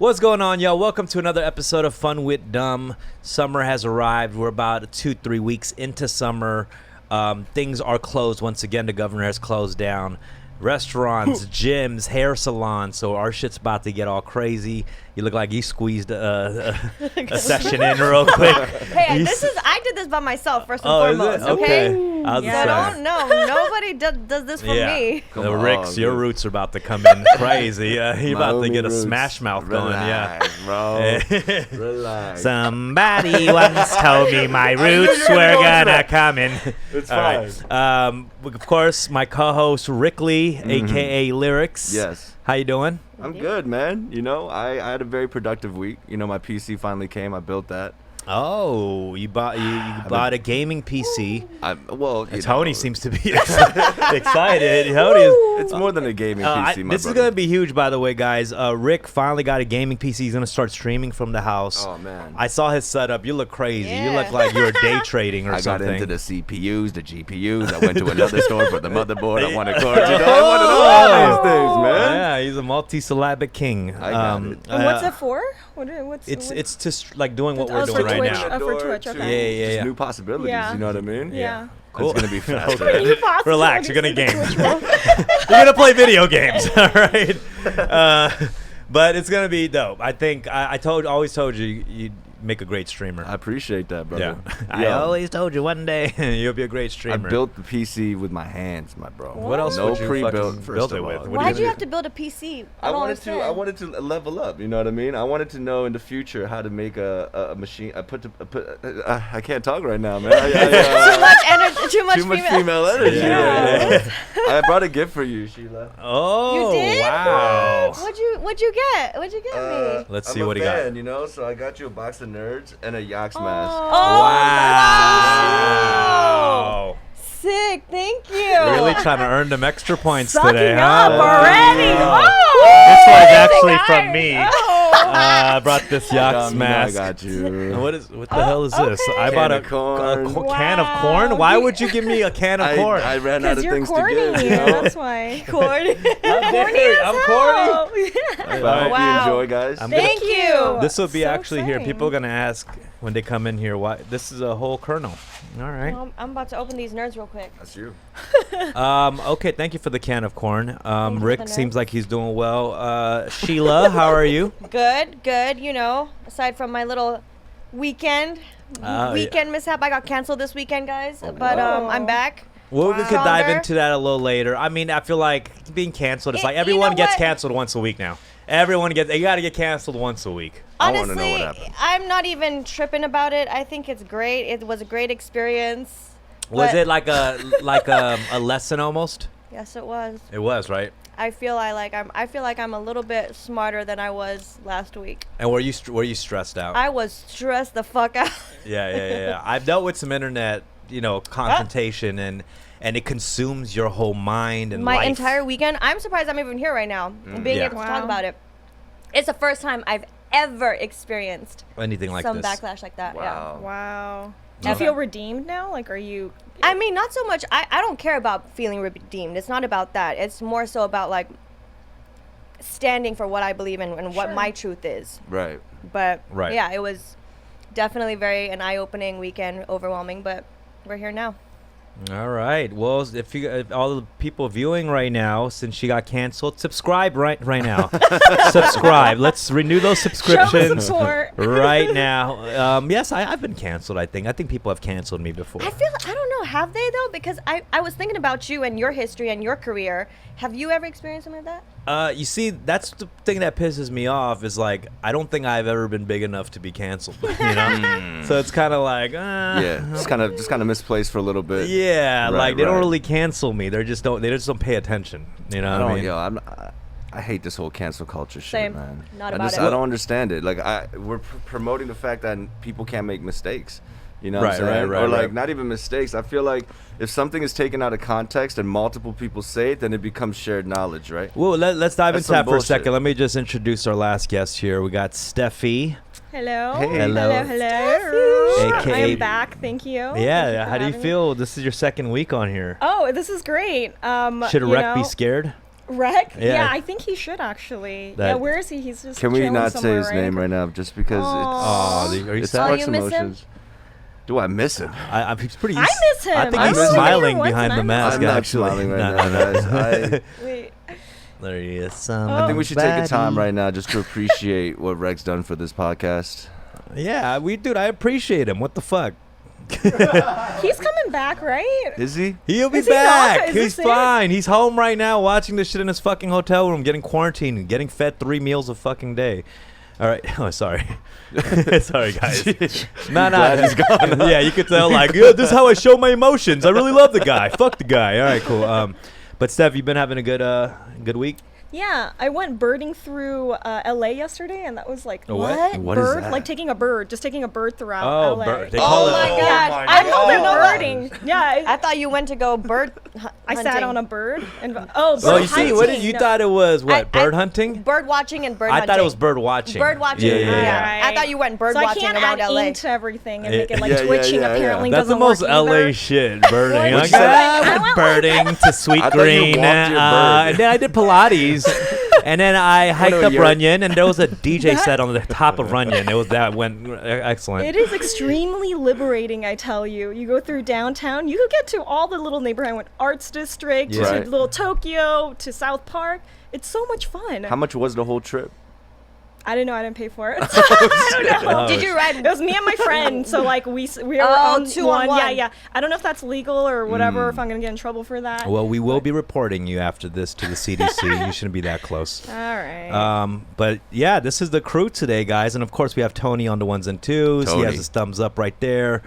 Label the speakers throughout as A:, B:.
A: What's going on, y'all? Welcome to another episode of Fun with Dumb. Summer has arrived. We're about 2-3 weeks into summer. Things are closed once again. The governor has closed down restaurants, gyms, hair salons. So our shit's about to get all crazy. You look like you squeezed a session in real quick.
B: Hey, I did this by myself first and foremost. Okay. Nobody does this for me.
A: Ricks, your roots are about to come in crazy. You're about to get a smash mouth going.
C: Bro. Relax.
A: Somebody once told me my roots were gonna come in.
C: It's
A: all
C: fine.
A: Right. Of course, my co-host Rick Lee, aka Lyricks.
C: Yes.
A: How you doing?
C: I'm good, man. You know, I had a very productive week. You know, my PC finally came. I built that.
A: Oh, you bought a gaming PC. Tony seems to be excited.
C: It's more than a gaming PC,
A: This is going to be huge, by the way, guys. Rick finally got a gaming PC. He's going to start streaming from the house.
C: Oh, man.
A: I saw his setup. You look crazy.
B: Yeah.
A: You look like you were day trading or something.
C: I got into the CPUs, the GPUs. I went to another store for the motherboard. I wanted cards. I wanted all these things, man.
A: Yeah, he's a multi-syllabic king.
C: I got it.
B: What's it for?
A: It's just like doing what we're doing right now.
B: For Twitch, okay.
A: Yeah.
C: Just new possibilities, you know what I mean?
B: Yeah.
A: Cool.
C: It's going to be faster.
A: Relax, you're going to game. You're going to play video games, all right? But it's going to be dope. I think I always told you you'd make a great streamer.
C: I appreciate that, brother.
A: Yeah. I always told you one day you'll be a great streamer.
C: I built the PC with my hands, my bro.
A: What else
C: no
A: would you
C: pre-built
A: build it with?
B: Why'd you have to build a PC?
C: I wanted to level up. You know what I mean? I wanted to know in the future how to make a machine. I can't talk right now, man.
B: Too much
C: female energy.
B: Yeah.
C: I brought a gift for you, Sheela.
A: Oh,
B: you did?
A: Wow.
B: What'd you get? What'd you get me?
A: Let's see
C: I'm
A: what
C: a
A: he
C: fan,
A: got.
C: You know, so I got you a box of Nerds and a Yachts mask.
A: Wow.
B: Sick, thank you.
A: Really trying to earn them extra points
B: Sucking
A: today,
B: up
A: huh?
B: already.
A: This one's actually from me. I brought this Yachts mask.
C: I got you.
A: What the hell is this?
B: Okay.
A: I bought a
C: corn.
A: can of corn. Why would you give me a can of corn?
C: I ran out of
B: you're
C: things
B: corny.
C: to give. You know?
B: That's why. Corny.
A: I'm corny.
C: I hope you enjoy, guys.
B: Thank you.
A: This will be
B: So
A: actually here.
B: exciting.
A: People are gonna ask when they come in here why this is a whole kernel. All right.
B: Well, I'm about to open these Nerds real quick.
C: That's you.
A: Okay. Thank you for the can of corn.
B: you for
A: Rick
B: the
A: seems
B: Nerds.
A: like he's doing well. Sheila, how are you?
B: Good. You know, aside from my little weekend mishap, I got canceled this weekend, guys. But I'm back.
A: Well, we could dive
B: Stronger.
A: into that a little later. I mean, I feel like being canceled. It's like
B: You
A: everyone
B: know
A: gets
B: what?
A: canceled once a week now. You got to get canceled once a week.
C: I wanna know
B: Honestly,
C: what happened.
B: I'm not even tripping about it. I think it's great. It was a great experience.
A: Was
B: But-
A: it like a lesson almost?
B: Yes, it was.
A: It was, right?
B: I feel like I'm a little bit smarter than I was last week.
A: And were you stressed out?
B: I was stressed the fuck out.
A: Yeah. I've dealt with some internet, confrontation and it consumes your whole mind and
B: My
A: life.
B: entire weekend. I'm surprised I'm even here right now, being
A: Yeah.
B: able to talk about it. It's the first time I've ever experienced
A: anything like
B: some
A: this.
B: backlash like that.
C: Wow.
D: Wow. Do you
B: Okay.
D: feel redeemed now? Like, are you?
B: I mean, not so much. I don't care about feeling redeemed. It's not about that. It's more so about like standing for what I believe in and what
D: Sure.
B: my truth is.
C: Right.
B: But
A: Right.
B: yeah, it was definitely an eye-opening weekend, overwhelming. But we're here now.
A: All right. Well, if all the people viewing right now, since she got canceled, subscribe right now. Subscribe. Let's renew those
D: Show
A: subscriptions
D: support.
A: right now. Yes, I've been canceled. I think people have canceled me before.
B: I don't know, have they though? Because I was thinking about you and your history and your career. Have you ever experienced something like that?
A: You see, that's the thing that pisses me off. Is like I don't think I've ever been big enough to be canceled. So it's kind of like
C: Yeah. Just kind of misplaced for a little bit.
A: Yeah,
C: Right,
A: like they don't
C: right.
A: really cancel me. They just don't pay attention. You know what I mean?
C: I hate this whole cancel culture shit,
B: Same.
C: man.
B: Not about it.
C: I don't understand it. Like we're promoting the fact that people can't make mistakes. You know what I'm
A: Right,
C: saying?
A: right,
C: or like
A: right.
C: not even mistakes. I feel like if something is taken out of context and multiple people say it, then it becomes shared knowledge, right?
A: Well, let's dive
C: That's
A: into that
C: some
A: for a
C: bullshit.
A: second. Let me just introduce our last guest here. We got Steffie.
D: Hello.
C: Hey.
A: Hello.
D: Hello.
A: AKA
D: I am back. Thank you. Thank you
A: Yeah,
D: for
A: how do you
D: having me.
A: feel? This is your second week on here.
D: Oh, this is great.
A: Should a wreck be scared?
D: Rec?
A: Yeah.
D: Yeah, I think he should actually.
A: That-
D: Yeah, where is he? He's just.
C: Can we
D: chilling
C: not say
D: somewhere,
C: his name right now, just because
A: Oh, are you
C: it
A: sad?
C: sparks
B: you miss him?
C: emotions? Do I miss him?
A: He's pretty.
D: I miss him.
A: I think
D: I
A: he's
C: was only
A: smiling
D: here once
A: behind
D: and
A: the
D: I miss
A: mask.
C: I'm not
A: actually.
C: smiling right
A: No,
C: now,
A: no, no.
C: guys.
D: Wait.
A: There he is.
C: I think we should take a time right now just to appreciate what Reg's done for this podcast.
A: Yeah, dude. I appreciate him. What the fuck?
D: He's coming back, right?
C: Is he?
A: He'll be
D: Is he not?
A: back.
D: Is
A: He's
D: this it?
A: fine. He's home right now watching this shit in his fucking hotel room, getting quarantined and getting fed 3 meals a fucking day. All right. Oh, sorry. Sorry, guys. No.
C: Glad he's gone.
A: Yeah, you could tell, like, yeah, this is how I show my emotions. I really love the guy. Fuck the guy. All right, cool. But Steph, you been having a good week?
D: Yeah, I went birding through LA yesterday, and that was like
A: A what?
C: What is
D: bird?
C: that?
D: Like taking a bird, just taking a bird throughout
A: Oh,
D: LA.
A: bird. They call
B: Oh
A: it.
B: my God.
D: I
B: I
D: called it
B: know
D: birding. Yeah,
B: I thought you went to go bird
D: I sat
B: hunting.
D: on a bird and bird
A: Oh, you see, what did you
D: hunting.
A: thought it was? What,
B: I-
A: bird hunting?
B: Bird watching and bird
A: I
B: hunting.
A: thought it was bird watching.
B: Bird watching.
A: Yeah.
B: I thought you went bird
D: So I
B: watching
D: can't
B: around
D: add
B: LA.
D: ink to everything and
A: Yeah.
D: make it like
C: Yeah, yeah,
D: twitching.
C: yeah, yeah.
D: Apparently
A: That's the
D: doesn't
A: most
D: work
A: LA
D: either.
A: shit, birding.
D: What
A: Like,
C: you said?
A: I went birding to Sweet
C: I thought you
A: Green,
C: walked your bird.
A: and then I did Pilates, and then I hiked
C: no,
A: up
C: you're-
A: Runyon, and there was a DJ set on the top of Runyon. That went excellent.
D: It is extremely liberating, I tell you. You go through downtown, you could get to all the little neighborhood. I went Arts District,
A: Yeah.
D: to
C: Right.
D: Little Tokyo, to South Park. It's so much fun.
C: How much was the whole trip?
D: I didn't know. I didn't pay for it. I don't know.
A: Oh,
B: Did you ride?
D: It was me and my friend, so like we were
B: Oh,
D: on
B: 2 on
D: one. Yeah,
B: 1.
D: yeah. I don't know if that's legal or whatever. If I'm gonna get in trouble for that.
A: Well, we will be reporting you after this to the CDC. You shouldn't be that close.
D: All right.
A: But yeah, this is the crew today, guys, and of course we have Tony on the ones and twos. He
C: Tony.
A: has his thumbs up right there.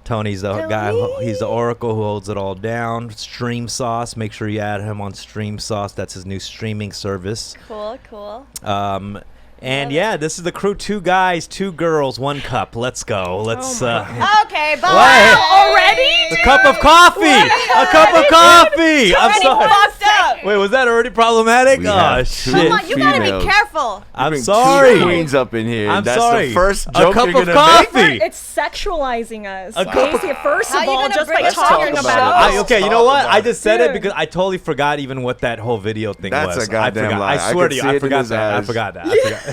A: Tony's the guy. He's the oracle who holds it all down. Stream Sauce. Make sure you add him on Stream Sauce. That's his new streaming service.
B: Cool.
A: And
B: Love
A: yeah, this is the crew. 2 guys, 2 girls, 1 cup. Let's go. Let's.
D: Oh my
B: Okay, bye.
A: What?
B: Already?
A: A cup of coffee. A cup of coffee. I'm sorry.
B: Fucked up.
A: Wait, was that already problematic?
C: We
A: Oh
C: have
A: shit.
C: two
B: Come on, you gotta be
C: females.
B: careful.
A: I'm
C: Bring
A: sorry.
C: 2 queens up in here.
A: I'm
C: That's
A: sorry.
C: the first
A: A
C: joke
A: cup
C: you're
A: of
C: gonna
A: coffee.
C: make?
D: It's sexualizing us.
A: A cup of-
D: Basically, first
B: How
D: of
B: you
D: all,
B: gonna
D: just
B: bring
D: by
B: it to
D: talking
B: your
D: about
B: show?
D: it.
A: Okay, you
C: Talk
A: know what?
C: about
A: I just said it
D: Dude.
A: because I totally forgot even what that whole video thing
C: That's
A: was.
C: a goddamn
A: I forgot.
C: lie.
A: I swear
C: I
A: to you,
C: could see
A: I
C: it in
A: forgot
C: his
A: that. I
C: eyes.
A: forgot that. I forgot.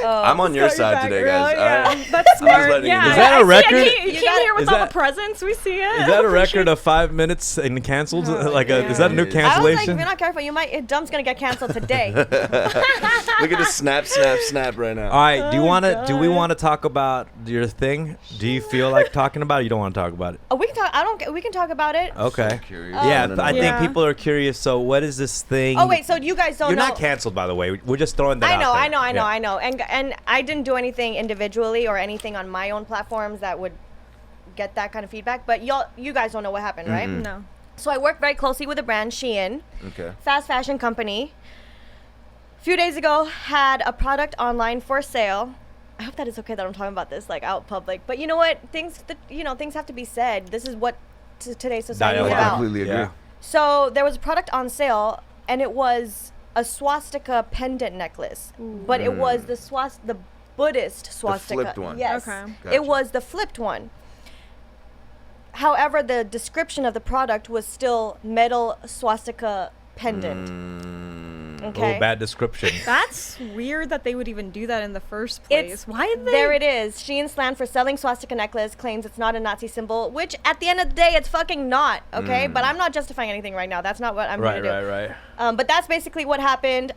C: I'm on your
D: Sorry,
C: side
D: back
C: today,
D: girl,
C: guys.
D: Yeah,
C: All right?
D: that's smart.
C: letting you
D: Yeah,
C: know.
A: Is that a
D: I see,
A: record?
D: You
B: You
D: came
B: got-
D: here with
A: is
D: all
A: that-
D: the presents. We see it.
A: Is that a record of 5 minutes and canceled? Like a, is that a new
C: Yeah.
B: I was like, if
A: cancellation?
B: you're not careful, you might. Dumb's gonna get canceled today.
C: Look at this snap right now.
A: All right. Do you
D: Oh,
A: want to? Do we
D: God.
A: want to talk about your thing? Do you feel like talking about it? You don't want to talk about it?
B: We can talk. I don't. We can talk about it.
A: Okay.
C: Curious.
A: Yeah,
C: wanna know.
A: I think
D: Yeah.
A: people are curious. So, what is this thing?
B: Oh wait, so you guys don't
A: You're
B: know?
A: not canceled, by the way. We're just throwing that
B: I
A: out
B: know,
A: there.
B: I know.
A: Yeah.
B: And I didn't do anything individually or anything on my own platforms that would get that kind of feedback. But you guys don't know what happened, right?
D: No.
B: So I work very closely with a brand, Shein,
C: Okay.
B: fast fashion company. A few days ago, had a product online for sale. I hope that it's okay that I'm talking about this like out public. But you know what? Things have to be said. This is what today's society is
A: Dialogue.
C: I
B: about.
C: completely agree.
A: Yeah.
B: So there was a product on sale, and it was a swastika pendant necklace, but it was the Buddhist swastika.
C: flipped one.
B: Yes,
D: Okay.
C: Gotcha.
B: it was the flipped one. However, the description of the product was still metal swastika pendant. Okay.
A: Oh, bad description.
D: That's weird that they would even do that in the first place.
B: It's
D: Why did they?
B: There it is. Shein slammed for selling swastika necklace, claims it's not a Nazi symbol, which at the end of the day, it's fucking not. Okay, but I'm not justifying anything right now. That's not what I'm
A: Right,
B: gonna do.
A: right.
B: But that's basically what happened.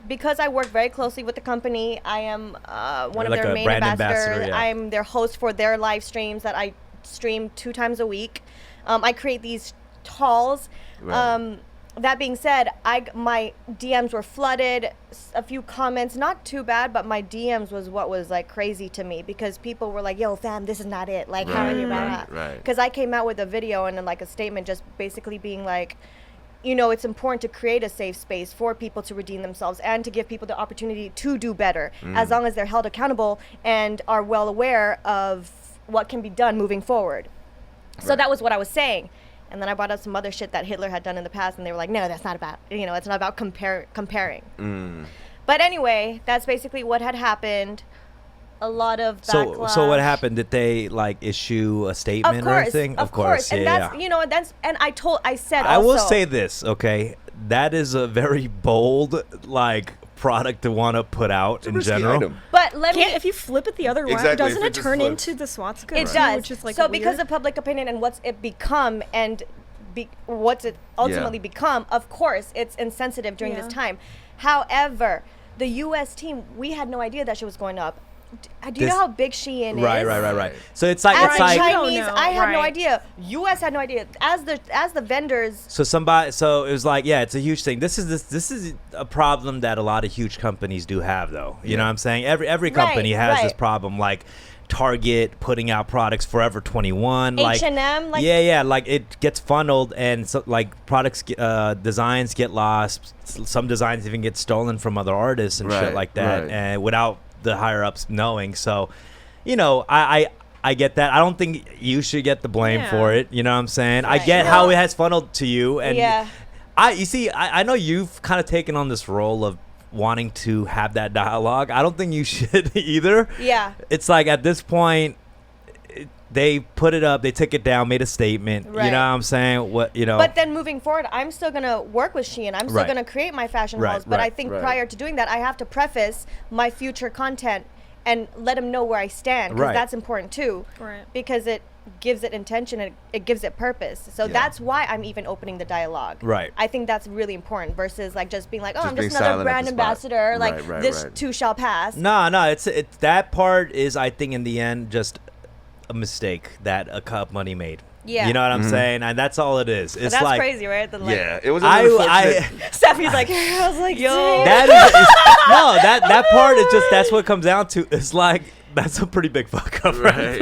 B: Because I work very closely with the company. I am one
A: You're
B: of
A: like
B: their
A: a
B: main
A: brand
B: ambassadors.
A: ambassador, yeah.
B: I'm their host for their live streams that I stream 2 times a week. I create these hauls.
C: Right.
B: That being said, my DMs were flooded. A few comments, not too bad, but my DMs was what was like crazy to me because people were like, "Yo, fam, this is not it. Like, how are you about that?"
C: right.
B: Because I came out with a video and then like a statement, just basically being like, it's important to create a safe space for people to redeem themselves and to give people the opportunity to do better, as long as they're held accountable and are well aware of what can be done moving forward. So that was what I was saying. And then I brought up some other shit that Hitler had done in the past, and they were like, no, that's not about, it's not about comparing. But anyway, that's basically what had happened. a lot of
A: So
B: backlash.
A: what happened? Did they like issue a statement or anything?
B: Of course. And
A: yeah.
B: that's, you know, and I said
A: I
B: also.
A: will say this, okay? That is a very bold like product to want to put out in
C: risky
A: general.
C: item.
B: But let me.
D: If you flip it the other way,
C: Exactly,
D: doesn't
C: if
D: it
C: it just
D: turn
C: flips.
D: into the swastika?
B: It
D: too,
B: does.
D: Which is like
B: so because
D: weird?
B: of public opinion and what's it become and what's it ultimately become, of course, it's insensitive during this time. However, the U.S. team, we had no idea that shit was going up. Do you know how big Shein is?
A: Right. So it's like
B: As
A: it's
B: a
A: like
B: Chinese,
D: know,
B: I had no
D: right.
B: idea. U.S. had no idea. As the vendors,
A: so it was like, yeah, it's a huge thing. This is a problem that a lot of huge companies do have, though. You know what I'm saying? Every company has this problem, like Target putting out products, Forever 21, like
B: H&M, like
A: yeah, like it gets funneled, and so, like products designs get lost. Some designs even get stolen from other artists and shit like that, and without the higher ups knowing. So, you know, I get that. I don't think you should get the blame for it. You know what I'm saying? I get how it has funneled to you, and I know you've kind of taken on this role of wanting to have that dialogue. I don't think you should either.
B: Yeah.
A: It's like at this point, they put it up, they took it down, made a statement. You know what I'm saying?
B: But then moving forward, I'm still gonna work with Shein. I'm still gonna create my fashion hauls. But I think prior to doing that, I have to preface my future content and let them know where I stand, because that's important too.
D: Right.
B: Because it gives it intention and it gives it purpose. So that's why I'm even opening the dialogue.
A: Right.
B: I think that's really important versus like just being like, oh,
C: Just
B: I'm
C: being
B: just another
C: silent at
B: brand
C: the spot.
B: ambassador. Like
C: Right,
B: this
C: right.
B: too shall pass.
A: No, it's that part is, I think, in the end just a mistake that a company made.
B: Yeah.
A: You know what I'm saying? And that's all it is. It's
B: That's
A: like
B: crazy, right? The, like,
C: Yeah, it was a little unfortunate.
B: Steffie's like, I was like, yo.
A: That part is just, that's what it comes down to. It's like, that's a pretty big fuck up.
C: Right.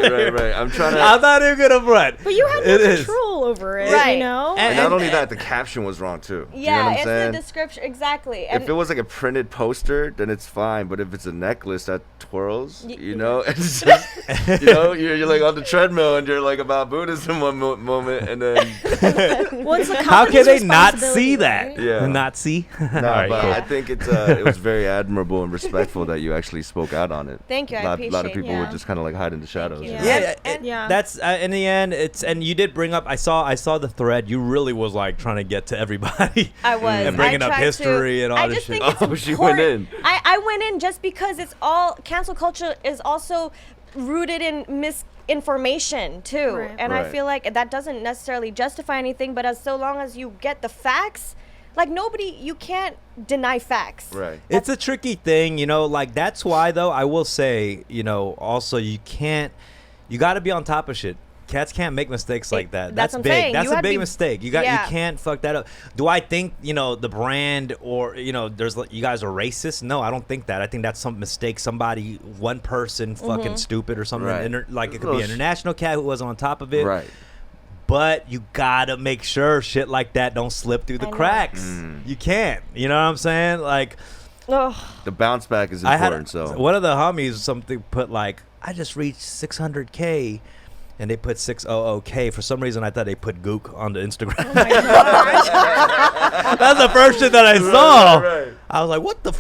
C: I'm trying to.
A: I'm not even gonna front.
D: But you had no control over it,
B: Right.
D: you know?
C: And not only that, the caption was wrong too.
B: Yeah,
C: you know what I'm
B: it's
C: saying?
B: the description. Exactly. And
C: If it was like a printed poster, then it's fine. But if it's a necklace that twirls, you know, it's just, you know, you're like on the treadmill and you're like about Buddhism one moment, and then
D: Well, it's the
A: how can
D: company's
A: they not see
D: responsibility,
A: that?
D: right?
C: Yeah.
A: Not see?
C: no,
A: Alright,
C: but
A: cool.
C: I think it was very admirable and respectful that you actually spoke out on it.
B: Thank you, I
C: A lot of
B: appreciate
C: people
B: it.
C: were just kind of like hiding the shadows.
B: you.
C: you know?
A: Yeah, that's in the end. It's, and you did bring up. I saw the thread. You really was like trying to get to everybody.
B: I was.
A: and bringing
B: I
A: up
B: tried
A: history and all
B: I
A: this
B: just
A: shit.
B: think it's
C: Oh, she went
B: important.
C: in.
B: I went in just because it's all cancel culture is also rooted in misinformation too,
D: Right.
B: and I
C: Right.
B: feel like that doesn't necessarily justify anything. But as so long as you get the facts, like you can't deny facts.
C: Right.
A: It's a tricky thing, you know. Like that's why, though, I will say, you know, also you got to be on top of shit. Cats can't make mistakes like that.
B: That's
A: That's
B: what I'm
A: big.
B: saying.
A: That's
B: You
A: a
B: have to
A: big
B: be-
A: mistake. You can't fuck that up. Do I think, you know, the brand or, you know, there's you guys are racist? No, I don't think that. I think that's some mistake. Somebody, one person, fucking stupid or something.
C: Right.
A: Like it could be an international cat who wasn't on top of it.
C: Right.
A: But you gotta make sure shit like that don't slip through the
B: I know.
A: cracks. You can't. You know what I'm saying? Like,
B: Ugh.
C: The bounce back is
A: I
C: important.
A: had
C: So
A: one of the homies something put like, I just reached 600K, and they put 600K. For some reason, I thought they put Gook on the Instagram.
D: Oh my God.
A: That's the first shit that I saw.
C: right.
A: I was like, what the?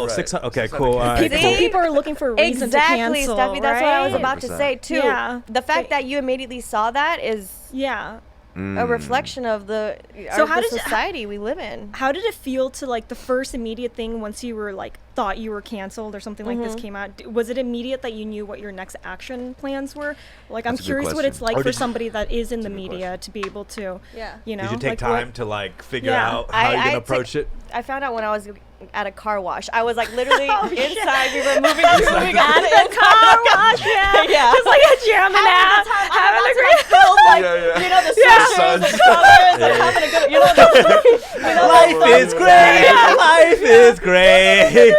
A: 600. Okay, cool. All right,
D: People,
A: cool.
D: people are looking for a reason
B: Exactly,
D: to cancel,
B: Steffi. That's what I was
D: right?
B: about to
C: 100%.
B: say too.
D: Yeah.
B: The fact that you immediately saw that is
D: Yeah.
B: a reflection of the society we live in.
D: How did it feel to like the first immediate thing once you were like thought you were canceled or something like this came out? Was it immediate that you knew what your next action plans were? Like I'm
C: That's a good
D: curious what it's
C: question.
D: like
A: Or
D: for
A: did-
D: somebody that is in the
C: a good
D: media to be able to,
B: Yeah.
D: you know,
A: Did you take
D: like
A: time
D: what,
A: to like figure
D: Yeah.
A: out how you're
B: I
A: gonna
B: took-
A: approach it?
B: I found out when I was at a car wash. I was like literally
D: Oh,
B: inside. We were moving at
D: the car wash, yeah. Just like a jamming out, having a great
B: you know, the sweatshirts, the colors, like having a good, you know,
A: Life is great. Life is great.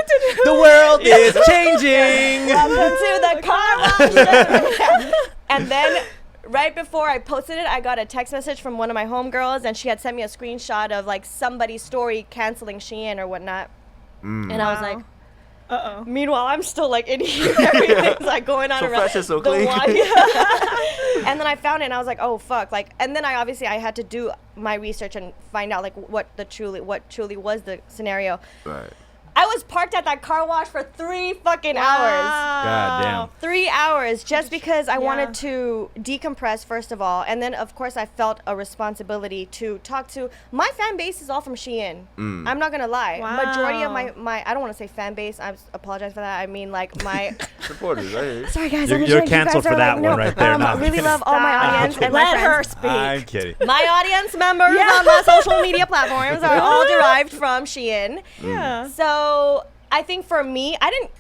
A: The world is changing.
B: welcome to the car wash. And then right before I posted it, I got a text message from one of my homegirls, and she had sent me a screenshot of like somebody's story canceling Shein or whatnot. And I was like,
D: Uh-oh.
B: meanwhile, I'm still like in here. Everything's like going on
C: So
B: around
C: fresh and so
B: the
C: clean.
B: wine. And then I found it, and I was like, oh fuck! Like, and then I had to do my research and find out like what truly was the scenario.
C: right.
B: I was parked at that car wash for 3 fucking hours.
A: God damn.
B: 3 hours just because I
D: Yeah.
B: wanted to decompress, first of all. And then, of course, I felt a responsibility to talk to. My fan base is all from Shein. I'm not going to lie.
D: Wow.
B: Majority of my I don't want to say fan base. I apologize for that. I mean, like, my.
C: Supporters, I hear you.
B: Sorry, guys.
A: You're
B: I'm sure you
A: canceled
B: guys
A: for
B: are
A: that
B: like,
A: one
B: no,
A: right there. No, I'm
B: really
A: kidding.
B: love all my audience and my
D: Let her
B: friends.
D: speak.
A: I'm kidding.
B: My audience members on my social media platforms are all derived from Shein.
D: Yeah.
B: So I think for me, I didn't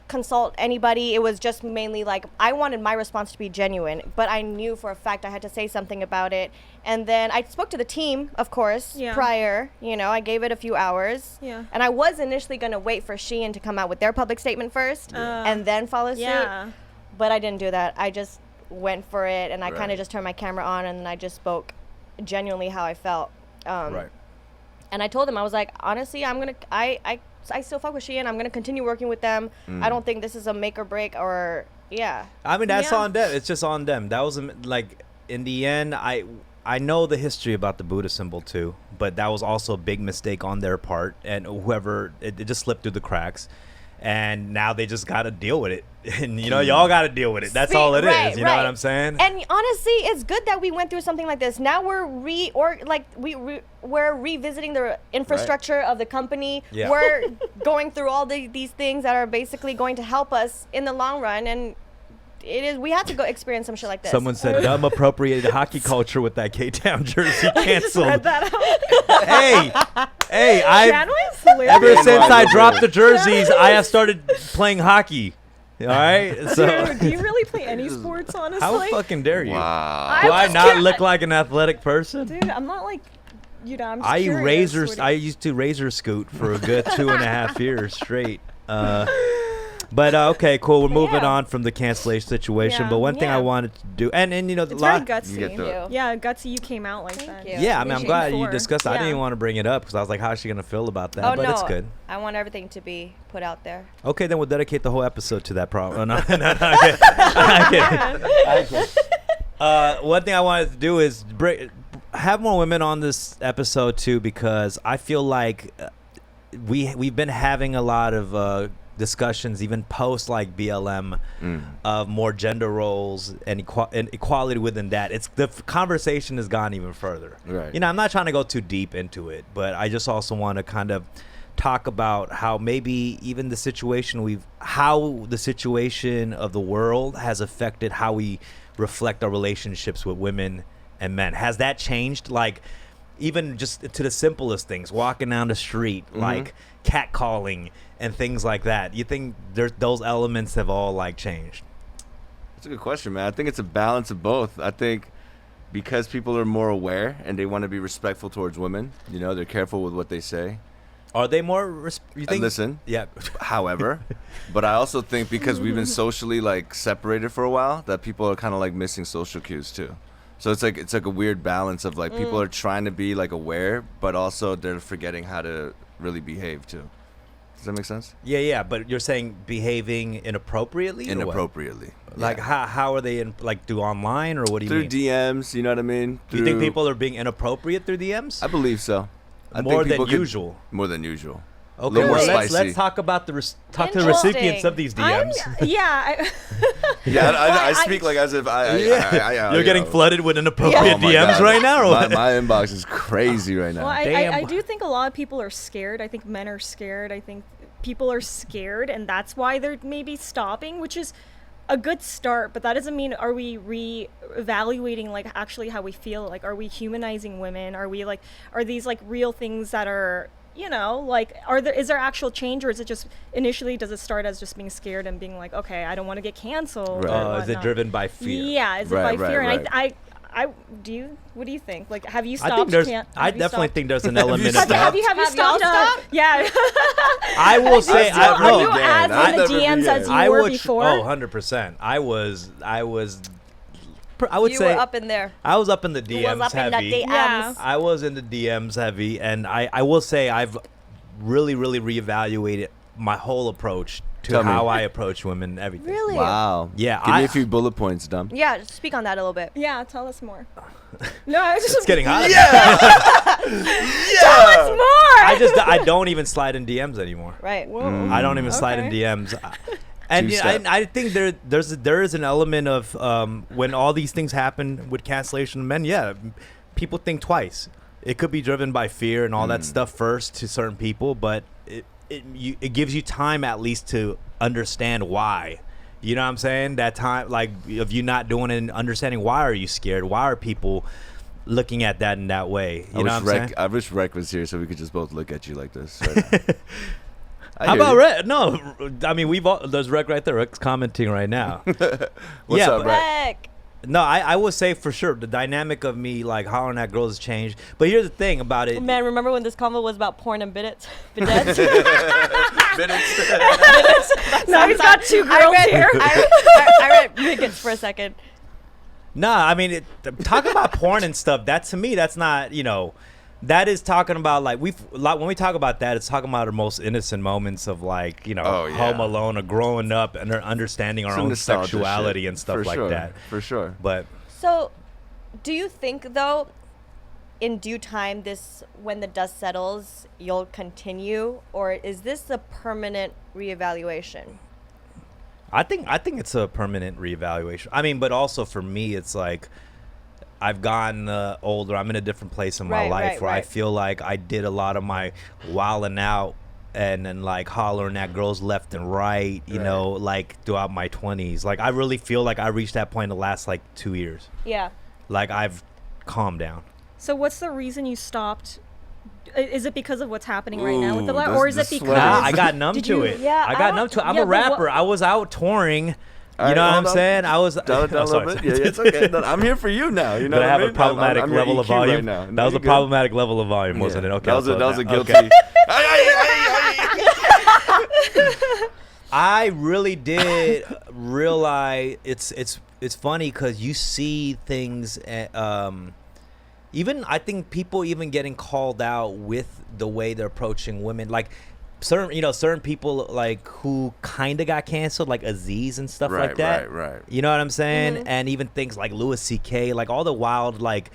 B: consult anybody. It was just mainly like I wanted my response to be genuine, but I knew for a fact I had to say something about it. And then I spoke to the team, of course,
D: Yeah.
B: prior. You know, I gave it a few hours.
D: Yeah.
B: And I was initially going to wait for Shein to come out with their public statement first and then follow suit.
D: Yeah.
B: But I didn't do that. I just went for it, and I kind
C: Right.
B: of just turned my camera on, and then I just spoke genuinely how I felt.
C: Right.
B: And I told them, I was like, honestly, I still fuck with Shein. I'm gonna continue working with them. I don't think this is a make or break, or yeah.
A: I mean, that's
D: Yeah.
A: on them. It's just on them. That was like, in the end, I know the history about the Buddha symbol too, but that was also a big mistake on their part, and whoever it just slipped through the cracks, and now they just got to deal with it, and you know, y'all got to deal with it. That's all it is.
B: Right,
A: You know
B: right.
A: what I'm saying?
B: And honestly, it's good that we went through something like this. Now we're we're revisiting the infrastructure of the company.
A: Yeah.
B: We're going through all these things that are basically going to help us in the long run, and we have to go experience some shit like this.
A: Someone said dumb appropriated hockey culture with that K-Town jersey canceled.
D: Read that out.
A: hey,
D: That was hilarious.
A: ever
C: Yeah,
A: since
C: no,
A: I
C: no,
A: dropped
C: no.
A: the jerseys, I have started playing hockey. All right, so
D: Dude, do you really play any sports, honestly?
A: how fucking dare you?
C: Wow.
A: Do I
D: was
A: not
D: curi-
A: look like an athletic person?
D: Dude, I'm not like, you know, I'm just
A: I
D: curious.
A: I used to razor scoot for a good 2.5 years straight. But okay, cool. We're moving
B: yeah.
A: on from the cancellation situation.
D: Yeah.
A: but one thing I
B: Yeah.
A: wanted to do, and you know,
D: It's
A: a
D: very
A: lot.
D: gutsy.
C: You get
B: Thank
C: the-
B: you.
D: Yeah, gutsy. You came out like that.
B: you.
A: Yeah, I mean, I'm
D: Mission
A: glad you
D: four.
A: discussed. I didn't
D: Yeah.
A: even want to bring it up because I was like, how's she gonna feel about that?
B: Oh
A: but
B: no,
A: it's good.
B: I want everything to be put out there.
A: Okay, then we'll dedicate the whole episode to that problem. No, I kid. One thing I wanted to do is have more women on this episode too, because I feel like we've been having a lot of discussions, even post like BLM, of more gender roles and equality within that. It's the conversation has gone even further.
C: Right.
A: You know, I'm not trying to go too deep into it, but I just also want to kind of talk about how maybe even the situation how the situation of the world has affected how we reflect our relationships with women and men. Has that changed? Like, even just to the simplest things, walking down the street, like catcalling and things like that. You think those elements have all like changed?
C: That's a good question, man. I think it's a balance of both. I think because people are more aware and they want to be respectful towards women, you know, they're careful with what they say.
A: Are they more? You think?
C: Listen.
A: Yeah.
C: However, but I also think because we've been socially like separated for a while, that people are kind of like missing social cues too. So it's like a weird balance of like people are trying to be like aware, but also they're forgetting how to really behave too. Does that make sense?
A: Yeah. But you're saying behaving inappropriately? or what?
C: Inappropriately.
A: Like
C: Yeah.
A: how are they like through online, or what do you
C: Through
A: mean?
C: DMs, you know what I mean?
A: Do you think
C: Through-
A: people are being inappropriate through DMs?
C: I believe so. I
A: More
C: think
A: than
C: people could-
A: usual.
C: More than usual.
A: Okay,
C: little more
A: well,
C: spicy.
A: let's talk about the recipients
B: Interesting.
A: of these DMs.
C: Yeah, I
D: I-
C: speak like as if I
A: You're getting
C: know.
A: flooded with inappropriate
C: Oh my
A: DMs
C: God.
A: right now, or
C: my,
A: what?
C: my inbox is crazy right now.
D: Well,
A: Damn.
D: I do think a lot of people are scared. I think men are scared. I think people are scared, and that's why they're maybe stopping, which is a good start. But that doesn't mean, are we re-evaluating like actually how we feel? Like, are we humanizing women? Are these like real things that are, you know, like, is there actual change, or is it just initially, does it start as just being scared and being like, okay, I don't want to get canceled?
C: Right.
D: or
A: Is it
D: whatnot?
A: driven by fear?
D: Yeah, is it
C: Right,
D: by
C: right,
D: fear?
C: right.
D: And what do you think? Like, have you stopped?
A: I think there's.
D: Have
A: I
D: you
A: definitely
D: stopped?
A: think there's an
C: Have you
A: element of
C: stopped?
A: that.
D: Have you
B: Have y'all
D: stopped?
B: stopped?
D: Yeah.
A: I will say,
C: I've
D: Are
C: never
D: you
C: began.
D: as
C: I've
D: in the
C: never
D: DMs
C: began.
D: as you
A: I
D: were
A: would.
D: before?
A: 100%. I would
B: You
A: say
B: were up in there.
A: I was up in the
B: You was
A: DMs
B: up in the
A: heavy.
B: DMs.
D: Yeah.
A: I was in the DMs heavy, and I will say I've really reevaluated my whole approach to
C: Tell me.
A: how I approach women and everything.
B: Really?
C: Wow.
A: Yeah,
C: Give me
A: I-
C: a few bullet points, Dom.
B: Yeah, just speak on that a little bit.
D: Yeah, tell us more. No, I was just
A: It's getting hot.
D: tell us more.
A: I don't even slide in DMs anymore.
B: Right.
D: Whoa.
A: I don't even slide in
D: Okay.
A: DMs. And yeah,
C: Two-step.
A: I think there is an element of when all these things happen with cancellation of men. Yeah, people think twice. It could be driven by fear and all that stuff first to certain people, but it gives you time at least to understand why. You know what I'm saying? That time, like, of you not doing it and understanding why are you scared? Why are people looking at that in that way? You know what I'm saying?
C: I wish Rec was here so we could just both look at you like this. Right now. I
A: How
C: hear
A: about
C: you.
A: Rec? No, I mean there's Rec right there. Rec's commenting right now.
C: What's
A: Yeah,
C: up,
A: but-
C: Rec?
B: Heck.
A: No, I would say for sure the dynamic of me like hollering at girls has changed. But here's the thing about it.
B: Man, remember when this convo was about porn and bidets? Bidets?
D: Now he's got two
B: I
D: girls
B: read,
D: here.
B: I read bigots for a second.
A: Nah, I mean, talking about porn and stuff. That to me, that's not, that is talking about like when we talk about that, it's talking about our most innocent moments of like
C: Oh, yeah.
A: Home Alone or growing up and understanding our
C: Some
A: own
C: nostalgia
A: sexuality
C: shit,
A: and stuff
C: for
A: like
C: sure,
A: that.
C: For sure.
A: But
B: So, do you think though, in due time, when the dust settles, you'll continue, or is this a permanent reevaluation?
A: I think it's a permanent reevaluation. I mean, but also for me, it's like I've gotten older. I'm in a different place in my
B: Right,
A: life
B: right,
A: where I
B: right.
A: feel like I did a lot of my wilding out and then like hollering at girls left and right, like throughout my 20s. Like I really feel like I reached that point in the last like 2 years.
B: Yeah.
A: Like I've calmed down.
D: So what's the reason you stopped? Is it because of what's happening right now with the
C: Ooh,
D: live,
C: this-
D: or is it
C: this
D: because
C: sweater.
A: Nah, I got numb
D: Did
A: to
D: you-
A: it.
B: Yeah,
A: I
B: I
A: got
B: don't-
A: numb to it. I'm
D: yeah,
A: a
D: but what-
A: rapper. I was out touring.
C: All
A: You know
C: right,
A: what I'm
C: hold on.
A: saying? I was.
C: Down a
A: Oh,
C: little
A: sorry.
C: bit. Yeah, it's okay. No, I'm here for you now. You know
A: Did I
C: what
A: have
C: mean?
A: a problematic
C: I'm your
A: level of
C: EQ right
A: volume?
C: now.
A: That
C: No,
A: was a
C: you're good.
A: problematic level of volume, wasn't
C: Yeah.
A: it? Okay.
C: That was
A: I'll
C: a
A: throw
C: guilty.
A: Okay.
C: Ay,
A: I really did realize it's funny because you see things. Even I think people even getting called out with the way they're approaching women, like certain people like who kind of got canceled, like Aziz and stuff like that.
C: Right.
A: You know what I'm saying? And even things like Louis C.K., like all the wild, like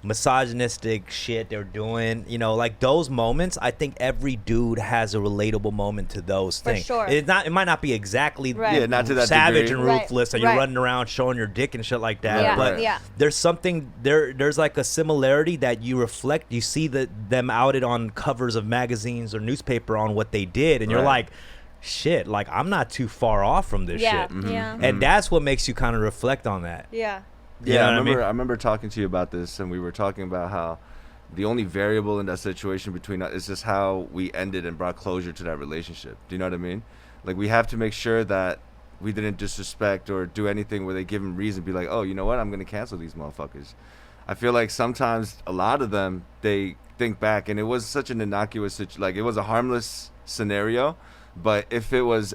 A: misogynistic shit they're doing, like those moments. I think every dude has a relatable moment to those
B: For
A: things.
B: sure.
A: It might not be exactly
B: Right.
C: Yeah, not to that
A: savage
C: degree.
A: and
B: Right,
A: ruthless, and you're
B: right.
A: running around showing your dick and shit like that.
B: Yeah,
A: But
B: yeah.
A: there's something there's like a similarity that you reflect. You see them outed on covers of magazines or newspaper on what they did, and you're
C: Right.
A: like, shit, like I'm not too far off from this
B: Yeah.
A: shit.
D: Yeah.
A: And that's what makes you kind of reflect on that.
B: Yeah.
A: You
C: Yeah,
A: know
C: I
A: what I mean?
C: remember talking to you about this, and we were talking about how the only variable in that situation between us is just how we ended and brought closure to that relationship. Do you know what I mean? Like, we have to make sure that we didn't disrespect or do anything where they give them reason, be like, oh, you know what, I'm going to cancel these motherfuckers. I feel like sometimes a lot of them, they think back, and it was such an innocuous, like, it was a harmless scenario, but if it was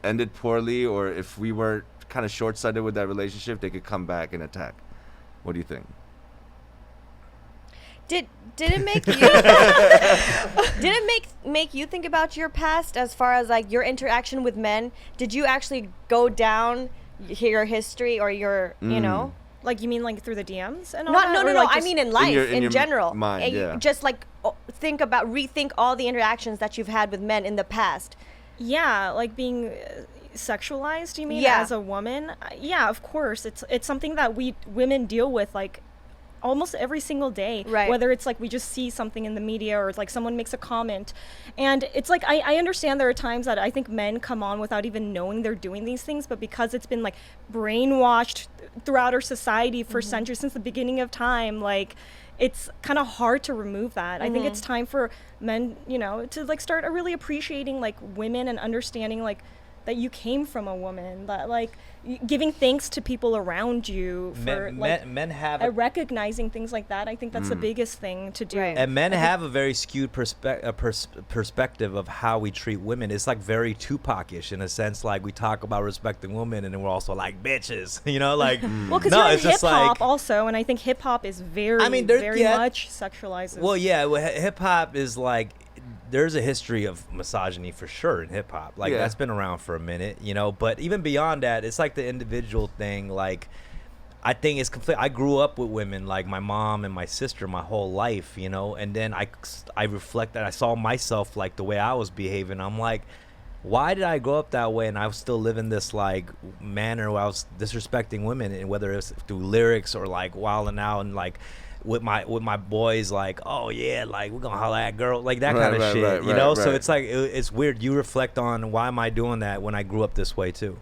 C: ended poorly, or if we were kind of short-sighted with that relationship, they could come back and attack. What do you think?
B: Did it make you did it make you think about your past as far as like your interaction with men? Did you actually go down your history or your
D: Like you mean like through the DMs and all
B: not
D: that?
B: no
D: Or,
B: no no
D: like,
B: I
D: just-
B: mean in life
C: in your
B: general
C: mind,
B: And you
C: yeah.
B: just like rethink all the interactions that you've had with men in the past.
D: Yeah, like being sexualized, you mean,
B: Yeah.
D: as a woman? Yeah, of course. It's something that we women deal with like almost every single day.
B: Right.
D: Whether it's like we just see something in the media or like someone makes a comment. And it's like I understand there are times that I think men come on without even knowing they're doing these things, but because it's been like brainwashed throughout our society for centuries, since the beginning of time, like it's kind of hard to remove that. I think it's time for men, to like start really appreciating like women and understanding like that you came from a woman, that like giving thanks to people around you for
A: men have
D: recognizing things like that. I think that's the biggest thing to do.
B: Right.
A: and men have a very skewed perspective of how we treat women. It's like very Tupac-ish in a sense. Like we talk about respecting women, and then we're also like bitches, like.
D: Well, because
A: no,
D: you're in
A: it's just
D: hip hop
A: like.
D: also, and I think hip hop is very,
A: I mean, there-
D: very
A: yeah.
D: much sexualizes.
A: Well, yeah, hip hop is like there's a history of misogyny for sure in hip hop. Like
C: Yeah.
A: that's been around for a minute, you know. But even beyond that, it's like the individual thing. Like I think it's complete. I grew up with women, like my mom and my sister, my whole life, you know. And then I reflected. I saw myself like the way I was behaving. I'm like, why did I grow up that way? And I was still living this like manner where I was disrespecting women, and whether it's through lyrics or like wilding out and like with my boys, like, oh yeah, like we're gonna holler at girl, like that kind of shit, you know. So it's like it's weird. You reflect on why am I doing that when I grew up this way too.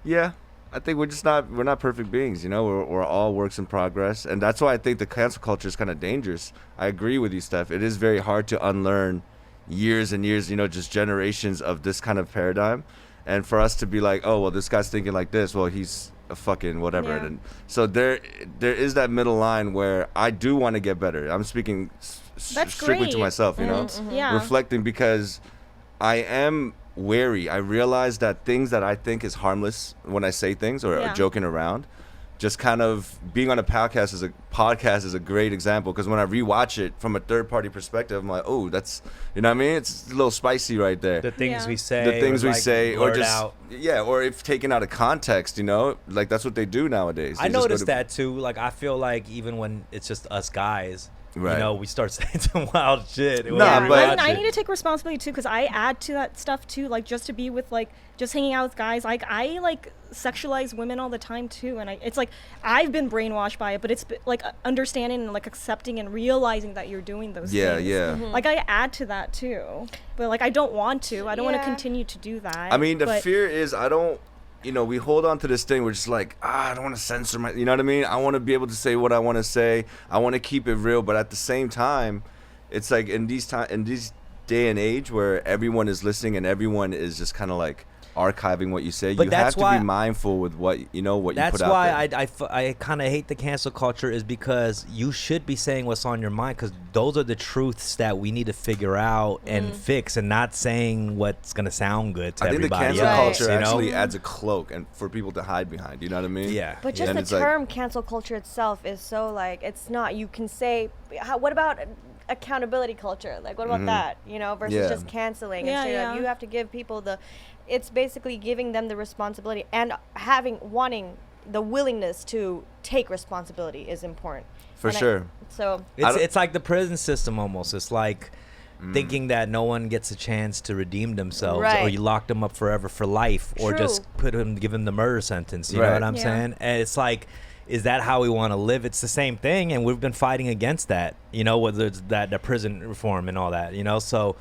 C: Yeah, I think we're not perfect beings, you know. We're all works in progress, and that's why I think the cancel culture is kind of dangerous. I agree with you, Steph. It is very hard to unlearn years and years, you know, just generations of this kind of paradigm, and for us to be like, oh well, this guy's thinking like this, well he's a fucking whatever.
D: Yeah.
C: And so there is that middle line where I do want to get better. I'm speaking
D: That's
C: strictly to
D: great.
C: myself, you know,
D: Yeah.
C: reflecting, because I am wary. I realize that things that I think is harmless when I say things or
D: Yeah.
C: joking around, just kind of being on a podcast is a great example, because when I rewatch it from a third party perspective, I'm like, oh, that's, you know what I mean? It's a little spicy right there.
A: The things
D: Yeah.
A: we say,
C: The things
A: or,
C: we
A: like,
C: say, or
A: blurt
C: just
A: out.
C: yeah, or if taken out of context, you know, like that's what they do nowadays.
A: I
C: They just go
A: noticed
C: to-
A: that too. Like I feel like even when it's just us guys,
C: Right.
A: you know, we start saying some wild shit. when
C: Nah,
A: we
C: but-
A: rewatch
D: I
A: it.
D: need to take responsibility too, because I add to that stuff too, like just to be with like just hanging out with guys. Like I like sexualize women all the time too, and it's like I've been brainwashed by it, but it's like understanding and like accepting and realizing that you're doing those
C: Yeah,
D: things.
C: yeah.
D: Like I add to that too, but like I don't want to. I don't want to
B: Yeah.
D: continue to do that.
C: I mean, the
D: but-
C: fear is I don't, you know, we hold on to this thing. We're just like, I don't want to censor my, you know what I mean? I want to be able to say what I want to say. I want to keep it real, but at the same time, it's like in these day and age where everyone is listening and everyone is just kind of like archiving what you say.
A: But
C: you
A: that's
C: have to
A: why-
C: be mindful with what you know, what you
A: That's
C: put out
A: why
C: there.
A: I kind of hate the cancel culture, is because you should be saying what's on your mind, because those are the truths that we need to figure out and fix, and not saying what's gonna sound good to
C: I think the
A: everybody
C: cancel
A: else.
C: culture
A: you know?
C: actually adds a cloak and for people to hide behind. You know what I mean?
A: Yeah.
B: But just
C: And
B: the
C: it's like-
B: term cancel culture itself is so like, it's not, you can say, what about accountability culture? Like, what about that, you know, versus
C: Yeah.
B: just canceling?
D: Yeah,
B: and straight up,
D: yeah.
B: you have to give people it's basically giving them the responsibility and wanting the willingness to take responsibility is important.
C: For
B: And
C: sure.
B: So,
A: It's like the prison system almost. It's like thinking that no one gets a chance to redeem themselves, or
B: Right.
A: you lock them up forever for life, or just
B: True.
A: give them the murder sentence. You know
C: Right.
A: what I'm
D: Yeah.
A: saying? And it's like, is that how we want to live? It's the same thing, and we've been fighting against that. You know, whether it's the prison reform and all that. You know, so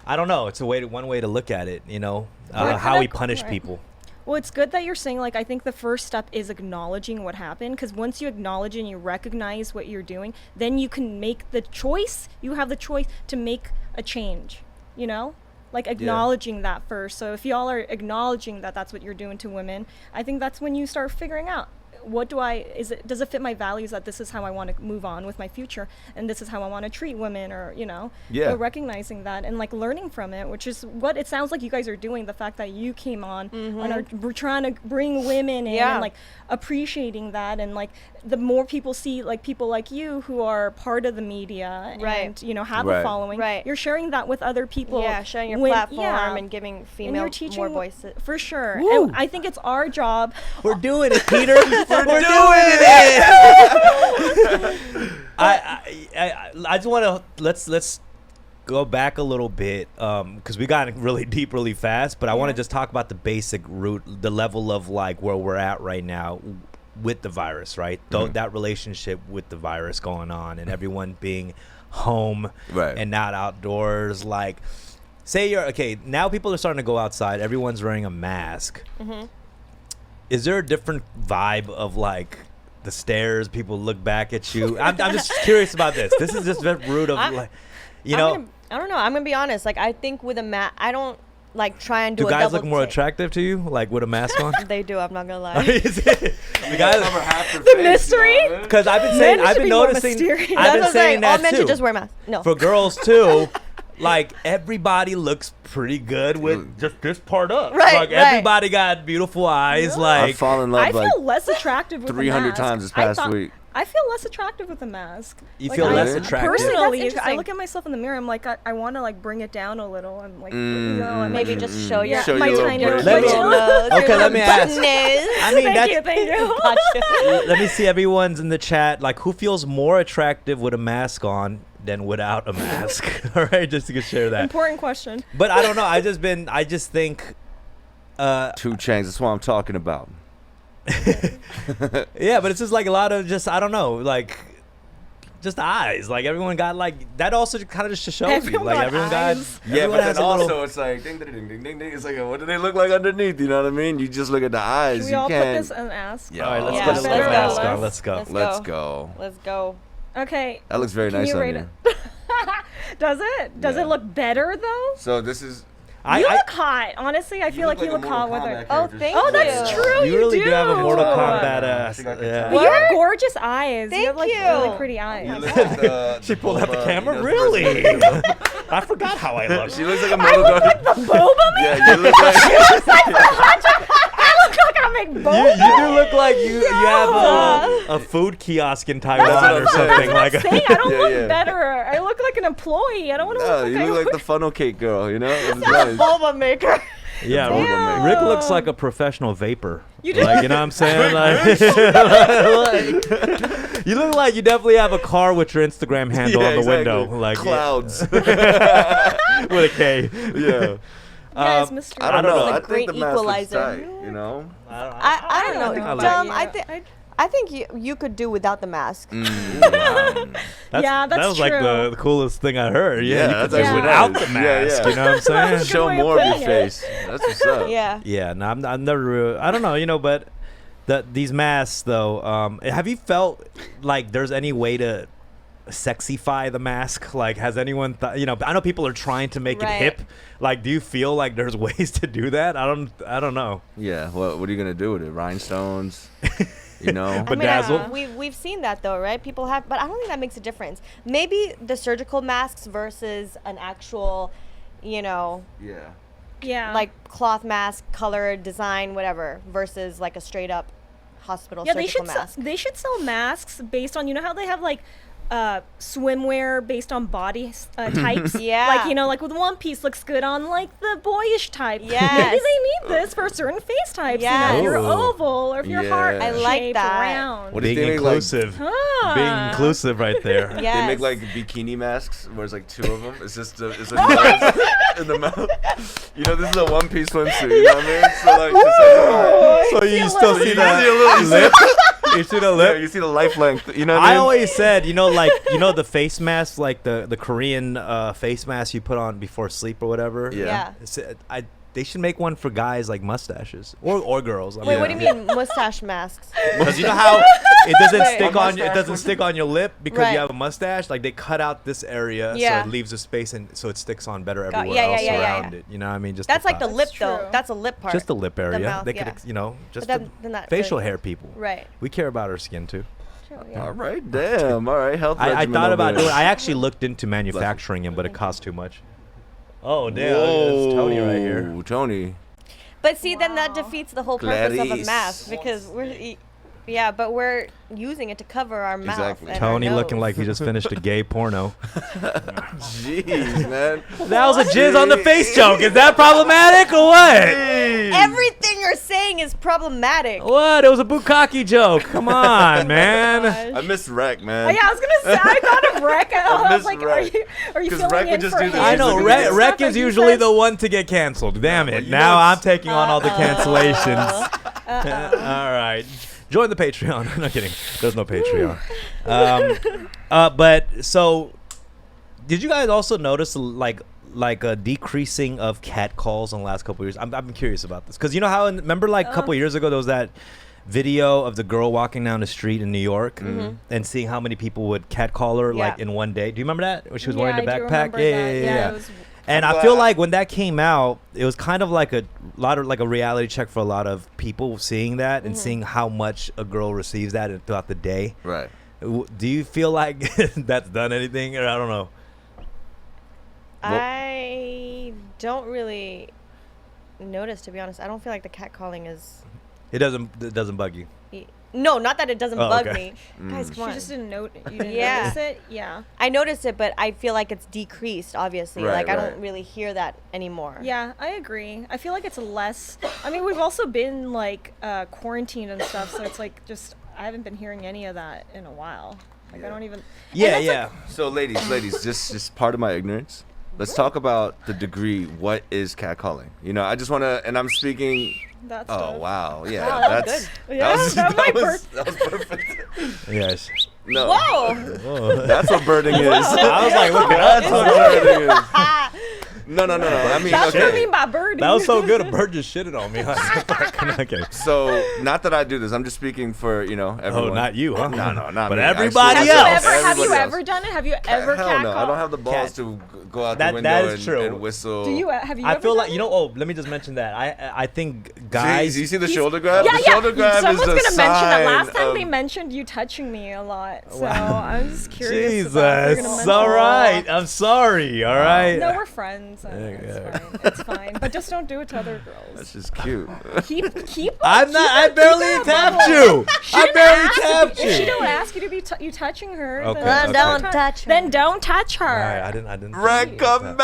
A: I don't know. It's one way to look at it. You know, how we punish
D: Right.
A: people.
D: Well, it's good that you're saying, like, I think the first step is acknowledging what happened, because once you acknowledge and you recognize what you're doing, then you can make the choice. You have the choice to make a change, you know? Like, acknowledging that first. So if y'all are acknowledging that that's what you're doing to women, I think that's when you start figuring out, does it fit my values, that this is how I want to move on with my future, and this is how I want to treat women, or, you know,
C: Yeah.
D: but recognizing that and like learning from it, which is what it sounds like you guys are doing. The fact that you came on and we're trying to bring women in,
B: Yeah.
D: and like appreciating that, and like the more people see like people like you who are part of the media
B: Right.
D: and, you know, have
C: Right.
D: a following,
B: Right.
D: you're sharing that with other people.
B: yeah, showing your
D: when-
B: platform
D: yeah.
B: and giving
D: And
B: female
D: you're teaching
B: more voices.
D: for sure.
A: Woo.
D: And I think it's our job.
A: We're doing it, Peter. We're doing it. I just want to let's go back a little bit, because we got really deep really fast. But I want to just talk about the basic root, the level of like where we're at right now with the virus, right? That relationship with the virus going on, and everyone being home
C: Right.
A: and not outdoors. Like, say you're okay. Now people are starting to go outside. Everyone's wearing a mask. Is there a different vibe of like the stares? People look back at you. I'm just curious about this. This is just the root of like, you know.
B: I don't know. I'm gonna be honest. Like, I think with a mat, I don't like try and do.
A: Do
B: a
A: guys
B: double
A: look more
B: take.
A: attractive to you, like with a mask on?
B: They do. I'm not gonna lie.
A: Is it- the guys,
D: The mystery.
A: because I've been saying,
D: Men
A: I've
D: should
A: been
D: be more
A: noticing,
D: mysterious.
A: I've
B: That's
A: been
B: what I'm
A: saying
B: All
A: that
B: men
A: too.
B: should just wear masks. No.
A: For girls too, like everybody looks pretty good with just this part up.
B: Right,
A: Like
B: right.
A: everybody got beautiful eyes.
C: I
A: Like
C: fall in love
D: I
C: like
D: feel less attractive with
C: 300
D: a mask.
C: times this past week.
D: I feel less attractive with a mask.
A: You
D: Like,
A: feel
C: I-
A: less
C: Really?
A: attractive.
D: Personally,
B: That's
D: I
B: interesting.
D: look at myself in the mirror. I'm like, I want to like bring it down a little. I'm like,
B: Maybe just show your
C: Show
D: my
C: your little
D: tiny
C: break.
A: Let me-
B: little nose,
A: okay,
B: your
A: let me
B: little
A: ask.
B: button nose.
A: I mean,
D: thank you, thank you.
B: Gotcha.
A: Let me see everyone's in the chat. Like, who feels more attractive with a mask on than without a mask? All right, just to share that.
D: Important question.
A: But I don't know. I just think.
C: 2 Chainz. That's what I'm talking about.
A: Yeah, but it's just like a lot of just I don't know, like just eyes. Like everyone got like that. Also, kind of just shows you,
D: Everyone
A: like
D: got
A: everyone
D: eyes.
C: Yeah,
A: everyone
C: but
A: has
C: then
A: a
C: also
A: little-
C: it's like ding, ding, ding, ding, ding, ding. It's like, what do they look like underneath? You know what I mean? You just look at the eyes.
D: Should we
C: you
D: all
C: can't.
D: put this and ask?
C: Yeah.
A: All right, let's
B: Yeah,
A: get a
B: let's
A: little
B: go.
A: mask on.
B: Let's-
A: Let's go.
C: Let's go.
B: Let's go.
D: Okay.
C: That looks very
D: Can
C: nice
D: you
C: on
D: rate
C: you.
D: it? Does it? Does
C: Yeah.
D: it look better though?
C: So this is.
D: You look hot. Honestly, I feel like you look hot with it.
B: Oh, thank
D: Oh, that's
B: you.
D: true.
A: You really do have a Mortal
D: do.
A: Kombat
C: I
A: ass.
C: think I can
A: Yeah.
C: tell.
D: But you have
B: What?
D: gorgeous eyes.
B: Thank
D: you have like
B: you.
D: really pretty eyes.
C: You look like the
A: She pulled out the
C: Boba,
A: camera.
C: you know,
A: Really?
C: person-
A: I forgot how I look.
C: She looks like a Mortal Kombat.
D: Boba man?
C: Yeah, you look like.
D: I look like I make
A: You
D: Boba.
A: do look like you have a food kiosk in Taiwan
C: what
A: or
C: I'm saying.
A: something like.
D: I'm saying I don't
C: Yeah,
D: look
C: yeah.
D: better. I look like an employee. I don't want to
C: No,
D: look like
C: you
D: I
C: look like the funnel cake girl. You know. It's nice.
B: Boba maker.
A: Yeah,
C: Damn.
A: Rick looks like a professional vapor.
D: You do?
A: Like, you know what I'm saying? Like, you look like you definitely have a car with your Instagram handle
C: Yeah,
A: on the
C: exactly.
A: window, like
C: Clouds.
A: with a K.
C: Yeah.
D: Guys, Mr.
C: I don't know.
B: Like
C: I
B: a
C: think
B: great
C: the mask looks
B: equalizer.
C: tight. You know.
B: I don't know.
D: think about
B: Dumb.
D: it.
B: I think you could do without the mask.
D: Yeah, that's
A: that was like
D: true.
A: the coolest thing I heard.
C: Yeah,
A: Yeah, you
C: that's
A: could do
D: actually
A: without
C: nice.
A: the
C: Yeah,
A: mask.
C: yeah.
A: You know what I'm saying?
D: Good
C: Show
D: way of
C: more of your
D: putting it.
C: face. That's what's up.
B: Yeah.
A: Yeah, no, I'm never. I don't know, you know, but these masks though. Have you felt like there's any way to sexify the mask? Like, has anyone thought? You know, I know people are trying to make it
B: Right.
A: hip. Like, do you feel like there's ways to do that? I don't know.
C: Yeah. What are you gonna do with it? Rhinestones. You know.
A: Bedazzled?
B: We've seen that though, right? People have, but I don't think that makes a difference. Maybe the surgical masks versus an actual, you know,
C: Yeah.
D: Yeah.
B: like cloth mask, color, design, whatever, versus like a straight up hospital
D: yeah,
B: surgical mask.
D: they should sell masks based on, you know how they have like swimwear based on body types.
B: Yeah.
D: Like, you know, like with One Piece looks good on like the boyish type.
B: Yes.
D: Maybe they need this for certain face types. You know, if you're
A: Yes.
D: oval or if you're heart
C: Yeah. I
B: like
D: shaped,
B: that.
D: round.
C: What do you
A: Being
C: think, like-
A: inclusive.
D: Ah.
A: Being inclusive right there.
B: Yes.
C: They make like bikini masks where it's like 2 of them. It's just it's a nose in the mouth. You know, this is a One Piece swimsuit. You know what I mean? So like, just like
A: So you still see
C: you
A: that
C: see a little
A: lip? You see the
C: yeah,
A: lip?
C: you see the life length. You know what I
A: I
C: mean?
A: always said, you know, like, you know, the face mask, like the Korean face mask you put on before sleep or whatever.
C: Yeah.
B: Yeah.
A: They should make one for guys like mustaches or girls. I
B: Wait,
A: mean,
B: what do you mean mustache masks?
A: Because you know how it doesn't
B: Wait.
A: stick
C: A
A: on it
C: mustache
A: doesn't
C: was-
A: stick on your lip because
B: Right.
A: you have a mustache. Like they cut out this area
B: Yeah.
A: so it leaves a space and so it sticks on better
B: Got-
A: everywhere
B: yeah,
A: else
B: yeah, yeah,
A: around
B: yeah.
A: it. You know what I mean? Just
B: That's like the
A: top.
B: lip
D: That's
B: though.
D: true.
B: That's a lip part.
A: Just the lip area.
B: mouth,
A: they could,
B: yeah.
A: you know, just
B: But
A: the
B: then not
A: facial
B: really-
A: hair people.
B: Right.
A: We care about our skin too.
B: True, yeah.
C: All right, damn. All right, health.
A: I
C: regimen
A: thought
C: over
A: about
C: there.
A: doing. I actually looked into manufacturing them, but it cost too much. Oh damn! It's Tony right here.
C: Whoa, Tony.
B: But see, then that
D: Wow.
B: defeats the whole purpose of a
C: Clarice.
B: mask because yeah, but we're using it to cover our mouth.
C: Exactly.
B: And our
A: Tony looking
B: nose.
A: like he just finished a gay porno.
C: Jeez, man.
A: That was a jizz on the face joke. Is that problematic or what?
B: Everything you're saying is problematic.
A: What? It was a bukkake joke. Come on, man.
C: I miss Rec, man.
D: Yeah, I was gonna say I thought of Rec. I was
C: miss
D: like,
C: Rec.
D: are you
C: 'Cause
D: filling
C: Rec would
D: in
C: just
D: for
C: do the
D: him?
A: I
C: He's
A: know.
C: looking
A: Rec,
C: at this
A: Rec
D: Stuff like
A: is
D: he
A: usually
D: says.
A: the one to get canceled. Damn it.
C: you
A: Now
C: know
A: I'm taking on all the cancellations.
B: Uh-oh.
A: All right. Join the Patreon. No kidding. There's no Patreon. But so, did you guys also notice like a decreasing of cat calls in the last couple of years? I'm curious about this because you know how remember like a couple of years ago there was that video of the girl walking down the street in New York and seeing how many people would catcall her like
B: Yeah.
A: in one day. Do you remember that? When she was
D: Yeah,
A: wearing the
D: I do
A: backpack?
D: remember that. Yeah, it was-
A: And I feel like when that came out, it was kind of like a lot of like a reality check for a lot of people seeing that and seeing how much a girl receives that throughout the day.
C: Right.
A: Do you feel like that's done anything, or I don't know?
B: I don't really notice, to be honest. I don't feel like the catcalling is
A: It doesn't bug you.
B: No, not that it doesn't
A: Oh,
B: bug
A: okay.
B: me. Guys, come on.
D: You just didn't note. You didn't
B: Yeah.
D: notice it. Yeah.
B: I noticed it, but I feel like it's decreased. Obviously,
C: Right,
B: like I
C: right.
B: don't really hear that anymore.
D: Yeah, I agree. I feel like it's less. I mean, we've also been like quarantined and stuff, so it's like just I haven't been hearing any of that in a while. Like I don't even.
A: Yeah.
C: So, ladies, just part of my ignorance. Let's talk about the degree. What is catcalling? You know, I just want to, and I'm speaking.
D: That's
C: Oh wow, yeah,
B: Wow, that was
C: that's
B: good.
D: Yeah, that might
C: that was perfect.
A: Yes.
C: No,
B: Whoa!
A: Whoa.
C: that's what birding is.
A: I was like, look
C: That's
A: at
C: what
A: that.
C: birding is. No. I mean,
D: That's what I
C: okay.
D: mean by birding.
A: That was so good. A bird just shitted on me. Okay.
C: So, not that I do this. I'm just speaking for everyone.
A: Oh, not you, huh?
C: No, not
A: But
C: me.
A: everybody
C: Actually,
A: else.
D: Have you
C: everybody
D: ever
C: else.
D: done it? Have you ever
C: Hell
D: catcalled?
C: no, I don't have the balls
A: Cat-
C: to go out
A: That-
C: the
A: that
C: window
A: is true.
C: and whistle.
D: Do you? Have you?
A: I
D: ever
A: feel
D: done
A: like
D: it?
A: let me just mention that. I think guys.
C: See, you see the shoulder grab?
D: Yeah,
C: the
D: yeah.
C: shoulder grab
D: Someone's
C: is
D: gonna
C: a
D: mention that. Last
C: sign
D: time
C: of-
D: they mentioned you touching me a lot, so I'm just curious.
A: Jesus,
D: about if they're gonna mention
A: all
D: it.
A: right. I'm sorry. All right.
D: No, we're friends.
A: Yeah.
D: It's fine. But just don't do it to other girls.
C: That's just cute.
D: Keep.
A: I'm not. I
D: keep
A: barely
D: it
A: tapped
D: bubble.
A: you.
D: She
A: I
D: didn't
A: barely
D: ask
A: tapped
D: If she
A: you.
D: don't ask you to be you touching her,
A: Okay,
D: then
A: okay.
B: Don't touch her.
D: Then don't touch her.
A: All right. I didn't.
C: Recommend.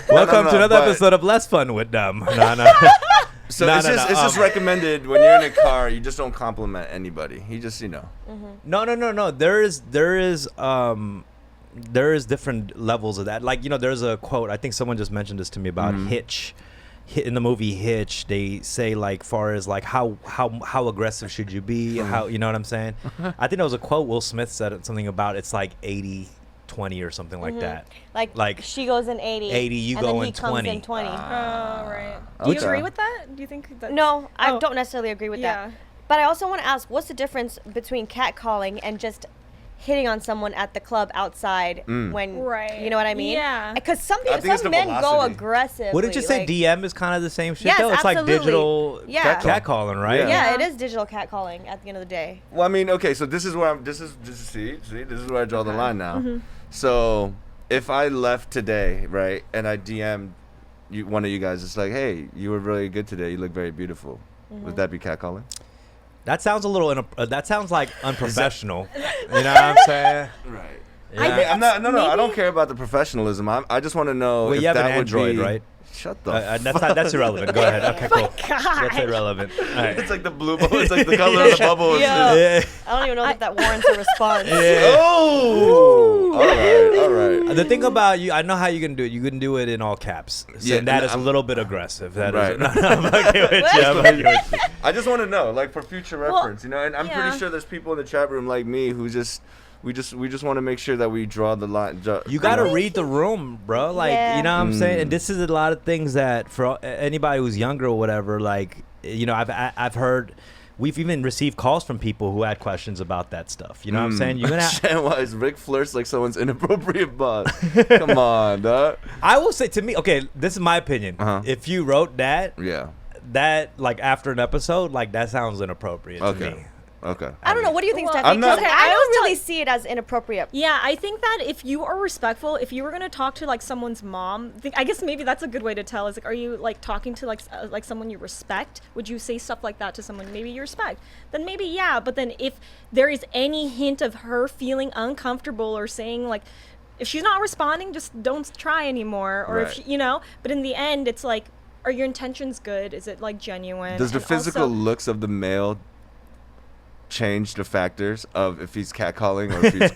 A: Welcome
C: No,
A: to another
C: but-
A: episode of Less Fun with Dumb. No.
C: So
A: No,
C: it's
A: no,
C: just
A: no,
C: it's just recommended when you're in a car. You just don't compliment anybody. You just
A: No. There is different levels of that. Like, there's a quote. I think someone just mentioned this to me about Hitch. In the movie Hitch, they say like far as like how aggressive should you be? How, you know what I'm saying? I think there was a quote Will Smith said something about it's like 80-20 or something like that.
B: Like she goes in 80.
A: 80, you
B: and
A: go
B: then
A: in
B: he comes
A: 20.
B: in 20.
D: Oh, right. Do you
C: Okay.
D: agree with that? Do you think that?
B: No, I
D: Oh.
B: don't necessarily agree with
D: Yeah.
B: that. But I also want to ask, what's the difference between catcalling and just hitting on someone at the club outside when,
D: Right.
B: you know what I mean?
D: Yeah.
B: Because some
C: I think it's
B: some
C: the
B: men go
C: velocity.
B: aggressive.
A: What did you say? DM is kind of the same shit
B: Yes,
A: though? It's like
B: absolutely.
A: digital
B: Yeah.
A: catcalling, right?
C: Yeah.
B: Yeah, it is digital catcalling at the end of the day.
C: Well, I mean, okay, so this is where this is where I draw the line now. So if I left today, right, and I DM'd one of you guys, it's like, hey, you were really good today. You look very beautiful. Would that be catcalling?
A: That sounds a little. That sounds like unprofessional. You know what I'm saying?
C: Right.
A: Yeah.
C: I mean, I'm not. No, I don't
D: maybe-
C: care about the professionalism. I just want to know.
A: Well,
C: if
A: you have
C: that
A: an
C: would
A: Android,
C: be,
A: right?
C: Shut the.
A: That's irrelevant. Go ahead. Okay, cool. That's irrelevant. All right.
C: It's like the blue bubble. It's like the color of the bubble.
B: Yeah.
A: Yeah.
B: I don't even know if that warrants a response.
A: Yeah.
C: Oh. All right.
A: The thing about you, I know how you can do it. You can do it in all caps. So
C: Yeah,
A: that
C: and
A: is a
C: I'm-
A: little bit aggressive. That
C: Right.
A: is. No, I'm fucking with you. I'm fucking with you.
C: I just want to know, like, for future reference, and I'm
D: yeah.
C: pretty sure there's people in the chat room like me who we just want to make sure that we draw the line.
A: You gotta read the room, bro. Like,
B: Yeah.
A: you know what I'm saying? And this is a lot of things that for anybody who's younger or whatever, like, I've heard, we've even received calls from people who had questions about that stuff. You know what I'm saying? You're gonna.
C: Why is Rick flirts like someone's inappropriate boss? Come on, dog.
A: I will say to me, okay, this is my opinion.
C: Uh-huh.
A: If you wrote that,
C: Yeah.
A: like after an episode, like that sounds inappropriate to
C: Okay.
A: me.
C: Okay.
B: I don't know. What do you think,
D: Well,
B: Steffi?
C: I'm not-
B: Because
D: Okay,
B: I
D: I
B: don't
D: was
B: really see it as inappropriate.
D: Yeah, I think that if you are respectful, if you were gonna talk to like someone's mom, I guess maybe that's a good way to tell. Is like, are you like talking to like someone you respect? Would you say stuff like that to someone maybe you respect? Then maybe yeah. But then if there is any hint of her feeling uncomfortable or saying like, if she's not responding, just don't try anymore. Or if
C: Right.
D: she, but in the end, it's like, are your intentions good? Is it like genuine?
C: Does the
D: And
C: physical
D: also-
C: looks of the male change the factors of if he's catcalling or if he's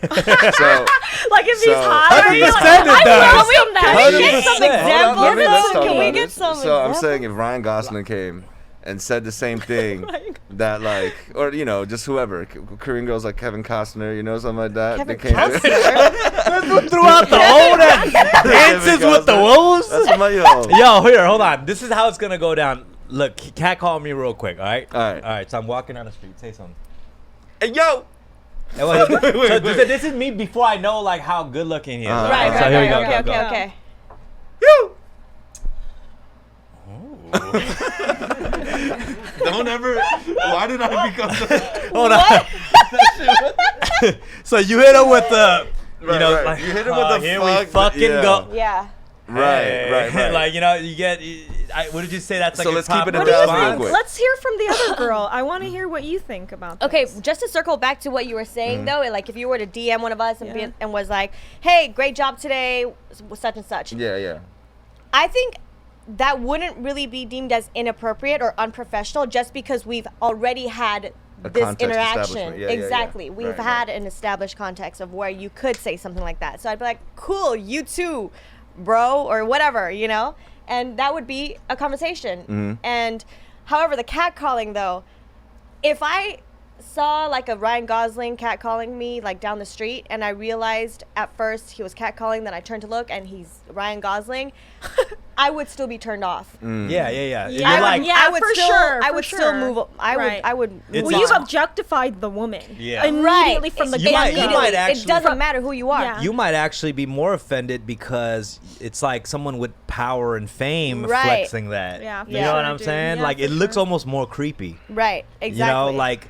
C: so?
D: like if he's
C: So-
D: hot? are you
A: 100%
D: like,
A: it
D: I
A: does.
D: love him that.
B: Can we
A: 100%.
B: get some
A: Hold on,
B: examples?
C: Let me- let's talk
B: Can we
C: about
B: get
C: this.
B: some
C: So I'm
B: examples?
C: saying if Ryan Gosling came and said the same thing, that like, or just whoever, Korean girls like Kevin Costner, something like that.
B: Kevin
C: they came
B: Costner?
A: Throughout the whole dances with the wolves.
C: That's my
A: Yo, here, hold on. This is how it's gonna go down. Look, cat call me real quick, all right?
C: All right.
A: All right, so I'm walking down the street. Say something.
C: Hey, yo.
A: Hey, wait,
C: Wait,
A: so
C: wait.
A: this is me before I know like how good looking he is.
C: Uh-huh.
B: Right,
A: So
B: right,
A: here we
B: right.
A: go,
B: Okay,
A: go,
B: okay,
A: go.
B: okay.
C: Don't ever. Why did I become?
A: Hold on. So you hit him with the,
C: Right,
A: you know,
C: right.
A: like,
C: You hit him with the
A: here
C: fuck,
A: we fucking
C: yeah.
A: go.
B: Yeah.
C: Right,
A: Hey.
C: right.
A: Like, you know, you get what did you say? That's like
C: So
A: a
C: let's keep it
A: proper
C: in
D: What do you
C: That's real
D: think?
C: quick.
D: Let's hear from the other girl. I want to hear what you think about this.
B: Okay, just to circle back to what you were saying though, like if you were to DM one of us and,
D: Yeah.
B: and was like, "Hey, great job today, such and such,"
C: Yeah.
B: I think that wouldn't really be deemed as inappropriate or unprofessional just because we've already had
C: A
B: this
C: context
B: interaction.
C: establishment. Yeah,
B: exactly.
C: yeah.
B: We've
C: Right,
B: had
C: right.
B: an established context of where you could say something like that. So I'd be like, cool, you too, bro, or whatever, you know? And that would be a conversation.
C: Mm-hmm.
B: And however, the catcalling though, if I saw like a Ryan Gosling catcalling me like down the street and I realized at first he was catcalling, then I turned to look and he's Ryan Gosling, I would still be turned off.
A: Yeah.
D: Yeah,
A: You're
B: I
A: like,
B: would,
D: yeah,
B: I would
D: for
B: still,
D: sure,
B: I
D: for
B: would
D: sure.
B: still move.
D: Right.
B: I would.
A: It's
B: move
D: Well, you've
B: on.
D: objectified the woman.
A: Yeah.
D: Immediately from the
B: It's
A: You might-
D: get-go.
A: you might
B: immediately.
A: actually-
B: It doesn't matter who you are.
D: Yeah.
A: you might actually be more offended because it's like someone with power and fame
B: Right.
A: flexing that.
D: Yeah, for
A: You know what
B: sure,
A: I'm
D: dude.
A: saying?
D: Yeah,
A: Like
D: for
A: it looks
D: sure.
A: almost more creepy.
B: Right. Exactly.
A: You know, like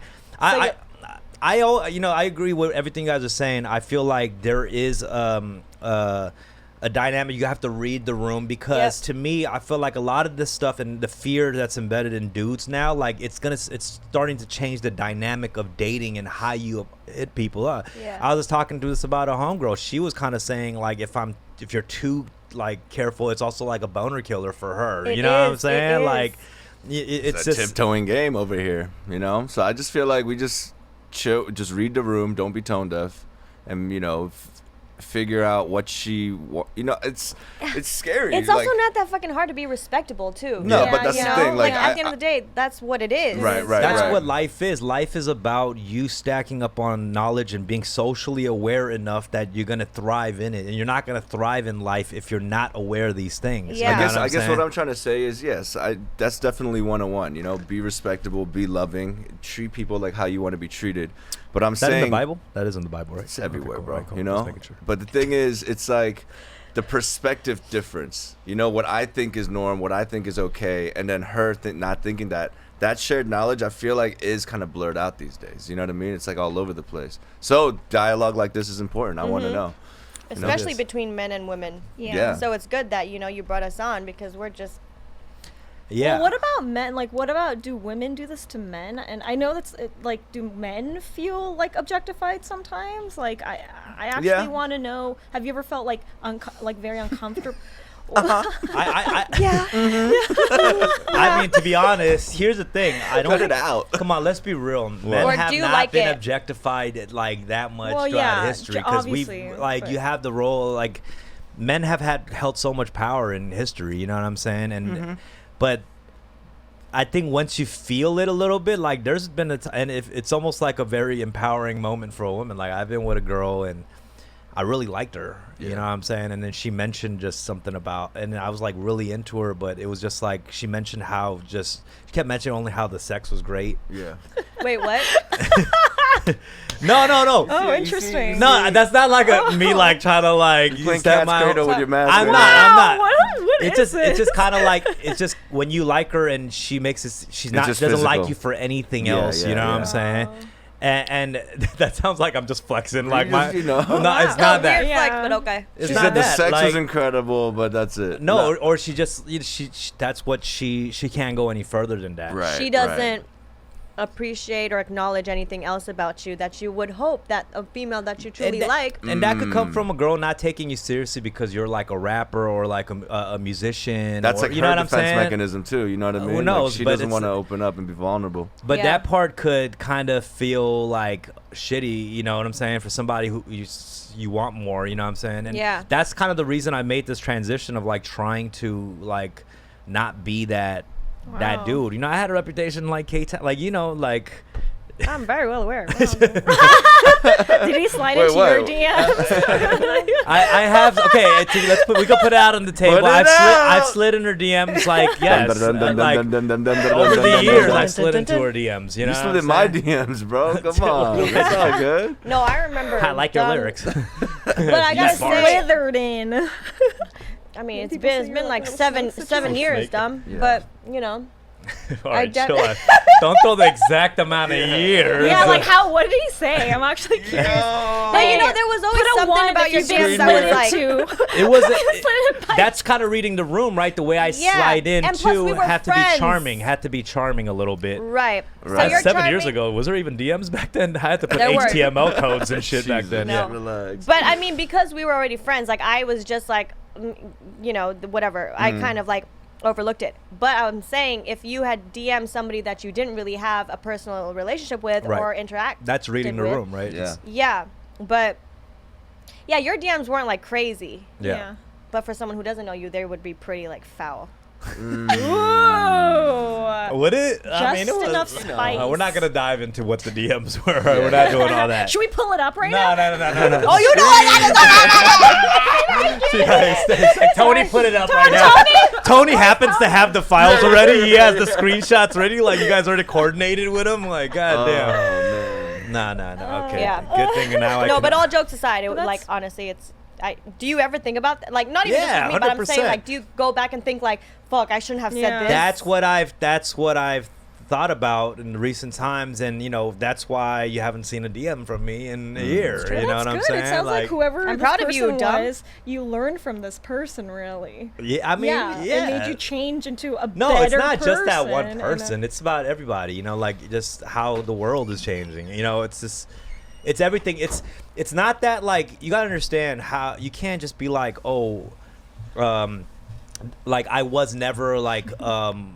A: I agree with everything you guys are saying. I feel like there is a dynamic. You have to read the room because
B: Yep.
A: to me, I feel like a lot of this stuff and the fear that's embedded in dudes now, like it's starting to change the dynamic of dating and how you hit people up.
B: Yeah.
A: I was just talking to this about a homegirl. She was kind of saying like if you're too like careful, it's also like a boner killer for her.
B: It
A: You know what I'm
B: is, it
A: saying?
B: is.
A: Like it's
C: a
A: just
C: tiptoeing game over here, you know. So I just feel like we just chill, just read the room, don't be tone deaf, and figure out what it's scary.
B: it's also not that fucking hard to be respectable too.
C: No,
D: Yeah,
C: but that's
D: you
C: the
D: know,
C: thing. Like,
B: at the end of the day, that's what it is.
C: Right.
A: That's what life is. Life is about you stacking up on knowledge and being socially aware enough that you're gonna thrive in it, and you're not gonna thrive in life if you're not aware of these things.
B: Yeah.
A: You know
C: I guess
A: saying?
C: what I'm trying to say is yes, that's definitely 101. You know, be respectable, be loving, treat people like how you want to be treated. But I'm
A: Is that
C: saying
A: in the Bible? That is in the Bible, right?
C: it's everywhere,
A: Okay, cool.
C: bro.
A: Alright, cool.
C: You
A: Just
C: know.
A: making sure.
C: But the thing is, it's like the perspective difference. You know, what I think is norm, what I think is okay, and then her not thinking that. That shared knowledge, I feel like, is kind of blurred out these days. You know what I mean? It's like all over the place. So dialogue like this is important. I want to know.
B: Especially
A: Yes.
B: between men and women.
C: Yeah.
B: So it's good that you brought us on because we're just
A: Yeah.
D: Well, what about men? Like, what about, do women do this to men? And I know that's like, do men feel like objectified sometimes? Like, I actually
C: Yeah.
D: want to know. Have you ever felt like very uncomfortable?
A: I mean, to be honest, here's the thing. I don't
C: Cut it out.
A: Come on, let's be real. Men
B: Or
A: have
B: do
A: not
B: like
A: been
B: it.
A: objectified like that much
D: Well,
A: throughout
D: yeah,
A: history because we've
D: obviously,
A: like you
D: but-
A: have the role like men have held so much power in history. You know what I'm saying? And but I think once you feel it a little bit, like there's been and if it's almost like a very empowering moment for a woman. Like I've been with a girl and I really liked her, you know what I'm saying? And then she mentioned just something about, and I was like really into her, but it was just like, she mentioned how she kept mentioning only how the sex was great.
C: Yeah.
B: wait, what?
A: No.
D: Oh, interesting.
A: No, that's not like me like trying to like
C: Playing
A: step
C: cat's cradle with your mask.
A: I'm
C: right?
A: not.
D: What
A: It's
D: is
A: just
D: this?
A: kind of like, it's just when you like her and she makes it, she
C: just
A: doesn't like
C: physical.
A: you for anything
C: Yeah,
A: else, you
C: yeah,
A: know what
C: yeah.
A: I'm saying? And that sounds like I'm just flexing, like
C: just,
A: my,
C: you know.
A: no, it's not that.
B: Weird flex,
D: Yeah.
B: but okay.
A: It's
C: She
A: not
C: said the
A: that,
C: sex
A: like-
C: was incredible, but that's it.
A: No, or she just she that's what she can't go any further than that.
C: Right.
B: She doesn't appreciate or acknowledge anything else about you that you would hope that a female that you truly like.
A: And that could come from a girl not taking you seriously because you're like a rapper or like a musician.
C: That's
A: or,
C: like
A: you know
C: her
A: what I'm
C: defense
A: saying?
C: mechanism too. You know what I
A: Who
C: mean? Like,
A: knows,
C: she
A: but
C: doesn't
A: it's-
C: want to open up and be vulnerable.
A: But
B: Yeah.
A: that part could kind of feel like shitty, you know what I'm saying, for somebody who you want more, you know what I'm saying? And
B: Yeah.
A: that's kind of the reason I made this transition of like trying to like not be that
D: Wow.
A: dude. You know, I had a reputation like K-Town, like, you know, like
D: I'm very well aware. Wow. Did he slide
C: Wait,
D: into your
C: what?
D: DMs?
A: I have we can put it out on the table.
C: Put it
A: I've
C: out.
A: slid in her DMs like yes, like over the years I slid into her DMs. You know,
C: You
A: what
C: slid
A: I'm
C: in my
A: saying?
C: DMs, bro. Come on, it's all good.
B: No, I remember.
A: I like your lyrics.
B: But I gotta
A: Yes,
B: say,
D: Slithered in.
B: I mean, it's
D: People say
B: been
D: you're
B: like
D: like a
B: seven
D: snake
B: seven years,
A: snake.
B: dumb.
C: Yeah.
B: But you know,
A: All right,
B: def-
A: chill out. Don't throw the exact amount of years.
D: Yeah, like what did he say? I'm actually curious.
B: But you know, there was always
D: Put a
B: something
D: one
B: about
D: if
B: your
D: you've been
B: DMs that was like,
D: split
A: It was.
D: Split it by
A: That's kind of reading the room, right? The way I
B: Yeah,
A: slide in
B: and plus
A: too
B: we were
A: had to be
B: friends.
A: charming. Had to be charming a little bit.
B: right.
C: Right.
B: So you're
A: 7 years
B: charming-
A: ago, was there even DMs back then? I had to put
B: There were.
A: HTML codes and shit back
C: Jesus,
A: then.
B: No.
A: Yeah.
C: Relax.
B: But I mean, because we were already friends, like I was just like, you know, whatever. I kind of like overlooked it. But I'm saying if you had DM'd somebody that you didn't really have a personal relationship with
A: Right.
B: or interact,
A: That's reading the
B: with,
A: room, right?
C: Yeah.
B: Yeah, but yeah, your DMs weren't like crazy.
A: Yeah.
B: But for someone who doesn't know you, they would be pretty like foul.
D: Ooh.
A: Would it?
D: Just enough spice.
A: We're not gonna dive into what the DMs were. We're not doing all that.
D: Should we pull it up right
A: No,
D: now?
A: no.
B: Oh, you know what?
A: It's like Tony put it up right now. Tony happens to have the files already. He has the screenshots ready. Like you guys already coordinated with him. Like goddamn.
C: man.
A: No. Okay.
B: Yeah.
A: Good thing now. I
B: No,
A: can,
B: but all jokes aside, it was
D: That's-
B: like honestly, it's. Do you ever think about that? Like not even
A: Yeah,
B: just with me, but I'm saying
A: 100%.
B: like, do you go back and think like, fuck, I shouldn't have
D: Yeah.
B: said this?
A: That's what I've thought about in recent times, and you know that's why you haven't seen a DM from me in a year.
D: Well,
A: You know
D: that's
A: what I'm
D: good.
A: saying?
D: It sounds like whoever
B: I'm
D: this
B: proud of you,
D: person
B: Dom.
D: was, you learned from this person, really.
A: Yeah, I mean, yeah.
D: It made you change into a
A: No,
D: better
A: it's not just that
D: person
A: one
D: and a-
A: person. It's about everybody. You know, like just how the world is changing. You know, it's just, it's everything. It's not that like you gotta understand how you can't just be like, oh, like I was never like an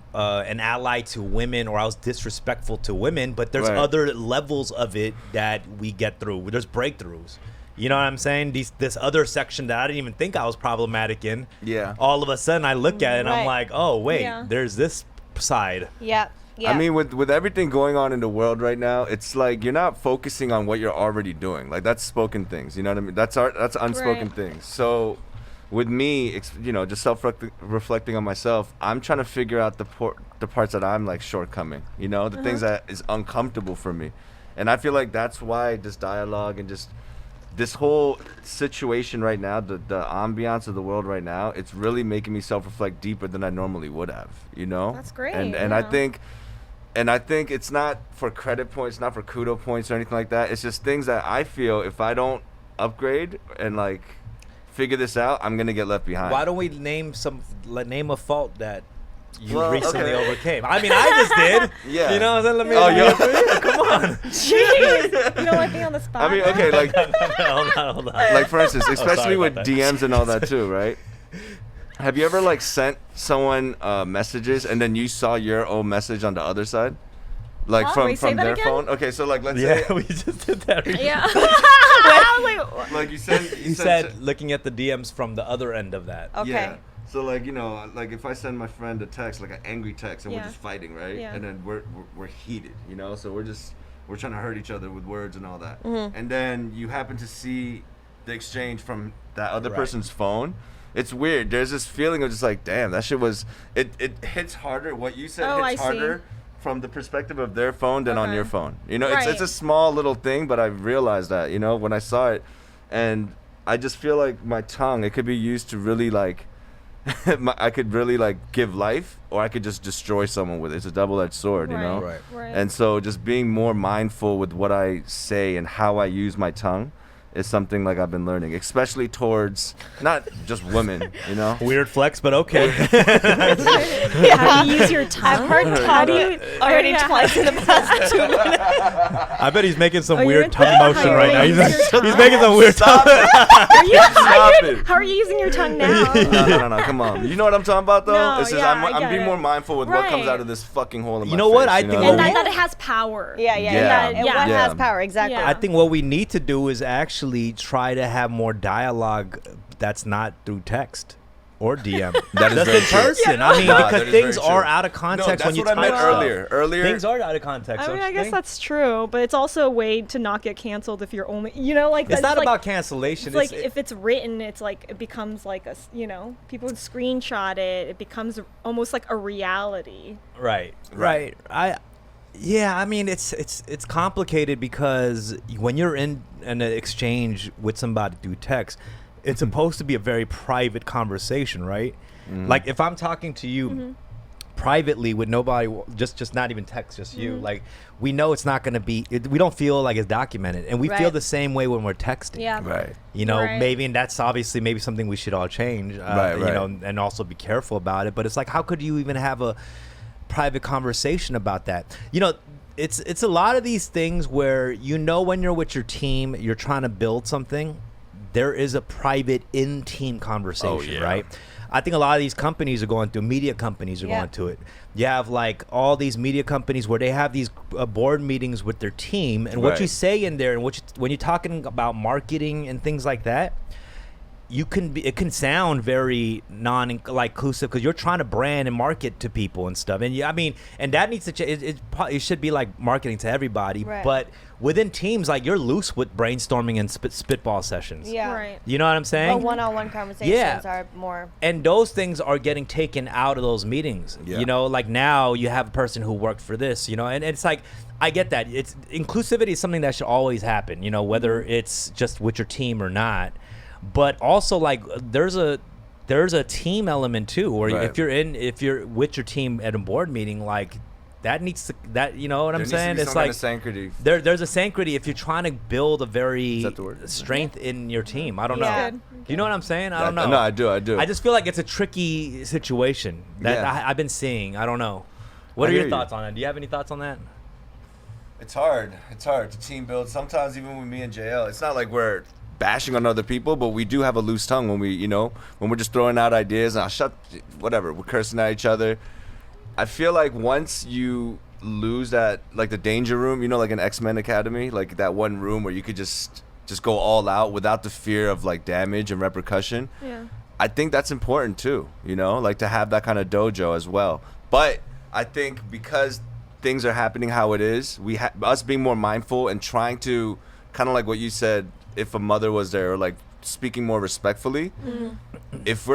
A: ally to women or I was disrespectful to women, but there's
C: Right.
A: other levels of it that we get through. There's breakthroughs. You know what I'm saying? This other section that I didn't even think I was problematic in.
C: Yeah.
A: All of a sudden I look at it and I'm
B: Right.
A: like, oh wait,
D: Yeah.
A: there's this side.
B: Yeah. Yeah.
C: I mean, with everything going on in the world right now, it's like you're not focusing on what you're already doing. Like that's spoken things. You know what I mean? That's unspoken
D: Right.
C: things. So, with me, you know, just reflecting on myself, I'm trying to figure out the parts that I'm like shortcoming. You know, the things that is uncomfortable for me, and I feel like that's why this dialogue and just this whole situation right now, the ambiance of the world right now, it's really making me self-reflect deeper than I normally would have. You know,
D: That's great,
C: And
D: yeah.
C: I think it's not for credit points, not for kudo points or anything like that. It's just things that I feel if I don't upgrade and like figure this out, I'm gonna get left behind.
A: Why don't we name a fault that you
C: Well,
A: recently
C: okay.
A: overcame? I mean, I just did.
C: Yeah.
A: You know, what I'm saying? Let me.
C: Oh,
A: yeah, come on.
D: Jeez. You don't like being on the spot.
C: I mean,
D: now?
C: okay, like
A: hold on.
C: like for instance, especially
A: sorry
C: with
A: about that.
C: DMs and all that too, right? Have you ever like sent someone messages and then you saw your own message on the other side, like
D: Huh?
C: from
D: Wait, say that
C: their
D: again?
C: phone? Okay, so like let's
A: Yeah,
C: say
A: we just did that.
D: Yeah. Wait,
C: like you send
A: He said looking at the DMs from the other end of that.
B: Okay.
C: Yeah. So like you know like if I send my friend a text like an angry text and we're
D: Yeah.
C: just fighting right
D: Yeah.
C: and then we're heated you know so we're trying to hurt each other with words and all that
B: Mm-hmm.
C: and then you happen to see the exchange from that other
A: Right.
C: person's phone. It's weird. There's this feeling of just like damn that shit was it hits harder. What you said
D: Oh,
C: hits
D: I see.
C: harder from the perspective of their phone than on
D: Okay.
C: your phone. You know it's
D: Right.
C: a small little thing but I realized that you know when I saw it and I just feel like my tongue it could be used to really like I could really like give life or I could just destroy someone with it. It's a double-edged sword, you know?
A: Right.
D: Right.
C: And so just being more mindful with what I say and how I use my tongue is something like I've been learning, especially towards not just women, you know?
A: Weird flex, but okay.
D: How do you use your tongue?
B: I've heard
D: How do you
B: already
D: Yeah.
B: twice in the past 2 minutes.
A: I bet he's making some
D: Are you
A: weird
D: into
A: tongue
D: that?
A: motion
D: How
A: right now.
D: are you using your
A: He's making some weird
C: Stop
A: tongue.
C: it. Stop it.
D: How are you using your tongue now?
C: No, come on. You know what I'm talking about, though?
D: No,
C: It's just
D: yeah,
C: I'm
D: I get
C: being
D: it.
C: more mindful with what comes
D: Right.
C: out of this fucking hole in my
A: You know what?
C: face,
A: I
C: you
A: think
C: know?
D: And
A: what
D: that it has power.
B: Yeah.
C: Yeah.
B: And what
C: Yeah.
B: has power? Exactly.
D: Yeah.
A: I think what we need to do is actually try to have more dialogue that's not through text or DM.
C: That is
A: Just
C: very
A: in
C: true.
A: person. I mean,
C: Nah,
A: because
C: that is
A: things
C: very
A: are
C: true.
A: out of
C: No,
A: context
C: that's
A: when you
C: what I
A: type
C: meant
A: stuff.
C: earlier.
A: Things are out of context.
D: I
A: don't
D: mean,
A: you
D: I guess
A: think?
D: that's true, but it's also a way to not get canceled if you're only, you know, like
A: It's
D: that's
A: not
D: like,
A: about cancellation.
D: It's like if it's written, it's like it becomes like a, you know, people would screenshot it. It becomes almost like a reality.
A: Right.
C: Right.
A: I mean, it's complicated because when you're in an exchange with somebody through text, it's supposed to be a very private conversation, right? Like if I'm talking to you privately with nobody, just not even text, just you. Like, we know it's not going to be. We don't feel like it's documented, and we feel
B: Right.
A: the same way when we're texting.
D: Yeah.
C: Right.
A: You know,
D: Right.
A: maybe, and that's obviously maybe something we should all change.
C: Right,
A: You
C: right.
A: know, and also be careful about it. But it's like, how could you even have a private conversation about that? You know, it's a lot of these things where, you know, when you're with your team, you're trying to build something. There is a private in-team conversation,
C: yeah.
A: right? I think a lot of these companies are going through. Media companies are
B: Yeah.
A: going to it. You have like all these media companies where they have these board meetings with their team, and what you
C: Right.
A: say in there, and when you're talking about marketing and things like that, it can sound very inclusive because you're trying to brand and market to people and stuff. And I mean, and that needs to change. It should be like marketing to everybody,
B: Right.
A: but within teams, like, you're loose with brainstorming and spitball sessions.
B: Yeah.
D: Right.
A: You know what I'm saying?
B: But one-on-one conversations are more.
A: And those things are getting taken out of those meetings.
C: Yeah.
A: You know, like, now you have a person who worked for this, you know, and it's like, I get that. It's inclusivity is something that should always happen, you know, whether it's just with your team or not. But also, like, there's a team element too, where
C: Right.
A: if you're with your team at a board meeting, like, that needs to, that, you know what I'm saying?
C: It's
A: It's
C: like
A: like,
C: sanctity.
A: there's a sanctity if you're trying to build a very
C: Is that the word?
A: strength in your team. I don't
B: Yeah.
A: know. You know what I'm saying? I don't know.
C: No, I do.
A: I just feel like it's a tricky situation that
C: Yeah.
A: I've been seeing. I don't know. What
C: I
A: are your
C: hear you.
A: thoughts on it? Do you have any thoughts on that?
C: It's hard. It's hard to team build. Sometimes even with me and JL, it's not like we're bashing on other people, but we do have a loose tongue when when we're just throwing out ideas and whatever, we're cursing at each other. I feel like once you lose that, like the danger room, like an X-Men Academy, like that one room where you could just go all out without the fear of like damage and repercussion.
D: Yeah.
C: I think that's important too, like to have that kind of dojo as well. But I think because things are happening how it is, us being more mindful and trying to, kind of like what you said, if a mother was there, or like speaking more respectfully, if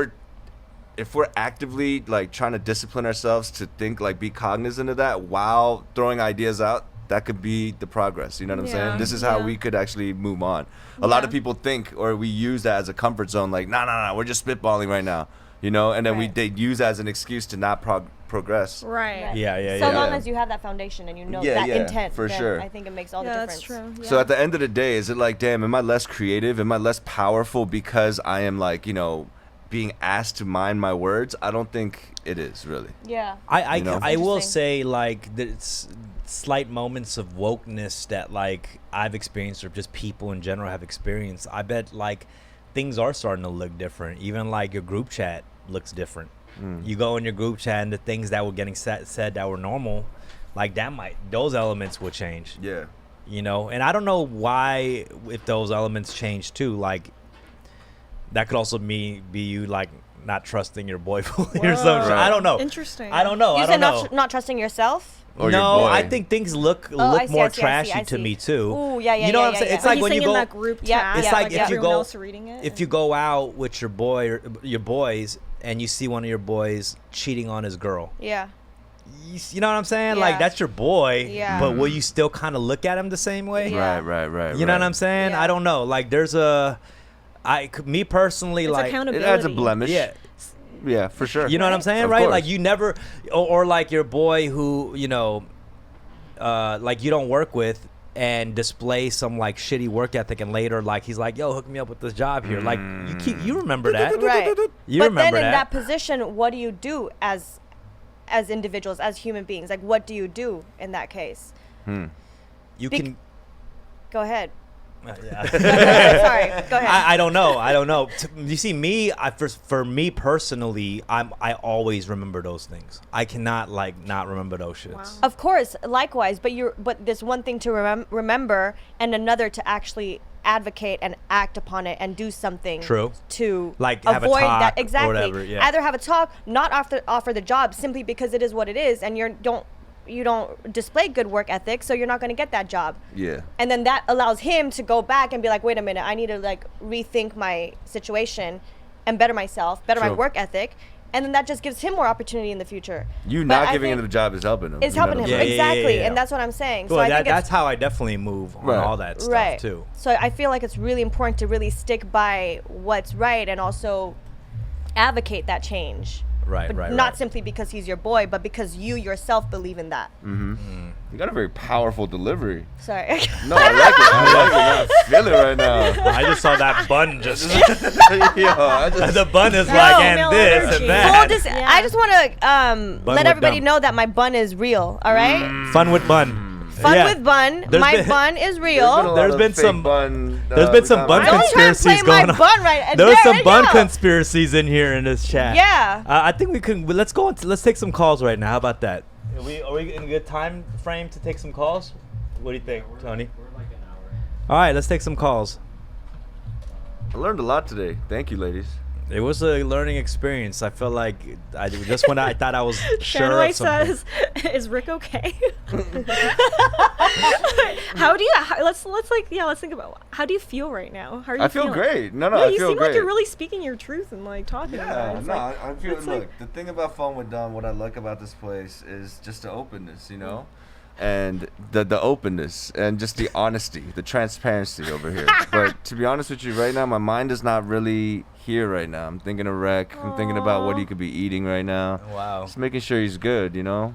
C: we're actively like trying to discipline ourselves to think, like, be cognizant of that while throwing ideas out, that could be the progress. You know what I'm
D: Yeah.
C: saying? This is how
D: Yeah.
C: we could actually move on. A lot of
D: Yeah.
C: people think, or we use that as a comfort zone, like, no, we're just spitballing right now, and then
B: Right.
C: they use that as an excuse to not progress.
D: Right.
B: Right.
A: Yeah.
B: So long as you have that foundation and you know
C: Yeah,
B: that
C: yeah,
B: intent,
C: for
B: then
C: sure.
B: I think it makes all the
D: Yeah,
B: difference.
D: that's true. Yeah.
C: So at the end of the day, is it like, damn, am I less creative? Am I less powerful because I am, like, being asked to mind my words? I don't think it is, really.
B: Yeah.
A: I
C: know?
A: will
B: Interesting.
A: say, like, there's slight moments of wokeness that, like, I've experienced, or just people in general have experienced. I bet, like, things are starting to look different. Even, like, your group chat looks different. You go in your group chat, and the things that were getting said that were normal, like, those elements will change.
C: Yeah.
A: And I don't know why, if those elements change too, like, that could also be you, like, not trusting your boy fully or some shit. I don't know.
D: Interesting.
A: I don't know.
B: You
A: I
B: said
A: don't know.
B: not trusting yourself?
C: Or your
A: No,
C: boy.
A: I think things look
B: I see,
A: more
B: I see, I
A: trashy
B: see, I
A: to
B: see.
A: me too.
B: Ooh, yeah,
A: You know what I'm
B: yeah,
A: saying?
B: yeah.
A: It's like
D: He's
A: when
D: saying
A: you
D: in
A: go.
D: that group
B: Yeah,
D: chat,
A: It's like if you
D: everyone
A: go.
D: else are reading it.
A: If you go out with your boy or your boys and you see one of your boys cheating on his girl,
B: Yeah.
A: you know what I'm saying? Like,
B: Yeah.
A: that's your boy.
B: Yeah.
A: But will you still kind of look at him the same way?
B: Yeah.
C: Right.
A: You know what I'm saying?
B: Yeah.
A: I don't know. Like, me personally,
D: it's
A: like,
C: It
D: accountability.
C: adds a blemish.
A: yeah.
C: Yeah, for sure.
A: You know what I'm saying,
C: Of
A: right?
C: course.
A: Like, you never, or like your boy who, like, you don't work with, and display some, like, shitty work ethic, and later, like, he's like, yo, hook me up with this job here. Like, you remember that.
B: Right.
A: You
B: but
A: remember
B: then in
A: that.
B: that position, what do you do as individuals, as human beings? Like, what do you do in that case?
A: You
B: Bec-
A: can.
B: Go ahead.
A: Yeah.
B: Sorry. Go ahead.
A: I don't know. You see, for me personally, I always remember those things. I cannot, like, not remember those shits.
D: Wow.
B: Of course, likewise, but there's one thing to remember and another to actually advocate and act upon it and do something.
A: True.
B: To
A: Like, have a
B: avoid
A: talk
B: that
A: or
B: exactly.
A: whatever, yeah.
B: Either have a talk, not offer the job simply because it is what it is, and you don't display good work ethic, so you're not going to get that job.
C: Yeah.
B: And then that allows him to go back and be like, wait a minute, I need to, like, rethink my situation and better myself, better my
C: True.
B: work ethic. And then that just gives him more opportunity in the future.
C: You
B: But
C: not
B: I
C: giving
B: think
C: him the job is helping him.
B: It's
C: You know
B: helping
C: what
B: him.
C: I'm saying?
B: Exactly.
A: Yeah.
B: And that's what I'm saying.
A: Well,
B: so I think
A: that's how I definitely move on
C: Right.
A: all that stuff
B: right.
A: too.
B: So I feel like it's really important to really stick by what's right and also advocate that change.
A: Right,
B: but
A: right,
B: not
A: right.
B: simply because he's your boy, but because you yourself believe in that.
C: You got a very powerful delivery.
B: Sorry.
C: No, I like it. I like it. I feel it right now.
A: I just saw that bun just.
C: Yo, I just,
A: The bun is
D: No,
A: like, and
D: male
A: this
D: energy.
A: and that.
D: Yeah.
B: I just want to
A: Bun
B: let
A: with
B: everybody
A: dumb.
B: know that my bun is real. All right.
A: Fun with bun.
B: Fun
A: Yeah.
B: with bun.
A: There's
B: My
A: been-
B: bun is
C: there's been a
B: real.
C: lot
A: There's
C: of
A: been
C: fake
A: some-
C: bun.
A: There's been some bun
B: Don't try and play
A: conspiracies
B: my
A: going on.
B: bun right.
A: There was some
B: you
A: bun
B: go.
A: conspiracies in here in this chat.
B: Yeah.
A: I think we can. Let's go. Let's take some calls right now. How about that? Are we in a good time frame to take some calls? What do you think, Tony?
E: We're like an hour.
A: All right, let's take some calls.
C: I learned a lot today. Thank you, ladies.
A: It was a learning experience. I felt like just when I thought I was sure
D: Shanway
A: of something.
D: says, "Is Rick okay?" How do you? Let's think about. How do you feel right now? How are you?
C: I feel
D: feeling?
C: great. No,
D: Yeah,
C: I
D: you
C: feel
D: seem
C: great.
D: like you're really speaking your truth and like talking
C: Yeah,
D: about it. It's
C: no,
D: like-
C: I feel.
D: it's
C: Look,
D: like-
C: the thing about Fun with Dumb, what I like about this place is just the openness, you know, and the openness and just the honesty, the transparency over here. But to be honest with you, right now, my mind is not really here right now. I'm thinking of Rec. I'm thinking about what
D: Aw.
C: he could be eating right now.
A: Wow.
C: Just making sure he's good, you know.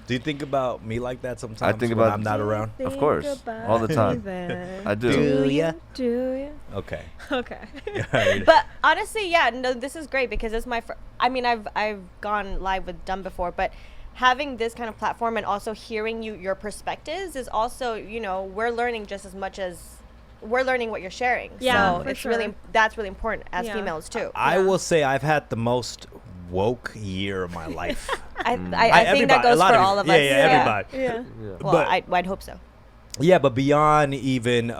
A: Do you think about me like that sometimes?
C: I think
A: when
C: about-
A: I'm not around.
C: Of course, all the time. I do.
A: Do ya?
D: Do you?
A: Okay.
D: Okay.
A: Alright.
B: But honestly, yeah, no, this is great because it's my. I mean, I've gone live with Dumb before, but having this kind of platform and also hearing your perspectives is also, you know, we're learning just as much as we're learning what you're sharing.
D: Yeah,
B: so
D: for
B: it's
D: sure.
B: really that's really important as
D: Yeah.
B: females too.
A: I
D: Yeah.
A: will say I've had the most woke year of my life.
B: I think
A: Everybody-
B: that
A: a
B: goes
A: lot
B: for
A: of
B: all
A: people-
B: of us.
A: Yeah, everybody.
D: Yeah.
B: Well,
A: But-
B: I'd hope so.
A: Yeah, but beyond even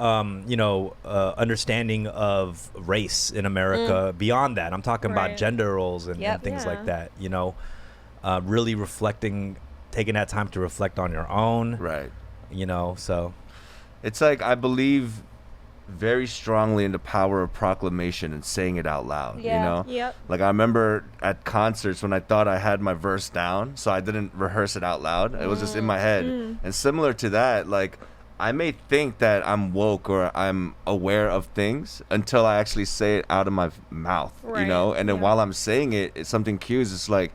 A: understanding of race in America, beyond that, I'm talking about
D: Right.
A: gender roles and
B: Yep.
A: things
D: Yeah.
A: like that. You know, really reflecting, taking that time to reflect on your own.
C: Right.
A: You know, so
C: It's like I believe very strongly in the power of proclamation and saying it out loud.
B: Yeah.
C: You know.
D: Yep.
C: Like I remember at concerts when I thought I had my verse down, so I didn't rehearse it out loud. It was just in my head. And similar to that, like I may think that I'm woke or I'm aware of things until I actually say it out of my mouth, you
D: Right,
C: know? And then
D: yeah.
C: while I'm saying it, it's something cues. It's like,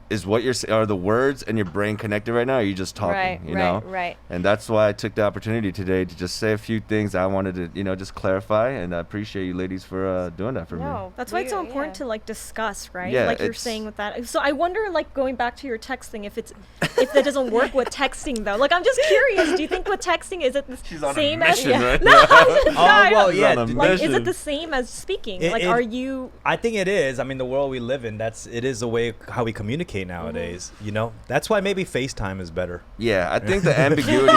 C: is what you're saying, are the words and your brain connected right now? Or are you just talking,
B: Right,
C: you
B: right,
C: know?
B: right.
C: And that's why I took the opportunity today to just say a few things I wanted to, you know, just clarify. And I appreciate you ladies for doing that for me.
B: No,
D: That's why it's so
B: we-
D: important
B: yeah.
D: to like discuss, right?
C: Yeah,
D: like you're
C: it's-
D: saying with that. So I wonder, like going back to your texting, if that doesn't work with texting though. Like I'm just curious. Do you think with texting is it the
C: She's on a
D: same
C: mission
D: as?
C: right
D: No,
C: now.
D: I
A: well,
D: don't-
A: yeah,
C: on a
A: d-
D: Like is
C: mission.
D: it the same as speaking?
A: It-
D: Like
A: it-
D: are you?
A: I think it is. I mean, the world we live in, it is a way how we communicate nowadays. You know, that's why maybe FaceTime is better.
C: Yeah, I think the ambiguity.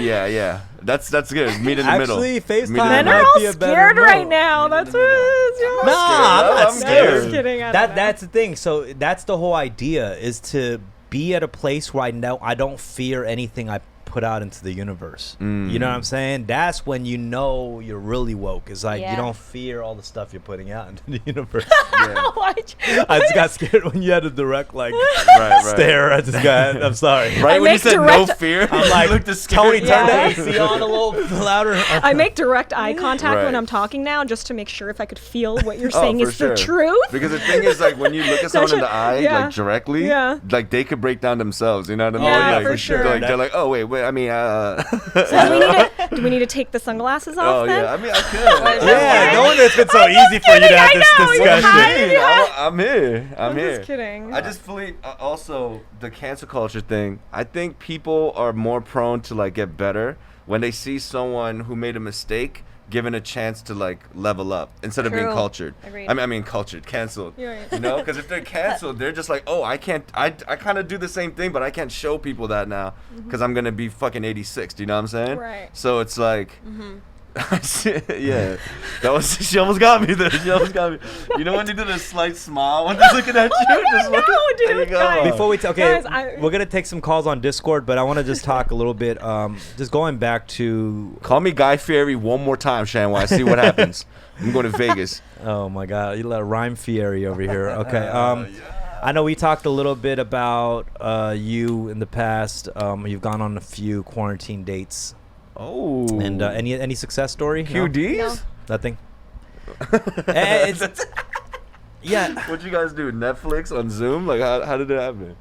C: yeah, that's good. Meet in the middle.
A: Actually, FaceTime
C: Meet in the
D: Men
A: might
D: are
C: middle.
D: all
A: be a better
D: scared right
A: move.
D: now. That's what it is. You're
A: No,
D: like-
A: I'm not
C: I'm
A: scared.
C: scared.
D: Just kidding. I don't know.
A: That's the thing. So that's the whole idea, is to be at a place where I don't fear anything I put out into the universe. You know what I'm saying? That's when you know you're really woke. It's like
B: Yeah.
A: you don't fear all the stuff you're putting out into the universe.
C: Yeah.
D: Why'd
A: I just got scared when you had a direct
C: right.
A: stare at this guy. I'm sorry.
C: Right
D: I
C: when you
D: make
C: said no
D: direct-
C: fear,
A: I'm like,
C: you looked as scared.
A: Tony, turn
B: Yeah.
A: the AC on a little louder.
D: I make direct eye contact
C: Right.
D: when I'm talking now, just to make sure if I could feel what you're
C: Oh,
D: saying
C: for
D: is
C: sure.
D: the truth.
C: Because the thing is, like, when you look at someone in the eye,
D: Yeah.
C: like, directly,
D: Yeah.
C: like, they could break down themselves, you know what I mean?
D: Yeah,
C: like,
D: for sure.
C: Like, they're like, oh, wait, I mean,
D: So do we need to take the sunglasses off
C: oh,
D: then?
C: yeah, I mean, I could.
A: Yeah, no wonder it's been so easy for you to have
D: I
A: this
D: know, you
A: discussion.
D: had-
C: I'm here. I'm here.
D: just kidding.
C: I just believe also the cancel culture thing. I think people are more prone to like get better when they see someone who made a mistake given a chance to like level up instead of being
B: True.
C: cultured.
B: Agreed.
C: I mean cultured, canceled.
D: You're right.
C: You know, because if they're canceled, they're just like, oh, I can't. I kind of do the same thing, but I can't show people that now because I'm gonna be fucking 86. Do you know what I'm saying?
D: Right.
C: So it's like. Yeah, that was. She almost got me there. She almost got me. You know when you did a slight smile when they're looking at you? Just look
D: know,
C: there you
D: dude,
C: go.
D: guys.
A: Before we
D: Guys, I-
A: we're gonna take some calls on Discord, but I want to just talk a little bit. Just going back to,
C: Call me Guy Fieri one more time, Shanwai. See what happens. I'm going to Vegas.
A: oh my God, you let rhyme Fieri over here. Okay. I know we talked a little bit about you in the past. You've gone on a few quarantine dates,
C: Oh.
A: and any success story? No?
C: QDs?
A: Nothing. Eh, Yeah.
C: What'd you guys do? Netflix on Zoom? Like, how did it happen?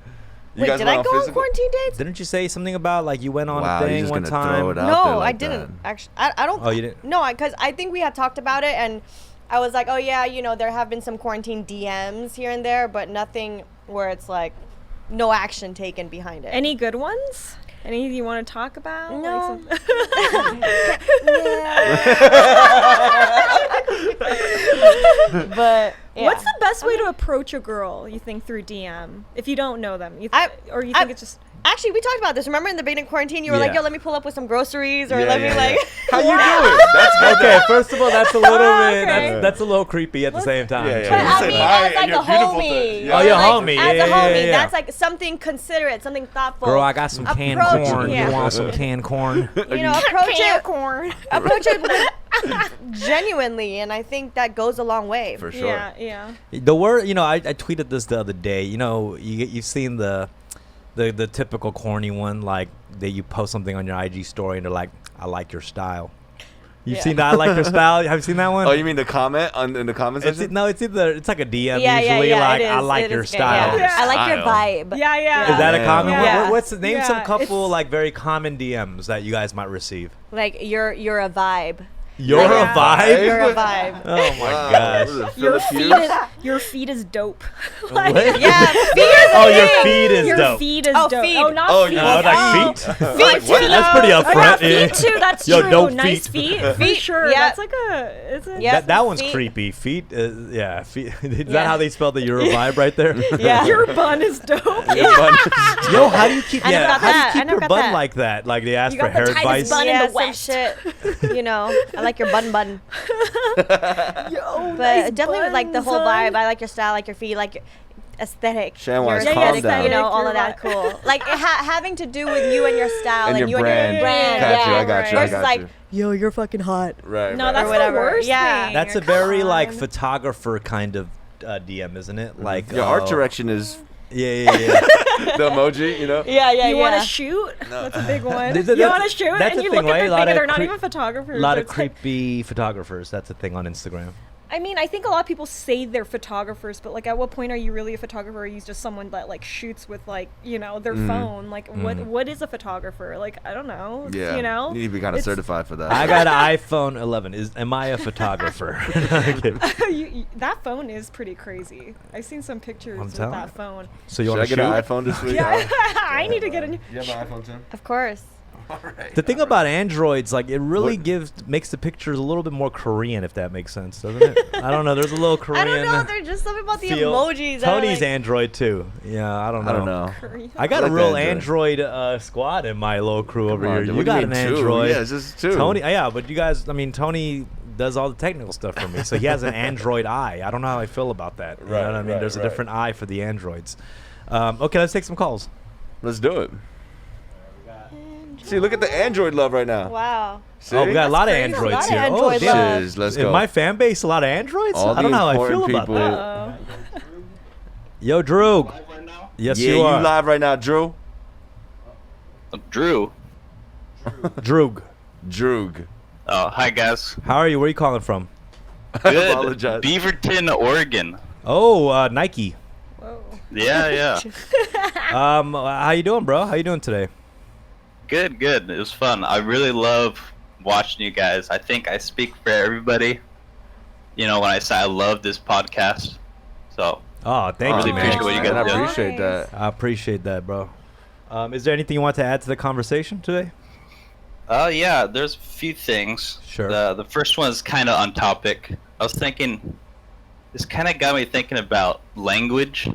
C: You
B: Wait,
C: guys
B: did
C: went
B: I go on
C: physical?
B: quarantine dates?
A: Didn't you say something about like you went on
C: Wow,
A: a
C: you're
A: thing
C: just
A: one
C: gonna
A: time?
C: throw it out
B: No,
C: there
B: I
C: like
B: didn't.
C: that.
B: Actually, I don't.
A: Oh, you didn't?
B: No, because I think we had talked about it, and I was like, oh yeah, you know, there have been some quarantine DMs here and there, but nothing where it's like no action taken behind it.
D: Any good ones? Any you want to talk about? Like
B: No. But yeah.
D: What's the best way to approach a girl, you think, through DM? If you don't know them. Or you think it's just...
B: Actually, we talked about this. Remember in the beginning of quarantine, you were like,
A: Yeah.
B: yo, let me pull up with some groceries, or
C: Yeah,
B: let me
C: yeah,
B: like.
C: yeah. How you doing? That's good.
A: Okay, first of all, that's a little bit.
D: Okay.
A: That's a little creepy at the same time.
C: Yeah, yeah,
B: But
C: You
B: I
C: said
B: mean,
C: hi
B: as like
C: and
B: a
C: you're beautiful
B: homie.
C: to-
A: Oh, you're a
B: Like,
A: homie.
B: As
A: Yeah,
B: a
A: yeah,
B: homie,
A: yeah.
B: that's like something considerate, something thoughtful.
A: Girl, I got some canned
B: Approach-
A: corn.
B: yeah.
A: You want some canned corn?
B: You know, approach it,
D: corn.
B: approach it genuinely, and I think that goes a long way.
C: For sure.
D: Yeah, yeah.
A: The word, I tweeted this the other day. You've seen the typical corny one, like that you post something on your IG story and they're like, "I like your style." You've
B: Yeah.
A: seen that? I like your style. Have you seen that one?
C: Oh, you mean the comment in the comment
A: It's,
C: section?
A: no, it's like a DM
B: Yeah,
A: usually.
B: yeah,
A: like
B: it is.
A: I like
B: It
A: your
B: is good,
A: style.
B: yeah. I like your
C: Style.
B: vibe.
D: Yeah, yeah.
A: Is that a
C: Damn.
A: common?
B: Yeah.
A: What's the name? Some
D: Yeah,
A: couple
D: it's-
A: like very common DMs that you guys might receive.
B: Like you're a vibe.
A: You're
D: Yeah.
A: a vibe.
B: You're a vibe.
A: Oh my
C: Wow.
A: gosh.
C: What is it,
D: Your
C: Philip
D: feet
C: Hughes?
D: is your feet is dope.
A: What?
B: Yeah, feet is
A: Oh,
B: a
A: your
B: thing.
A: feet is
D: Your
A: dope.
D: feet is
B: Oh,
D: dope.
B: feet.
D: Oh, not
C: Oh,
D: feet.
C: no,
A: Oh, like
D: Oh.
A: feet?
B: Feet
C: What?
B: too.
A: That's pretty
B: though.
D: Oh, yeah,
A: upfront.
D: feet too. That's
A: Yo,
D: true.
A: dope
D: Nice
A: feet.
D: feet. For
B: Feet,
D: sure.
B: yeah.
D: That's like it's a
B: Yeah.
A: That one's
B: Feet.
A: creepy. Feet, yeah. Feet. Is that
B: Yeah.
A: how they spell the Euro vibe right there?
B: Yeah.
D: Your bun is dope.
C: Your bun is-
A: Yo, how do you keep?
B: I never
A: Yeah,
B: got
A: how do
B: that.
A: you
B: I
A: keep
B: never
A: your
B: got
A: bun
B: that.
A: like that? Like they ask
D: You
A: for
D: got the
A: hair
D: tightest
A: advice.
D: bun in
B: Yeah,
D: the
B: some
D: West.
B: shit. You know, I like your bun.
D: Yo,
B: But definitely with like the whole vibe. I like your style, like your feet, like your aesthetic.
C: Shanwise,
B: your
C: calm
B: aesthetic,
C: down.
B: You know, all
D: Your
B: of that
D: vibe.
B: cool. Like having to do with you and your style
C: And
B: and,
C: your
B: you
C: brand.
B: and your brand.
C: Got you,
B: yeah.
C: I got you, I
B: Versus
C: got
B: like,
C: you.
B: yo, you're fucking hot.
C: Right.
D: No,
C: right.
D: that's
B: Or whatever.
D: the worst
B: Yeah.
D: thing.
A: That's a
D: Come
A: very like
D: on.
A: photographer kind of DM, isn't it? Like
C: Your art direction is
A: Yeah.
C: the emoji, you know?
B: Yeah, yeah,
D: You
B: yeah.
D: want to shoot? That's a big one.
A: Th-
D: You
A: that's-
D: want to shoot,
A: that's
D: and
A: the
D: you
A: thing,
D: look at
A: right?
D: their
A: A lot
D: thing, and
A: of
D: they're not
A: creep-
D: even photographers.
A: A lot of
D: It's like-
A: creepy photographers. That's a thing on Instagram.
D: I mean, I think a lot of people say they're photographers, but like, at what point are you really a photographer? Or are you just someone that like shoots with like their phone? Like, what is a photographer? Like, I don't know.
C: Yeah.
D: You know,
C: You need to be kind of
D: It's-
C: certified for that.
A: I got an iPhone 11. Am I a photographer?
D: that phone is pretty crazy. I've seen some pictures with
A: telling
D: that
A: you.
D: phone.
A: So you
C: Should I
A: want to
C: get an
A: shoot?
C: iPhone this week?
D: Yeah, I need to get a new.
C: You have an iPhone too?
B: Of course.
A: The thing about Androids, like it really makes the pictures a little bit more Korean, if that makes sense, doesn't it? I don't know. There's a little Korean.
B: I don't know. There's just something about the
A: feel.
B: emojis. that are,
A: Tony's
B: like,
A: Android too. Yeah, I don't know.
C: I don't know.
A: I got
C: I
A: a
C: like
A: real
C: the
A: Android squad in my little crew over
C: Come on,
A: here.
C: dude,
A: You
C: what do
A: got
C: you
A: an
C: mean two?
A: Android.
C: Yeah, it's just two.
A: Tony, yeah, but you guys, I mean, Tony does all the technical stuff for me, so he has an Android eye. I don't know how I feel about that. You know what I mean?
C: Right,
A: There's a
C: right.
A: different eye for the Androids. Okay, let's take some calls.
C: Let's do it. See, look at the Android love right now.
B: Wow.
C: See?
A: Oh, we got a lot of
B: crazy. A
A: Androids
B: lot of
A: here.
B: Android
A: oh,
B: love.
A: shit.
C: Shiz, let's
A: In
C: go.
A: my fan base, a lot of Androids?
C: All
A: I don't
C: the
A: know how I feel
C: important
A: about
C: people.
A: that. Yo, Drew. Yes,
C: Yeah,
A: you are.
C: live right now, Drew.
E: Drew.
A: Droog.
C: Droog.
E: Oh, hi guys.
A: How are you? Where are you calling from?
C: I
E: Good.
C: apologize.
E: Beaverton, Oregon.
A: Oh, Nike.
D: Whoa.
E: Yeah, yeah.
A: How you doing, bro? How you doing today?
E: Good, good. It was fun. I really love watching you guys. I think I speak for everybody. You know, when I say I love this podcast. So,
A: Oh, thank
E: really
A: you, man.
E: appreciate what you guys
C: I
E: do.
C: appreciate that.
A: I appreciate that, bro. Is there anything you want to add to the conversation today?
E: yeah, there's a few things.
A: Sure.
E: The first one is kind of on topic. I was thinking, this kind of got me thinking about language.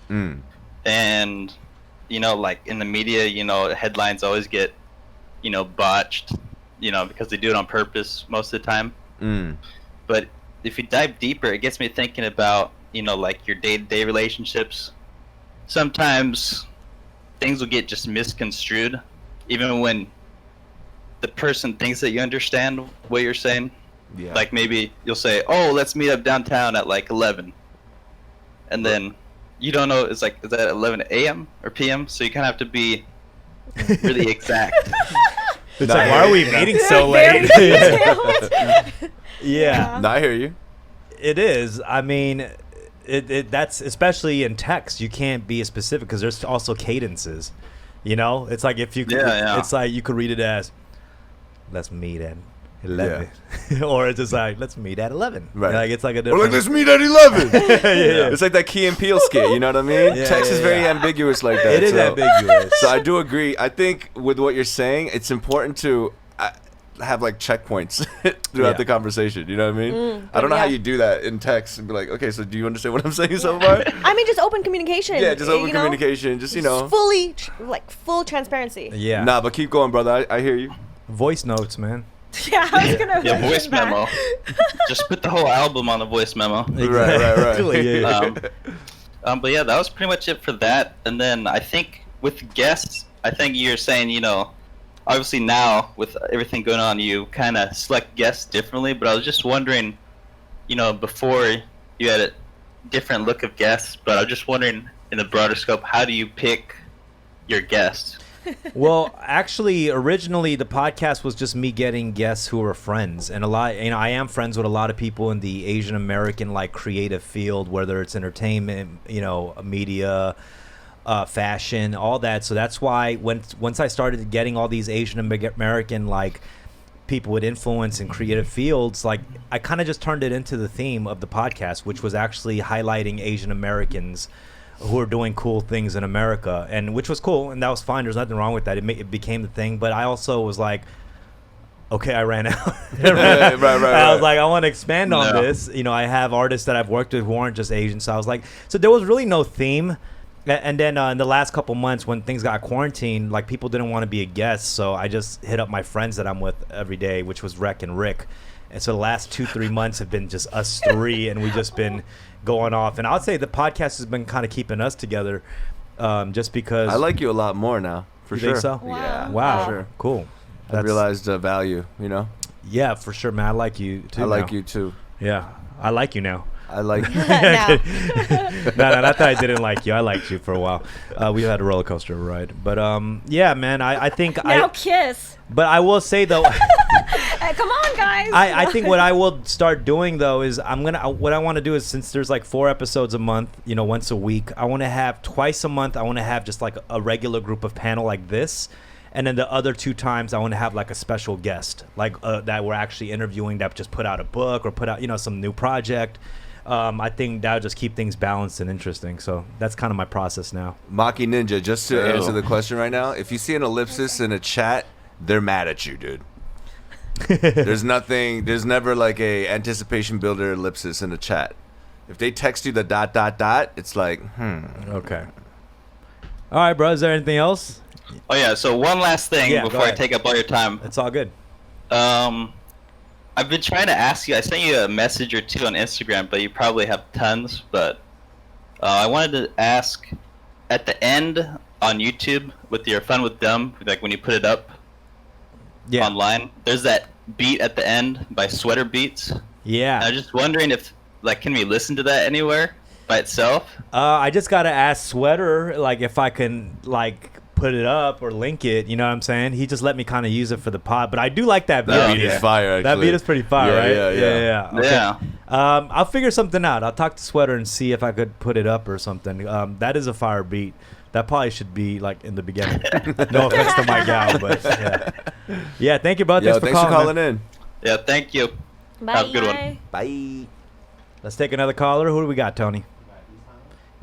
C: Mm.
E: And you know, like in the media, you know, headlines always get, you know, botched, you know, because they do it on purpose most of the time.
C: Mm.
E: But if you dive deeper, it gets me thinking about, you know, like your day-to-day relationships. Sometimes things will get just misconstrued, even when the person thinks that you understand what you're saying.
C: Yeah.
E: Like maybe you'll say, "Oh, let's meet up downtown at like 11," and then you don't know. It's like, is that 11 a.m. or p.m.? So you kind of have to be really exact.
A: It's
C: No,
A: like,
C: I
A: why
C: hear
A: are we
C: you.
A: meeting so
D: Very
A: late?
D: detailed.
A: Yeah,
C: No, I hear you.
A: it is. I mean, that's especially in text. You can't be specific because there's also cadences. You know, it's like if you could, it's like you could read it as, "Let's meet at 11," or it's just like, "Let's meet at 11."
C: Right.
A: Like it's like a
C: Or
A: different.
C: like, let's meet at 11.
A: Yeah.
C: It's like that Key and Peele skit. You know what I mean?
A: Yeah,
C: Text
A: yeah,
C: is very
A: yeah.
C: ambiguous like that.
A: It is
C: so-
A: ambiguous.
C: So I do agree. I think with what you're saying, it's important to have like checkpoints throughout the conversation. You know what I mean? I don't know how you do that in text and be like, okay, so do you understand what I'm saying so far?
B: I mean, just open communication.
C: Yeah, just open
B: you know?
C: communication. Just, you know.
B: fully, full transparency.
A: Yeah.
C: Nah, but keep going, brother. I hear you.
A: Voice notes, man.
D: Yeah, I was gonna
E: Yeah,
D: mention
E: voice
D: that.
E: memo. Just put the whole album on a voice memo.
C: Right.
A: Exactly, yeah.
E: But yeah, that was pretty much it for that. And then I think with guests, I think you're saying, you know, obviously now with everything going on, you kind of select guests differently. But I was just wondering, you know, before you had a different look of guests, but I was just wondering in the broader scope, how do you pick your guests?
A: Well, actually, originally the podcast was just me getting guests who were friends, and a lot. You know, I am friends with a lot of people in the Asian American like creative field, whether it's entertainment, you know, media, fashion, all that. So that's why once I started getting all these Asian American like people with influence in creative fields, like I kind of just turned it into the theme of the podcast, which was actually highlighting Asian Americans who are doing cool things in America, and which was cool, and that was fine. There's nothing wrong with that. It became the thing, but I also was like, okay, I ran out.
C: Right.
A: I was like, I want to expand on
E: No.
A: this. You know, I have artists that I've worked with who aren't just Asian, so I was like, so there was really no theme. And then in the last couple months when things got quarantined, like people didn't want to be a guest, so I just hit up my friends that I'm with every day, which was Rec and Rick. And so the last 2-3 months have been just us three, and we've just been going off. And I would say the podcast has been kind of keeping us together, just because.
C: I like you a lot more now, for
A: You
C: sure.
A: think so?
C: Yeah.
A: Wow,
C: for sure.
A: cool.
C: I realized the value, you know?
A: Yeah, for sure, man. I like you too.
C: I like
A: now.
C: you too.
A: Yeah, I like you now.
C: I like you.
B: Now.
A: No, not that I didn't like you. I liked you for a while. We had a roller coaster ride, but yeah, man. I think
D: Now kiss.
A: But I will say though,
D: Come on, guys.
A: I think what I will start doing though is what I want to do is, since there's like 4 episodes a month, you know, once a week, I want to have twice a month. I want to have just like a regular group of panel like this. And then the other 2 times I want to have like a special guest, like that we're actually interviewing, that just put out a book or put out, you know, some new project. I think that'll just keep things balanced and interesting. So that's kind of my process now.
C: Maki Ninja, just to
E: Oh.
C: answer the question right now, if you see an ellipsis in a chat, they're mad at you, dude. There's never like a anticipation builder ellipsis in a chat. If they text you the ... it's like,
A: Okay. All right, bro. Is there anything else?
E: Oh yeah, so one last thing
A: Yeah, go
E: before I
A: ahead.
E: take up all your time.
A: It's all good.
E: I've been trying to ask you. I sent you a message or 2 on Instagram, but you probably have tons. But I wanted to ask, at the end on YouTube with your Fun with Dumb, like when you put it up
A: Yeah.
E: online, there's that beat at the end by Sweater Beats. And
A: Yeah.
E: I'm just wondering if, like, can we listen to that anywhere by itself?
A: I just gotta ask Sweater, like, if I can like put it up or link it. You know what I'm saying? He just let me kind of use it for the pod, but I do like that beat.
C: that beat is fire, actually.
A: That beat is pretty fire,
C: Yeah,
A: right?
C: yeah.
A: Okay.
E: Yeah.
A: I'll figure something out. I'll talk to Sweater and see if I could put it up or something. That is a fire beat. That probably should be like in the beginning. No offense to my gal, but yeah. Yeah, thank you, bud.
C: Yo,
A: Thanks for calling.
C: in.
E: Yeah, thank you.
B: Bye.
E: Have a good one.
D: Bye.
C: Bye.
A: Let's take another caller. Who do we got, Tony?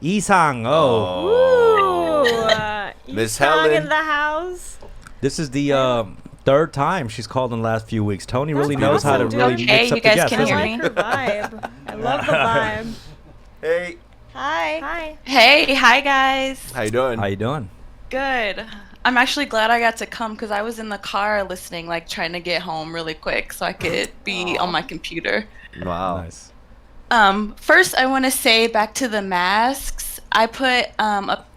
A: Isang. Oh.
D: Ooh,
C: Miss
D: Isang
C: Helen.
D: in the house.
A: This is the 3rd time she's called in the last few weeks. Tony really
D: That's
A: knows how to
D: awesome,
A: really
D: dude.
A: mix
F: Okay,
A: up
F: you guys
A: the guests.
F: can
D: I
F: hear
A: doesn't
F: me?
A: he?
D: like her vibe. I love the vibe.
C: Hey.
B: Hi.
D: Hi.
F: Hey, hi guys.
C: How you doing?
A: How you doing?
F: Good. I'm actually glad I got to come because I was in the car listening, like trying to get home really quick so I could be on my computer.
C: Wow.
A: Nice.
F: First, I want to say back to the masks. I put up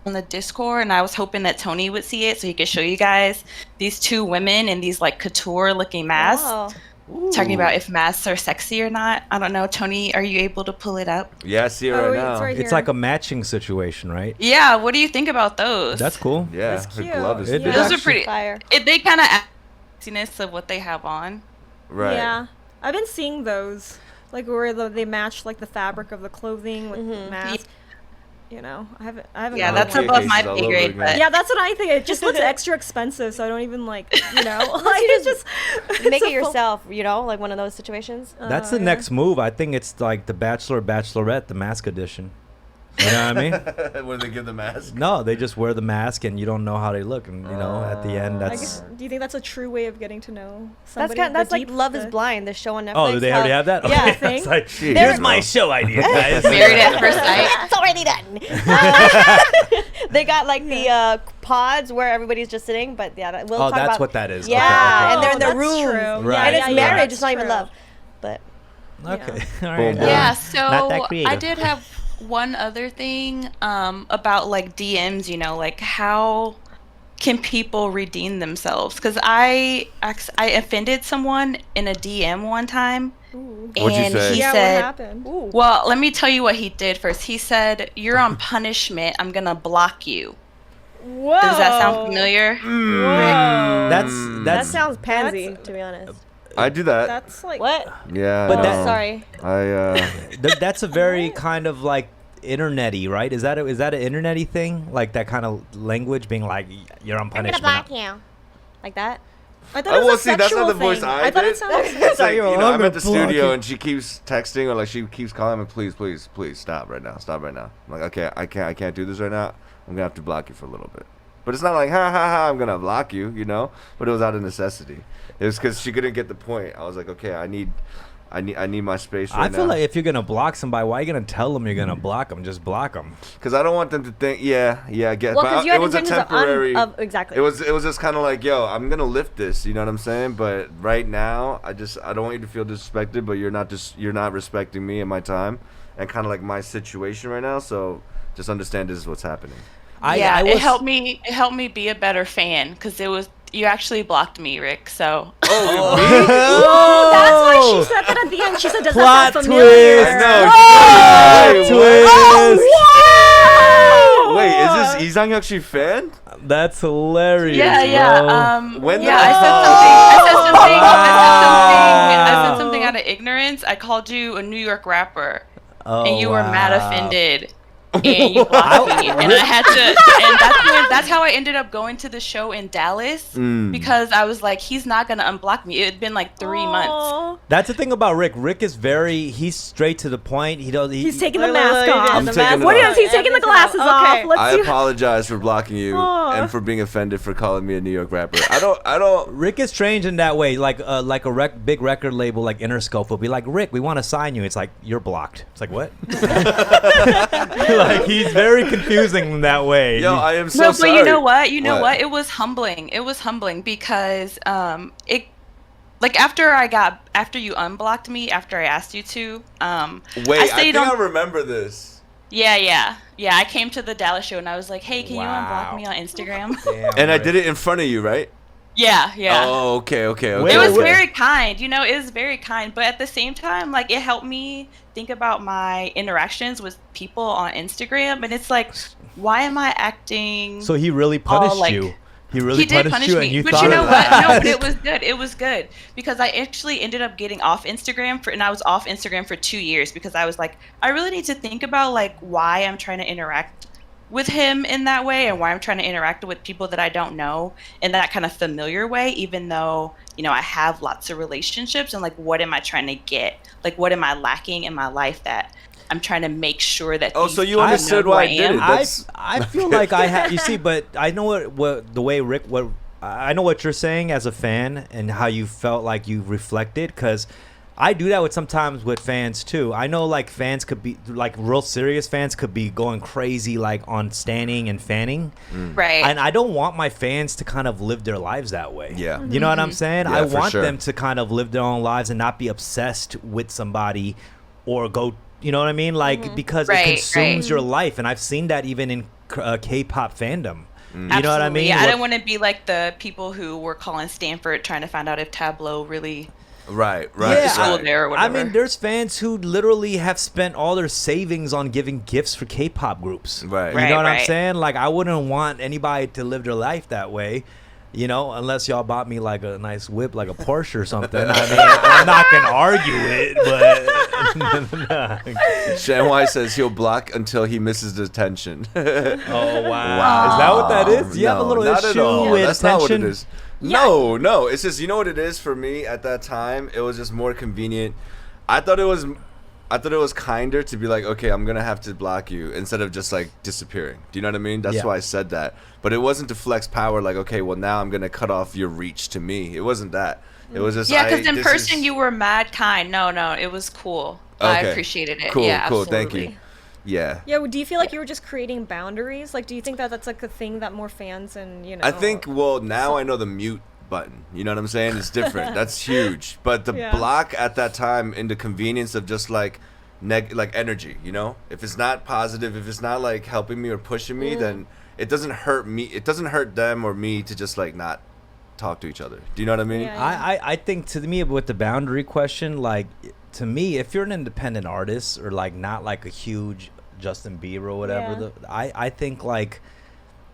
F: on the Discord, and I was hoping that Tony would see it so he could show you guys these 2 women in these like couture-looking masks.
B: Wow.
F: Talking about if masks are sexy or not. I don't know, Tony. Are you able to pull it up?
C: Yeah, I see it
D: Oh,
C: right
D: it's
C: now.
D: right
A: It's
D: here.
A: like a matching situation, right?
F: Yeah. What do you think about those?
A: That's cool.
C: Yeah,
D: That's
C: her
D: cute.
C: glove is
A: It
C: thick.
A: is
F: Those are
A: actually
F: pretty.
B: Fire.
F: They kind of sexiness of what they have on.
C: Right.
D: Yeah. I've been seeing those. like where they match like the fabric of the clothing with the mask. You know, I haven't.
F: Yeah,
D: gone
F: that's
D: there.
F: above my pay grade. But
D: Yeah, that's what I think. It just looks extra expensive, so I don't even like, you know, like
B: you
D: it's just
B: Make
D: it's
B: it
D: a full-
B: yourself, you know, like one of those situations.
A: That's the next move. I think it's like the Bachelor, Bachelorette, the mask edition. You know what I mean?
C: When they give the mask.
A: No, they just wear the mask and you don't know how they look, and you know, at the end,
D: I
A: that's.
D: guess, do you think that's a true way of getting to know
B: That's
D: somebody?
B: that's like
D: the
B: Love is
D: the-
B: Blind, the show on Netflix.
A: Oh, do they already have that?
B: Yeah.
A: Okay. It's like,
C: Jeez.
A: here's my show idea, guys.
F: Married at First Sight.
B: It's already done. They got like the pods where everybody's just sitting, but yeah, we'll
A: Oh,
B: talk
A: that's
B: about.
A: what that is.
B: Yeah,
A: Okay,
B: and they're in their
D: that's
B: room,
D: true.
A: Right.
B: and it's
A: Yeah,
B: marriage.
D: that's
B: It's not even
D: true.
B: love, but
A: Okay. All right.
C: Boom, boom.
F: Yeah,
A: Not
F: so
A: that
F: I
A: creative.
F: did have one other thing about like DMs, you know, like how can people redeem themselves? Because I offended someone in a DM one time,
C: What'd you
F: and
C: say?
F: he
D: Yeah,
F: said,
D: what happened?
B: ooh.
F: well, let me tell you what he did first. He said, "You're on punishment. I'm gonna block you."
D: Whoa.
F: Does that sound familiar?
D: Whoa.
A: That's
B: That sounds pansy,
D: That's-
B: to be honest.
C: I do that.
D: That's like
B: What?
C: Yeah.
A: But
C: I
A: that-
C: know.
B: Sorry.
A: that's a very kind of like internety, right? Is that an internety thing? Like that kind of language, being like, you're on
B: I'm gonna
A: punishment.
B: block you, like that.
D: I thought it was
C: well,
D: a
C: see, that's not
D: sexual
C: the voice
D: thing.
C: I
D: thought
C: did.
D: it sounded.
C: It's like,
A: You're
C: you know, I'm
A: gonna
C: at the
A: block
C: studio
A: you.
C: and she keeps texting or like she keeps calling me, please, please, please stop right now. Stop right now. I'm like, okay, I can't do this right now. I'm gonna have to block you for a little bit. But it's not like, ha ha ha, I'm gonna block you, you know. But it was out of necessity. It was because she couldn't get the point. I was like, okay, I need my space right
A: I
C: now.
A: feel like if you're gonna block somebody, why are you gonna tell them you're gonna block them? Just block them.
C: Because I don't want them to think, yeah, I guess.
B: Well,
C: but
B: because you
C: it
B: had
C: was a
B: intentions
C: temporary.
B: of exactly.
C: It was just kind of like, yo, I'm gonna lift this. You know what I'm saying? But right now, I don't want you to feel disrespected. But you're not respecting me and my time, and kind of like my situation right now. So just understand this is what's happening.
F: It helped me be a better fan because you actually blocked me, Rick. So
C: Oh,
D: Oh, that's why she said that at the end. She said, "Does
A: Plot
D: that sound familiar?"
A: twist.
C: I know.
A: Twist.
C: Wait, is this Izang actually fan?
A: That's hilarious.
F: yeah.
A: Bro.
C: When
F: yeah,
C: did
F: I said something out of ignorance. I called you a New York rapper,
A: Oh,
F: and you were mad
A: wow.
F: offended. And you blocked me, and I had to. And that's how I ended up going to the show in Dallas because I was like, he's not gonna unblock me. It had been like 3 months.
D: Aw.
A: That's the thing about Rick. Rick is he's straight to the point.
D: He's taking the
B: Look,
D: mask
B: look,
D: off.
C: I'm taking it
D: What
C: off.
D: is he's taking the glasses off? Let's
C: I
D: see.
C: apologize for blocking you
D: Aw.
C: and for being offended for calling me a New York rapper. I don't.
A: Rick is strange in that way. Like a big record label like Interscope will be like, Rick, we want to sign you. It's like, you're blocked. It's like, what? Like, he's very confusing in that way.
C: Yo, I am so
F: No,
C: sorry.
F: but you know what? You know
C: What?
F: what? It was humbling. It was humbling because it like after you unblocked me after I asked you to
C: Wait,
F: I
C: I
F: stayed
C: think
F: on.
C: I remember this.
F: Yeah. I came to the Dallas show and I was like, hey, can
A: Wow.
F: you unblock me on Instagram?
A: Damn,
C: And I
A: Rick.
C: did it in front of you, right?
F: Yeah.
C: Oh, okay.
A: Wait,
F: It
A: wait,
F: was
A: wait.
F: very kind, you know, it was very kind, but at the same time, like, it helped me think about my interactions with people on Instagram, and it's like, why am I acting?
A: So he really punished
F: like-
A: you. He really
F: He did
A: punished
F: punish
A: you,
F: me,
A: and you
F: but
A: thought
F: you know
A: of
F: what?
A: that.
F: No, but it was good. It was good because I actually ended up getting off Instagram and I was off Instagram for 2 years because I was like, I really need to think about like why I'm trying to interact with him in that way and why I'm trying to interact with people that I don't know in that kind of familiar way, even though, you know, I have lots of relationships and like, what am I trying to get? Like, what am I lacking in my life that I'm trying to make sure that
C: Oh,
F: these
C: so you
F: people
C: understood
F: know
C: why
F: who
C: I did
F: am?
C: it. That's-
A: I feel like I have. You see, but I know what the way Rick. What I know what you're saying as a fan and how you felt like you reflected, because I do that sometimes with fans too. I know like fans could be like real serious fans could be going crazy like on standing and fanning.
F: Right.
A: And I don't want my fans to kind of live their lives that way.
C: Yeah.
A: You know what I'm saying?
C: Yeah,
A: I
C: for
A: want
C: sure.
A: them to kind of live their own lives and not be obsessed with somebody or go, you know what I mean? Like, because it
F: Right,
A: consumes
F: right.
A: your life. And I've seen that even in K-pop fandom. You know what I
F: Absolutely.
A: mean?
F: Yeah, I
A: What-
F: didn't want to be like the people who were calling Stanford trying to find out if Tableau really
C: Right.
A: Yeah,
F: school
C: right.
F: there or
A: I
F: whatever.
A: mean, there's fans who literally have spent all their savings on giving gifts for K-pop groups.
C: Right.
A: You know what I'm
F: Right.
A: saying? Like, I wouldn't want anybody to live their life that way. You know, unless y'all bought me like a nice whip, like a Porsche or something. I mean, I'm not gonna argue it, but
C: Shanghai says he'll block until he misses detention.
A: Oh wow! Is that what that is? Do you have a little
C: not at
A: issue
C: all.
A: with
C: That's
A: attention?
C: not what it is. No. It's just, you know what it is for me at that time? It was just more convenient. I thought it was kinder to be like, okay, I'm gonna have to block you instead of just like disappearing. Do you know what I mean? That's why I said that. But it wasn't to flex power. Like, okay, well now I'm gonna cut off your reach to me. It wasn't that. It was just
F: because in person you were mad kind. No, it was cool. I
C: Okay.
F: appreciated it.
C: Cool,
F: Yeah,
C: cool.
F: absolutely.
C: Thank you. Yeah.
D: Yeah, do you feel like you were just creating boundaries? Like, do you think that that's like a thing that more fans and, you know?
C: I think, well, now I know the mute button. You know what I'm saying? It's different. That's huge. But the block at that time, in the convenience of just like like energy, you know? If it's not positive, if it's not like helping me or pushing me, then it doesn't hurt me. It doesn't hurt them or me to just like not talk to each other. Do you know what I mean?
D: Yeah.
A: I think to me with the boundary question, like to me, if you're an independent artist or like not like a huge Justin Bieber or whatever, I think like,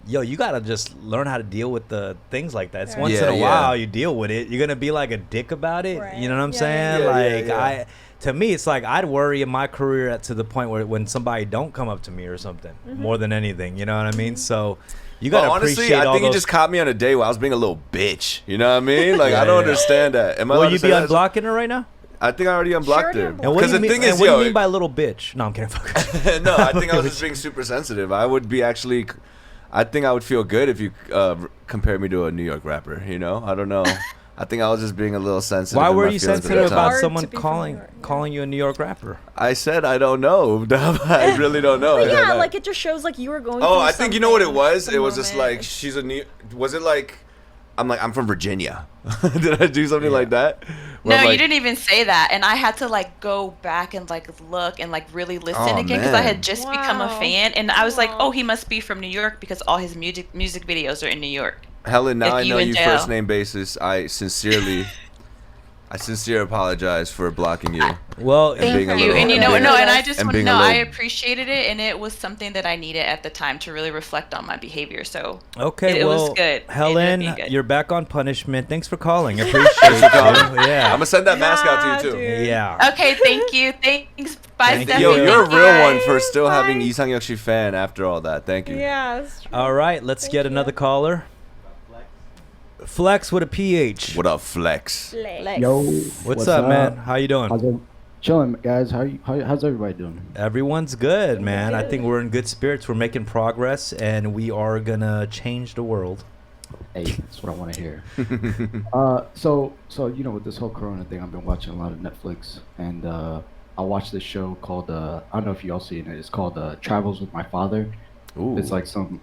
A: yo, you gotta just learn how to deal with the things like that. It's once in a while you deal with it. You're gonna be like a dick about it.
D: Right.
A: You know what I'm
D: Yeah,
A: saying?
C: yeah.
A: To me, it's like I'd worry in my career to the point where when somebody don't come up to me or something more than anything. You know what I mean? So you gotta
C: honestly,
A: appreciate all
C: I think
A: those.
C: you just caught me on a day where I was being a little bitch. You know what I mean? Like, I don't understand that. Am I
A: Will
C: allowed
A: you
C: to say
A: be
C: that?
A: unblocking her right now?
C: I think I already unblocked
D: Sure,
C: her.
D: unblock.
A: And what do you
C: the
A: mean?
C: thing
A: And
C: is,
A: what do
C: yo,
A: you mean by little bitch? No, I'm kidding. Fuck.
C: no, I think I was just being super sensitive. I would be actually, I think I would feel good if you compared me to a New York rapper. You know, I don't know. I think I was just being a little sensitive.
A: Why
C: in
A: were
C: my
A: you
C: feelings at
A: sensitive
C: the
A: about
C: time.
D: Hard
A: someone
D: to be from
A: calling
D: New York, yeah.
A: calling you a New York rapper?
C: I said I don't know. I really don't know.
D: But yeah,
C: I-
D: like it just shows like you were going.
C: Oh,
D: through
C: I think you know what it was.
D: something
C: It
D: at
C: was
D: the
C: just
D: moment.
C: like she's a new. Was it like? I'm from Virginia. Did I do something like that? Where
F: No,
C: I'm
F: you
C: like,
F: didn't even say that, and I had to like go back and like look and like really listen
C: Oh,
F: again because I
C: man.
F: had just become a
D: Wow.
F: fan, and I was like,
D: Wow.
F: oh, he must be from New York because all his music videos are in New York.
C: Helen, now
F: If
C: I
F: you
C: know
F: in
C: you
F: jail.
C: first name basis. I sincerely apologize for blocking you.
A: Well,
C: And being a
F: Thank you.
C: little-
F: And you
C: and
F: know,
C: being-
F: no, and I just
C: and
F: want to
C: being a
F: know I
C: little-
F: appreciated it, and it was something that I needed at the time to really reflect on my behavior. So it
C: Oh,
F: was good.
A: Helen,
F: It ended up being good.
A: you're back on punishment. Thanks for calling. I appreciate you.
C: I'm
A: Yeah.
C: gonna send that mask out to you too.
D: dude.
A: Yeah.
F: Okay, thank you. Thanks. Bye,
A: Thank
F: Steffie.
A: you.
C: Yo, you're a
F: Thank you,
C: real
F: guys.
C: one for still having
D: Bye.
C: Lee Sang-Yuk fan after all that. Thank you.
D: Yeah. That's true.
A: All right, let's
D: Thank
A: get
D: you.
A: another caller. Flex with a PH.
C: What up, Flex?
D: Like,
G: Yo,
A: What's up, man? How you doing?
G: How's it? Chilling, guys. How's everybody doing?
A: Everyone's good, man. I think we're in good spirits. We're making progress, and we are gonna change the world.
G: Hey, that's what I want to hear. So you know, with this whole Corona thing, I've been watching a lot of Netflix, and I watched this show called I don't know if y'all seen it. It's called Travels with My Father.
C: Ooh.
G: It's like some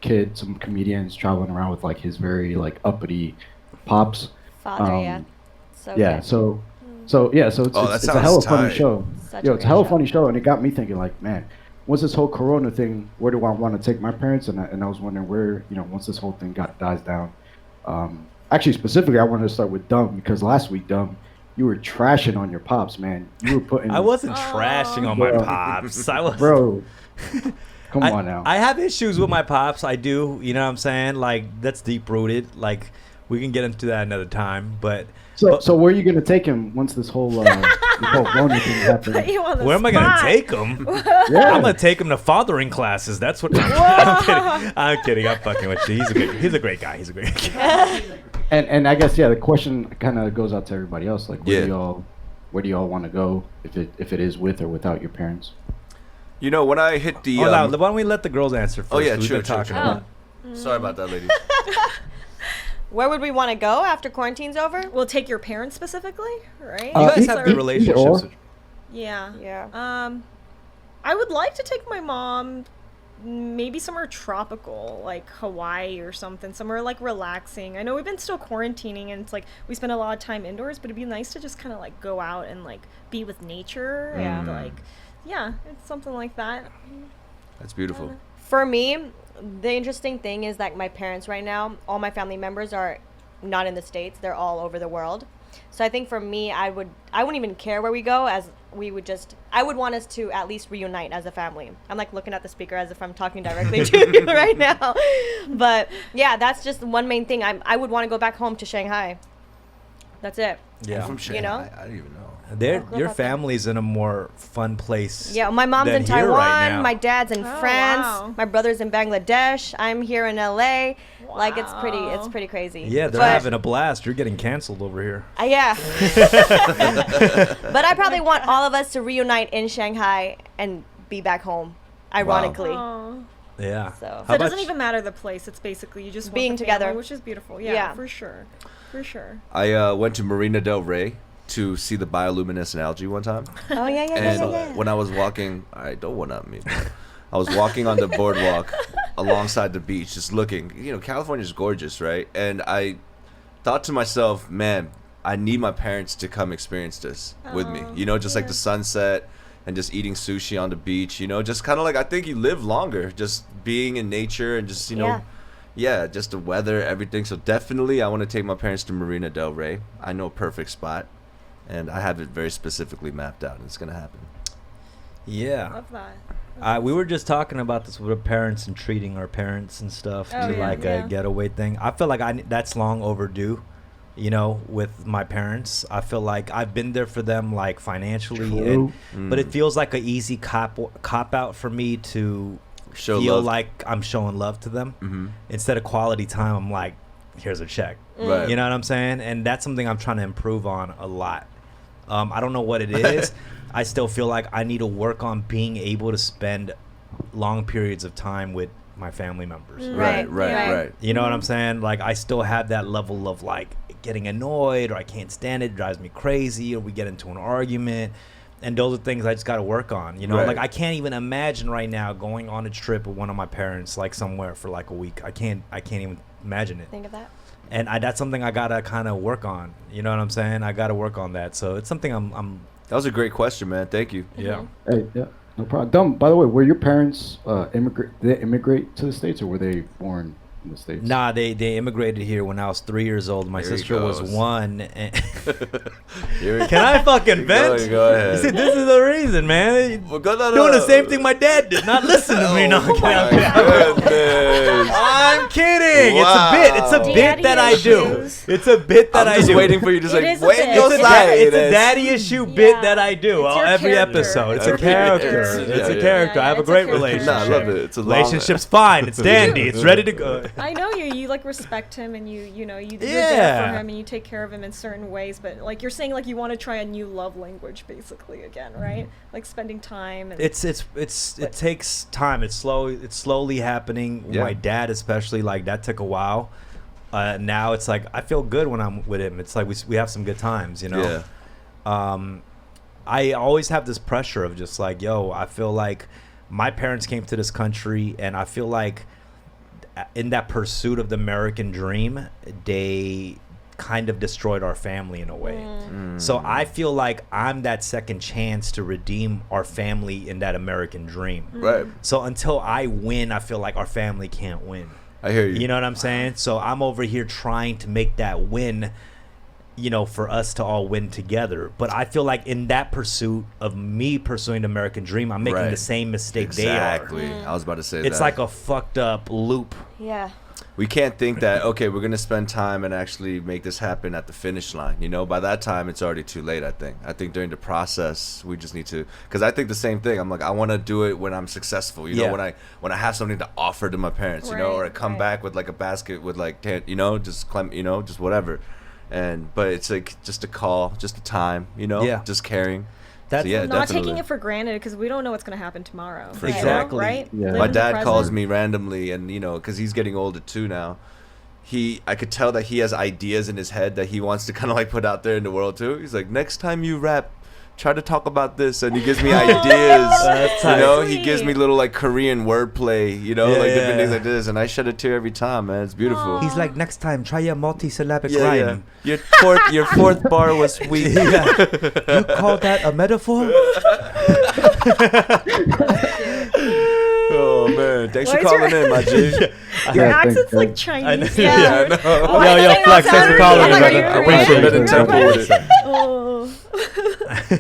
G: kid, some comedians traveling around with like his very like uppity pops.
B: Father, yeah. So
G: Yeah.
B: good.
G: So it's
C: Oh, that
G: it's a hella
C: sounds
G: funny
C: tight.
G: show.
B: Such
G: Yo,
B: a
G: it's
B: great
G: a hella
B: show.
G: funny show, and it got me thinking like, man, once this whole Corona thing, where do I want to take my parents? And I was wondering where, you know, once this whole thing dies down. Actually, specifically, I wanted to start with Dumb because last week, Dumb, you were trashing on your pops, man. You were putting.
A: I wasn't trashing on my
G: Bro.
A: pops. I was,
G: Bro. Come on now.
A: I have issues with my pops. I do. You know what I'm saying? Like that's deep rooted. Like we can get into that another time. But
G: so where are you gonna take him once this whole Corona thing happens?
D: Put you on the
A: where am I gonna
D: spot.
A: take him?
G: Yeah.
A: I'm gonna take him to fathering classes. That's what I'm kidding. I'm kidding. I'm fucking with you. He's a great guy. He's a great guy.
G: And I guess the question kind of goes out to everybody else. Like, where
C: Yeah.
G: do y'all want to go if it is with or without your parents?
C: You know, when I hit the.
A: Hold on. Why don't we let the girls answer first?
C: Oh, yeah,
A: We've
C: true,
A: been
C: true,
A: talking
C: true.
A: about-
C: Sorry about that, ladies.
B: Where would we want to go after quarantine's over?
D: We'll take your parents specifically, right?
A: You guys
G: either-
A: have good
G: either
A: relationships.
G: or.
D: Yeah.
B: Yeah.
D: I would like to take my mom maybe somewhere tropical, like Hawaii or something, somewhere like relaxing. I know we've been still quarantining and it's like we spend a lot of time indoors, but it'd be nice to just kind of like go out and like be with nature and like, yeah, it's something like that.
C: That's beautiful.
B: For me, the interesting thing is that my parents right now, all my family members are not in the States. They're all over the world. So I think for me, I wouldn't even care where we go, as we would just, I would want us to at least reunite as a family. I'm like looking at the speaker as if I'm talking directly to you right now. But yeah, that's just one main thing. I would want to go back home to Shanghai. That's it.
A: Yeah.
C: I'm from
B: You know?
C: Shanghai. I don't even know.
A: Your family's in a more fun place.
B: Yeah, my mom's
A: than
B: in
A: here
B: Taiwan,
A: right now.
B: my dad's in
D: Oh,
B: France,
D: wow.
B: my brother's in Bangladesh, I'm here in LA. Like it's
D: Wow.
B: pretty crazy.
A: Yeah, they're
B: But-
A: having a blast. You're getting canceled over here.
B: Yeah. But I probably want all of us to reunite in Shanghai and be back home, ironically.
D: Aw.
A: Yeah.
B: So-
A: How
D: So it
A: about
D: doesn't
A: you?
D: even matter the place. It's basically you just want
B: Being
D: the family,
B: together.
D: which is beautiful. Yeah,
B: Yeah.
D: for sure, for sure.
C: I went to Marina Del Rey to see the bioluminescent algae one time.
B: Oh yeah, yeah,
C: And
B: yeah, yeah.
C: when I was walking, don't one up me. I was walking on the boardwalk alongside the beach, just looking. You know, California's gorgeous, right? And I thought to myself, man, I need my parents to come experience this with me. You know, just like the sunset and just eating sushi on the beach. You know, just kind of like I think you live longer, just being in nature and just yeah, just the weather, everything. So definitely, I want to take my parents to Marina Del Rey. I know a perfect spot, and I have it very specifically mapped out. And it's gonna happen.
A: Yeah.
D: Love that.
A: We were just talking about this with our parents and treating our parents and stuff
D: Oh,
A: to
D: yeah,
A: like
D: yeah.
A: a getaway thing. I feel like that's long overdue, you know, with my parents. I feel like I've been there for them like financially,
G: True.
A: but it feels like an easy cop out for me to
C: Show
A: feel
C: love.
A: like I'm showing love to them.
C: Mm-hmm.
A: Instead of quality time, I'm like, here's a check.
C: Right.
A: You know what I'm saying? And that's something I'm trying to improve on a lot. I don't know what it is. I still feel like I need to work on being able to spend long periods of time with my family members.
C: Right,
B: Right.
C: right.
A: You know what I'm saying? Like I still have that level of like getting annoyed, or I can't stand it, drives me crazy, or we get into an argument. And those are things I just got to work on. You know,
C: Right.
A: like I can't even imagine right now going on a trip with one of my parents, like somewhere for like a week. I can't even imagine it.
B: Think of that.
A: And that's something I gotta kind of work on. You know what I'm saying? I gotta work on that. So it's something I'm
C: That was a great question, man. Thank you.
A: yeah.
G: Hey, yeah, no problem. Dumb. By the way, were your parents immigrate? Did they immigrate to the States, or were they born in the States?
A: Nah, they immigrated here when I was 3 years old. My
C: There he
A: sister was
C: goes.
A: 1. And
C: Here we
A: Can I fucking vent?
C: Go ahead.
A: You see, this is the reason, man.
C: Well, go- no,
A: Doing the
C: no.
A: same thing my dad did. Not listen to me. No, I'm
C: Oh
A: kidding.
C: my goodness.
A: I'm kidding.
C: Wow.
A: It's a bit that I do.
D: issues.
A: It's a bit that
C: I'm
A: I
C: just
A: do.
C: waiting for you to
D: It
C: say,
D: is a
C: wait
D: bit.
C: your
A: It's
C: side.
A: a daddy issue bit that I do
D: It's your
A: every
D: character.
A: episode. It's a
C: Okay.
A: character.
C: It's-
A: It's a
C: yeah,
A: character.
D: yeah.
A: I have a
D: It's a
A: great
D: character.
A: relationship.
C: Nah, I love it. It's a long-
A: Relationship's fine. It's dandy. It's ready to go.
D: I know you like respect him, and you know you're there
A: Yeah.
D: for him, and you take care of him in certain ways. But like you're saying, like you want to try a new love language, basically again, right? Like spending time. And
A: It takes time. It's slowly happening.
C: Yeah.
A: My dad especially, like that took a while. Now it's like I feel good when I'm with him. It's like we have some good times, you know.
C: Yeah.
A: I always have this pressure of just like, yo, I feel like my parents came to this country, and I feel like in that pursuit of the American dream, they kind of destroyed our family in a way. So I feel like I'm that second chance to redeem our family in that American dream.
C: Right.
A: So until I win, I feel like our family can't win.
C: I hear you.
A: You know what I'm saying? So I'm over here trying to make that win, you know, for us to all win together. But I feel like in that pursuit of me pursuing the American dream, I'm making
C: Right.
A: the same mistake
C: Exactly.
A: they are.
C: I was about to say
A: It's
C: that.
A: like a fucked up loop.
B: Yeah.
C: We can't think that, okay, we're going to spend time and actually make this happen at the finish line. You know, by that time, it's already too late, I think. I think during the process, we just need to, because I think the same thing. I'm like, I want to do it when I'm successful, you
A: Yeah.
C: know, when I have something to offer to my parents, you know, or I
D: Right,
C: come
B: right.
C: back with like a basket with like, you know, just just whatever. But it's like just a call, just a time, you know,
A: Yeah.
C: just caring.
A: That's
C: So, yeah,
D: not
C: definitely.
D: taking it for granted because we don't know what's going to happen tomorrow.
C: For
D: you know,
C: sure.
A: Exactly.
D: Right?
G: Yeah.
D: Live
C: My
D: in the
C: dad calls
D: present.
C: me randomly, and you know, because he's getting older too now. I could tell that he has ideas in his head that he wants to kind of like put out there in the world too. He's like, next time you rap, try to talk about this, and he gives me ideas.
A: That's
C: You know,
D: tight.
C: he gives me little like Korean wordplay, you know,
A: Yeah,
C: like different
A: yeah.
C: things like this, and I shed a tear every time, man. It's beautiful.
A: He's like, next time, try a multi-syllabic
C: Yeah, yeah.
A: rhyme.
C: Your fourth bar was weak.
A: Yeah. You call that a metaphor?
C: Oh man, thanks
D: Why
C: for
D: is your-
C: calling in, my G.
D: Your
G: Yeah,
D: accent's
G: thank-
D: like Chinese.
A: I know.
C: Yeah, I know.
D: Oh,
A: Yo,
D: I
A: yo,
D: thought
A: Flex,
D: it was
A: thanks for
D: Saturday.
A: calling
D: I'm
A: in,
D: like,
A: brother.
D: are you
C: I went to
D: Korean?
C: Middle Temple with it.
D: Oh.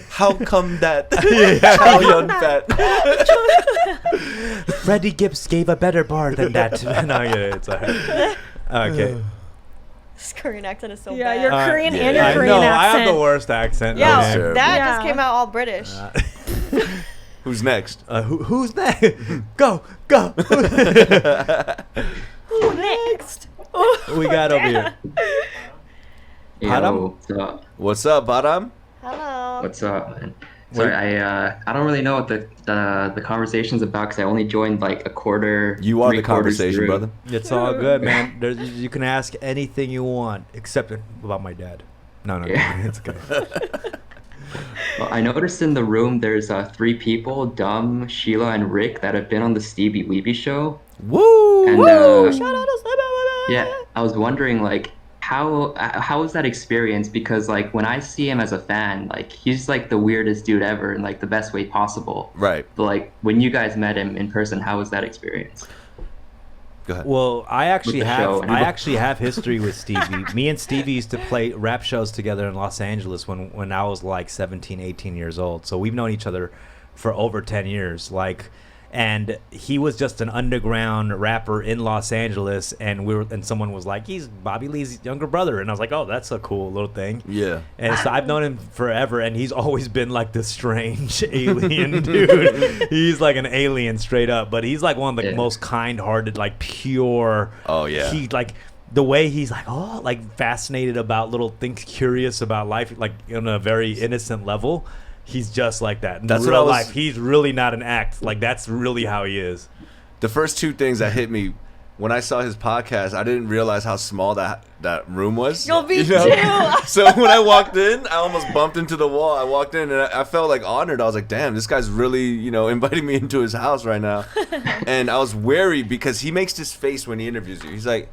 C: How come that? Chow Yun Fat.
A: Freddie Gibbs gave a better bar than that. No, yeah, it's alright. Okay.
B: This Korean accent is so
D: Yeah,
B: bad.
D: your Korean
C: yeah.
D: and your
A: I
D: Korean
A: know.
D: accent.
A: I have the worst accent.
B: Yeah,
C: That's terrible.
B: that
D: Yeah.
B: just came out all British.
C: Who's next?
A: Who's that? Go.
D: Who next?
A: We got over here. Adam?
H: Yo, what's up?
C: What's up, Baram?
B: Hello.
H: What's up, man? Sorry, I don't really know what the conversation's about because I only joined like a quarter.
C: You are the
H: 3/4
C: conversation,
H: through.
C: brother.
A: It's all good, man. You can ask anything you want, except about my dad. No,
H: Yeah.
A: it's good.
H: Well, I noticed in the room there's 3 people, Dumb, Sheila, and Rick, that have been on the Stevie Weeby show.
C: Woo!
H: And
B: Shout out to Steffie Baik.
H: yeah, I was wondering like how was that experience? Because like when I see him as a fan, like he's like the weirdest dude ever in like the best way possible.
C: Right.
H: But like when you guys met him in person, how was that experience?
C: Go ahead.
A: Well, I actually
H: With the show.
A: have history with Stevie. Me and Stevie used to play rap shows together in Los Angeles when I was like 17, 18 years old. So we've known each other for over 10 years. And he was just an underground rapper in Los Angeles, and someone was like, he's Bobby Lee's younger brother, and I was like, oh, that's a cool little thing.
C: Yeah.
A: And so I've known him forever, and he's always been like this strange alien dude. He's like an alien straight up, but he's like one of the
H: Yeah.
A: most kind-hearted, like pure.
C: Oh, yeah.
A: He like the way he's like fascinated about little things, curious about life, like on a very innocent level. He's just like that. In
C: That's what
A: real
C: I was-
A: life, he's really not an act. Like that's really how he is.
C: The first 2 things that hit me when I saw his podcast, I didn't realize how small that room was.
B: Yo, me
C: You know?
B: too.
C: So when I walked in, I almost bumped into the wall. I walked in and I felt like honored. I was like, damn, this guy's really, inviting me into his house right now. And I was wary because he makes this face when he interviews you. He's like,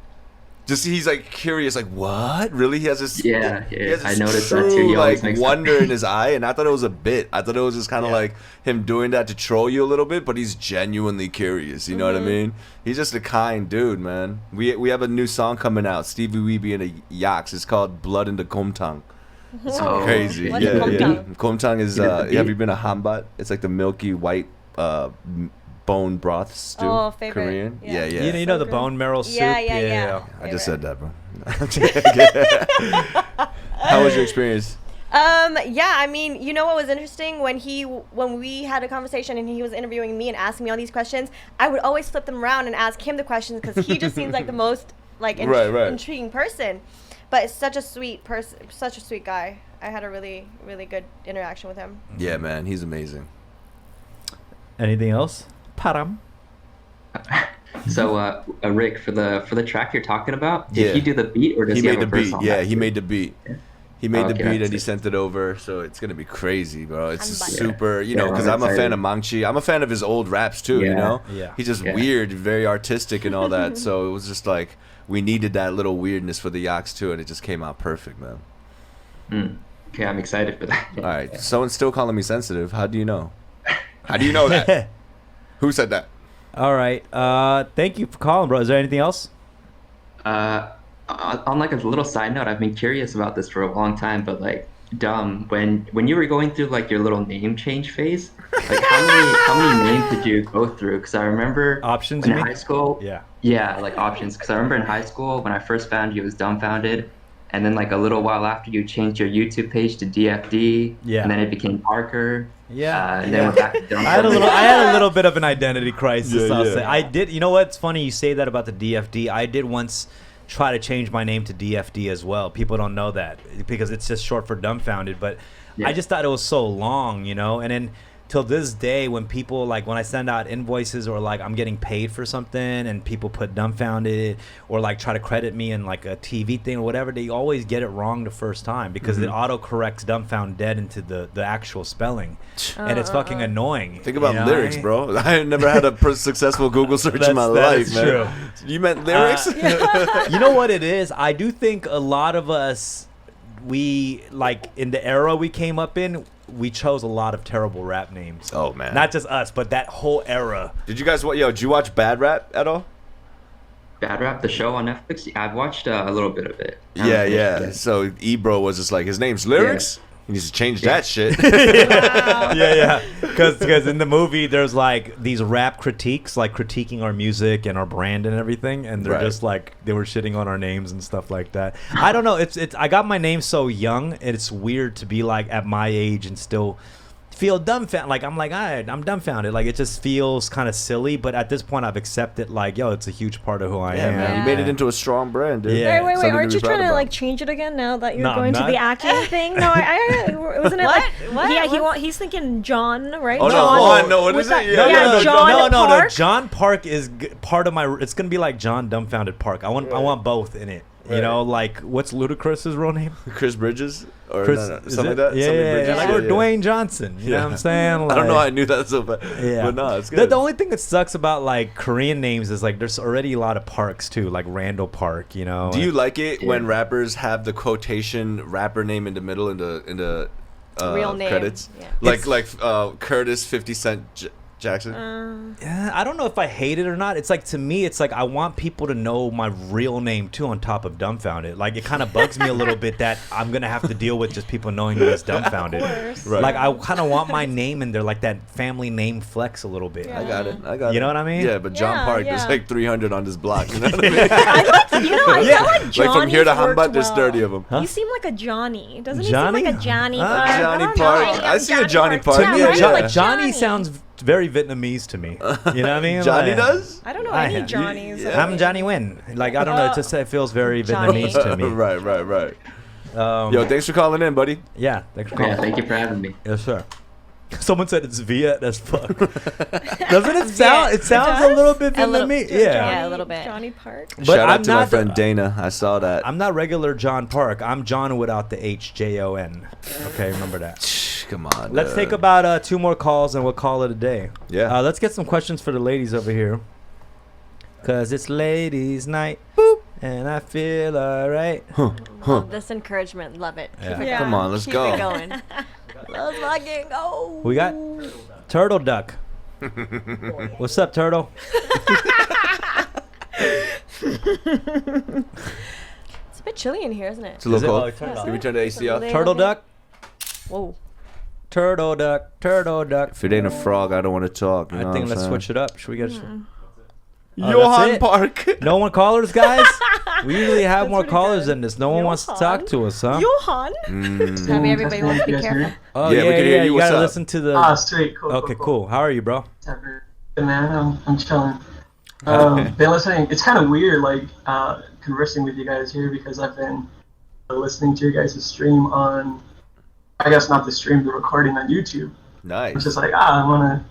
C: he's like curious, like what? Really? He has this.
H: Yeah,
C: He has
H: I
C: this
H: noticed that too.
C: true,
H: He always
C: like
H: makes
C: wonder in his eye, and I thought it was a bit. I thought it was just kind of like him doing that to troll you a little bit, but he's genuinely curious. You know what I mean? He's just a kind dude, man. We have a new song coming out, Stevie Weeby and the Yaks. It's called Blood in the Kumtang. It's
H: Oh,
C: crazy.
B: What's
C: Yeah,
B: Kumtang?
C: Kumtang is.
H: Is it the
C: Have
H: beef?
C: you been a hambat? It's like the milky white bone broth stew.
B: Oh, favorite.
C: Korean.
B: Yeah.
C: Yeah.
A: You know the bone marrow soup.
B: Yeah.
C: I just
B: Favorite.
C: said that, bro. How was your experience?
B: Yeah, I mean, you know what was interesting when we had a conversation and he was interviewing me and asking me all these questions, I would always flip them around and ask him the questions because he just seems like the most like
C: Right.
B: intriguing person. But it's such a sweet person, such a sweet guy. I had a really, really good interaction with him.
C: Yeah, man, he's amazing.
A: Anything else? Param.
H: So, Rick, for the track you're talking about, did
C: Yeah.
H: he do the beat or does
C: He
H: he,
C: made
H: have
C: the
H: a verse
C: beat.
H: on
C: Yeah,
H: that
C: he
H: too?
C: made the beat. He made the
H: Okay,
C: beat
H: that's
C: and he
H: it.
C: sent it over, so it's gonna be crazy, bro. It's
B: I'm buzzed.
C: super,
H: Yeah,
C: because
H: I'm
C: I'm a fan
H: excited.
C: of Mangchi. I'm a fan of his old raps too, you
H: Yeah.
C: know.
A: Yeah.
C: He's just
H: Yeah.
C: weird, very artistic, and all that. So it was just like we needed that little weirdness for the Yaks too, and it just came out perfect, man.
H: Okay, I'm excited for that.
C: All right, someone's still calling me sensitive. How do you know? How do you know that? Who said that?
A: All right. Thank you for calling, bro. Is there anything else?
H: On like a little side note, I've been curious about this for a long time, but like, dumb, when you were going through like your little name change phase, like how many names did you go through? Because I remember
A: Options,
H: in
A: you mean?
H: high school.
A: Yeah.
H: Like options. Because I remember in high school when I first found you, it was Dumbfounded, and then like a little while after you changed your YouTube page to DFD.
A: Yeah.
H: And then it became Parker.
A: Yeah.
H: And then went back to Dumbfounded.
A: I had a little bit of an identity crisis.
C: Yeah,
A: I'll
C: yeah.
A: say. I did. You know what's funny? You say that about the DFD. I did once try to change my name to DFD as well. People don't know that because it's just short for dumbfounded. But
H: Yeah.
A: I just thought it was so long, And then till this day, when people like when I send out invoices or like I'm getting paid for something and people put dumbfounded or like try to credit me in like a TV thing or whatever, they always get it wrong the first time because it auto corrects dumbfound dead into the actual spelling, and it's fucking annoying.
C: Think about
A: you know?
C: lyrics, bro. I never had a successful Google search in my
A: That
C: life,
A: is
C: man.
A: true.
C: You meant lyrics?
A: You know what it is? I do think a lot of us, we like in the era we came up in, we chose a lot of terrible rap names.
C: Oh, man.
A: Not just us, but that whole era.
C: Did you guys? Did you watch Bad Rap at all?
H: Bad Rap, the show on Netflix. I've watched a little bit of it. I haven't
C: Yeah,
H: finished it
C: yeah.
H: yet.
C: So Ebro was just like, his name's Lyrics. He needs to change that shit.
A: Yeah. Because in the movie, there's like these rap critiques, like critiquing our music and our brand and everything, and they're just like they were shitting on our names and stuff like that. I don't know. It's I got my name so young, and it's weird to be like at my age and still feel dumbfounded. Like I'm like, all right, I'm dumbfounded. Like it just feels kind of silly, but at this point I've accepted like, yo, it's a huge part of who I am.
C: Man, you made it into a strong brand, dude.
A: Yeah.
D: Wait,
C: Something to
D: aren't
C: be
D: you
C: proud
D: trying to
C: about.
D: like change it again now that you're
A: No,
D: going to
A: I'm
D: the
A: not.
D: acting thing? No, I wasn't it like
B: What?
D: he's thinking John, right?
C: Oh, no,
D: John,
C: Juan, no, what
D: with
C: is
D: that-
C: it?
A: No,
D: Yeah,
A: no,
D: John
A: no.
D: Park.
A: John Park is part of my. It's gonna be like John Dumbfounded Park. I want both in it. You know, like what's Ludacris's real name?
C: Chris Bridges or
A: Chris,
C: no,
A: is
C: something
A: it?
C: like that.
A: Yeah,
C: Something
A: yeah,
C: Bridges.
A: like or Dwayne Johnson. You know what I'm saying?
C: I don't know.
A: Like-
C: I knew that so bad.
A: Yeah,
C: but no, it's
A: The,
C: good.
A: the only thing that sucks about like Korean names is like there's already a lot of parks too, like Randall Park. You know.
C: Do you like it when rappers have the quotation rapper name in the middle in the
B: Real name.
C: credits?
B: Yeah.
C: Like Curtis 50 Cent Jackson.
A: Yeah, I don't know if I hate it or not. It's like to me, it's like I want people to know my real name too. On top of Dumbfounded, like it kind of bugs me a little bit that I'm gonna have to deal with just people knowing me as Dumbfounded.
C: Right.
A: Like I kind of want my name in there, like that family name flex a little bit.
C: I got it. I got it.
A: You know what I mean?
C: Yeah, but John
D: Yeah,
C: Park, there's
D: yeah.
C: like 300 on this block. You know what I mean?
D: I felt like Johnny's
C: Like from here to
D: worked
C: Hambat, there's
D: well.
C: 30 of them.
A: Huh?
D: You seem like a Johnny. Doesn't
A: Johnny?
D: he seem like a Johnny?
A: Ah,
D: Park?
C: Johnny
D: I don't
C: Park.
D: know.
C: I see a Johnny Park.
A: To me,
D: Yeah, right?
A: Johnny,
D: Like
A: Johnny sounds very Vietnamese to me. You know what I mean?
C: Johnny
A: Like-
C: does?
D: I don't know
A: I
D: any
A: have-
D: Johnnies.
C: Yeah.
A: I'm Johnny Win. Like I don't know. It just it feels very
B: Johnny.
A: Vietnamese to me.
C: Right.
A: Um,
C: Yo, thanks for calling in, buddy.
A: yeah. Thanks for calling.
H: Yeah, thank you for having me.
A: Yes, sir. Someone said it's Viet as fuck. Doesn't it sound? It sounds a little bit
B: A little-
A: Vietnamese.
B: Yeah,
A: Yeah.
B: a little bit.
D: Johnny Park.
A: But
C: Shout out
A: I'm
C: to my
A: not
C: friend Dana. I saw that.
A: I'm not regular John Park. I'm John without the HJON. Okay, remember that.
C: Come on.
A: Let's
C: dude.
A: take about 2 more calls and we'll call it a day.
C: Yeah.
A: Let's get some questions for the ladies over here. Cause it's ladies' night. Boop. And I feel alright.
B: Love this encouragement. Love it.
A: Yeah.
B: Keep it
D: Yeah.
C: Come on, let's
B: Keep
C: go.
B: it going. Let's fucking go.
A: We got Turtle Duck. What's up, Turtle?
B: It's a bit chilly in here, isn't it?
C: It's a little
A: Is it?
C: cold.
A: Oh, turn it off.
C: Can we turn the AC off?
A: Turtle Duck?
B: Whoa.
A: Turtle Duck. Turtle Duck.
C: If it ain't a frog, I don't want to talk. You know
A: I think
C: what
A: let's
C: I'm
A: switch it up. Should we get Oh,
C: Johan
A: that's it?
C: Park.
A: no one callers, guys? We usually have more
D: pretty
A: callers
D: good.
A: than this. No one wants to
D: Johan?
A: talk to us, huh?
D: Johan.
B: Maybe everybody wants to be careful.
A: Oh,
C: Yeah, we can hear you.
A: You
C: What's
A: gotta
C: up?
A: listen to the.
I: Ah, sweet, cool.
A: Okay, cool. How are you, bro?
I: Good man, I'm chilling. Been listening. It's kind of weird, like conversing with you guys here because I've been listening to your guys' stream on. I guess not the stream, the recording on YouTube. It's
C: Nice.
I: just like I want to